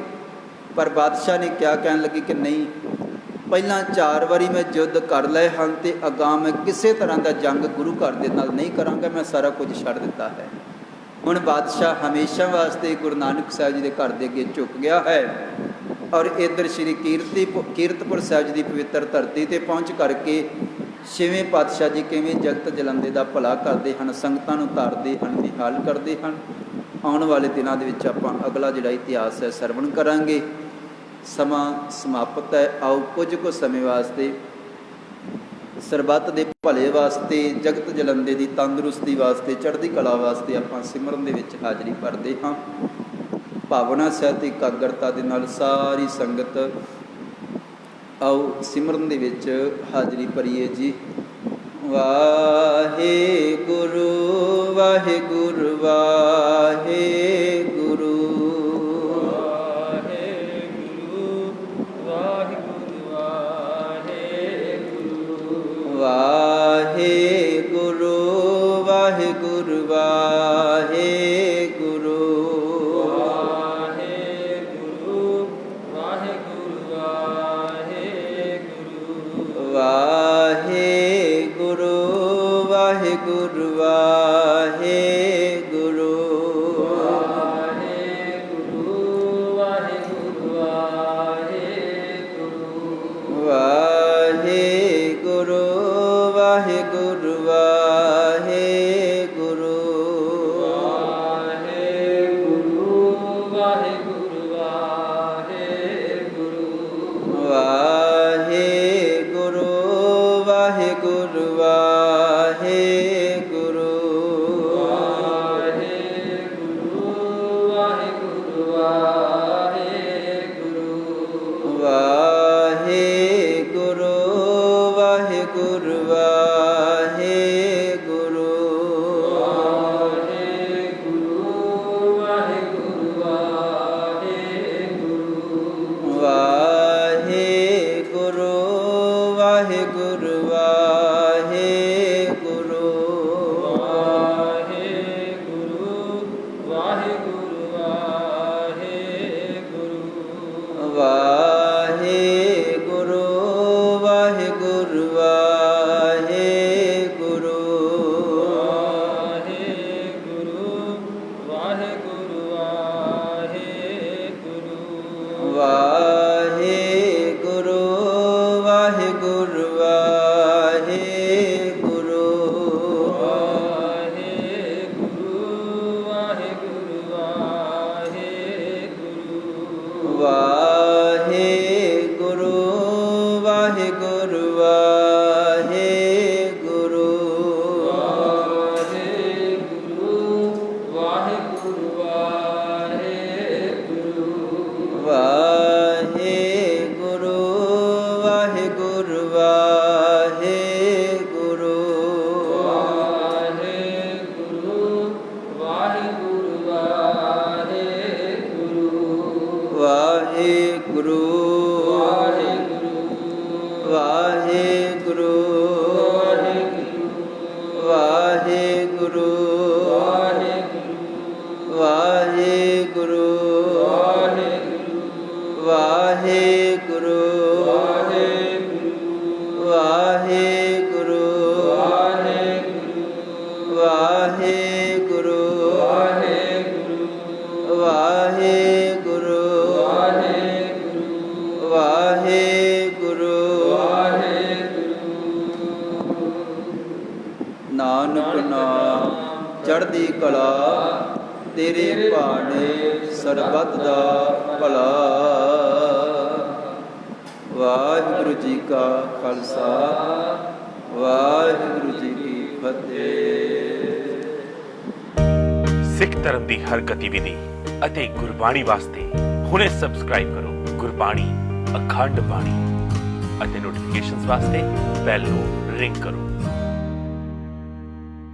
ਪਰ ਬਾਦਸ਼ਾਹ ਨੇ ਕਿਆ ਕਹਿਣ ਲੱਗੀ ਕਿ ਨਹੀਂ, ਪਹਿਲਾਂ 4 ਵਾਰੀ ਮੈਂ ਯੁੱਧ ਕਰ ਲਏ ਹਨ ਤੇ ਅਗਾਂਹ ਮੈਂ ਕਿਸੇ ਤਰ੍ਹਾਂ ਦਾ ਜੰਗ ਗੁਰੂ ਘਰ ਦੇ ਨਾਲ ਨਹੀਂ ਕਰਾਂਗਾ, ਮੈਂ ਸਾਰਾ ਕੁਝ ਛੱਡ ਦਿੱਤਾ ਹੈ। ਹੁਣ ਬਾਦਸ਼ਾਹ ਹਮੇਸ਼ਾ ਵਾਸਤੇ ਗੁਰੂ ਨਾਨਕ ਸਾਹਿਬ ਜੀ ਦੇ ਘਰ ਦੇ ਅੱਗੇ ਝੁਕ ਗਿਆ ਹੈ। ਔਰ ਇੱਧਰ ਸ਼੍ਰੀ ਕੀਰਤਪੁਰ ਸਾਹਿਬ ਜੀ ਦੀ ਪਵਿੱਤਰ ਧਰਤੀ 'ਤੇ ਪਹੁੰਚ ਕਰਕੇ 6ਵੇਂ ਪਾਤਸ਼ਾਹ ਜੀ ਕਿਵੇਂ ਜਗਤ ਜਲੰਦੇ ਦਾ ਭਲਾ ਕਰਦੇ ਹਨ, ਸੰਗਤਾਂ ਨੂੰ ਤਾਰਦੇ ਹਨ, ਨਿਹਾਲ ਕਰਦੇ ਹਨ। ਆਉਣ ਵਾਲੇ ਦਿਨਾਂ ਦੇ ਵਿੱਚ ਆਪਾਂ ਅਗਲਾ ਜਿਹੜਾ ਇਤਿਹਾਸ ਹੈ ਸਰਵਣ ਕਰਾਂਗੇ। ਸਮਾਂ ਸਮਾਪਤ ਹੈ। ਆਓ ਕੁਝ ਕੁ ਸਮੇਂ ਵਾਸਤੇ ਸਰਬੱਤ ਦੇ ਭਲੇ ਵਾਸਤੇ, ਜਗਤ ਜਲੰਦੇ ਦੀ ਤੰਦਰੁਸਤੀ ਵਾਸਤੇ, ਚੜ੍ਹਦੀ ਕਲਾ ਵਾਸਤੇ ਆਪਾਂ ਸਿਮਰਨ ਦੇ ਵਿੱਚ ਹਾਜ਼ਰੀ ਭਰਦੇ ਹਾਂ। ਭਾਵਨਾ ਸਹਿਤ ਇਕਾਗਰਤਾ ਦੇ ਨਾਲ ਸਾਰੀ ਸੰਗਤ ਆਓ ਸਿਮਰਨ ਦੇ ਵਿੱਚ ਹਾਜ਼ਰੀ ਭਰੀਏ ਜੀ। ਵਾਹਿਗੁਰੂ ਵਾਹਿਗੁਰੂ ਵਾਹਿਗੁਰੂ ਵਾਹਿਗੁਰੂ ਵਾਹਿਗੁਰੂ ਵਾਹਿਗੁਰੂ ਵਾਹਿਗੁਰੂ ਵਾਹਿਗੁਰੂ ਵਾਹਿਗੁਰੂ ਵਾਹਿਗੁਰੂ ਵਾਹਿਗੁਰੂ ਵਾਹਿਗੁਰੂ ਵਾਹਿਗੁਰੂ ਵਾਹਿਗੁਰੂ ਵਾਹਿਗੁਰੂ ਵਾਹਿਗੁਰੂ ਵਾਹਿਗੁਰੂ ਵਾਹਿਗੁਰੂ ਵਾਹਿਗੁਰੂ ਵਾਹਿਗੁਰੂ ਵਾਹਿਗੁਰੂ ਵਾਹਿਗੁਰੂ ਨਾਨਕ ਨਾਮ ਚੜ੍ਹਦੀ ਕਲਾ ਤੇਰੇ ਭਾਣੇ ਸਰਬੱਤ ਦਾ ਭਲਾ। ਵਾਹਿਗੁਰੂ ਜੀ ਕਾ ਖਾਲਸਾ ਵਾਹਿਗੁਰੂ ਜੀ ਕੀ ਫਤਿਹ। ਸਿੱਖ ਧਰਮ ਦੀ ਹਰ ਗਤੀਵਿਧੀ ਅਤੇ ਗੁਰਬਾਣੀ ਵਾਸਤੇ ਹੁਣੇ ਸਬਸਕ੍ਰਾਈਬ ਕਰੋ ਗੁਰਬਾਣੀ ਅਖੰਡ ਬਾਣੀ ਅਤੇ ਨੋਟੀਫਿਕੇਸ਼ਨਸ ਵਾਸਤੇ ਬੈਲ ਨੂੰ ਰਿੰਗ ਕਰੋ।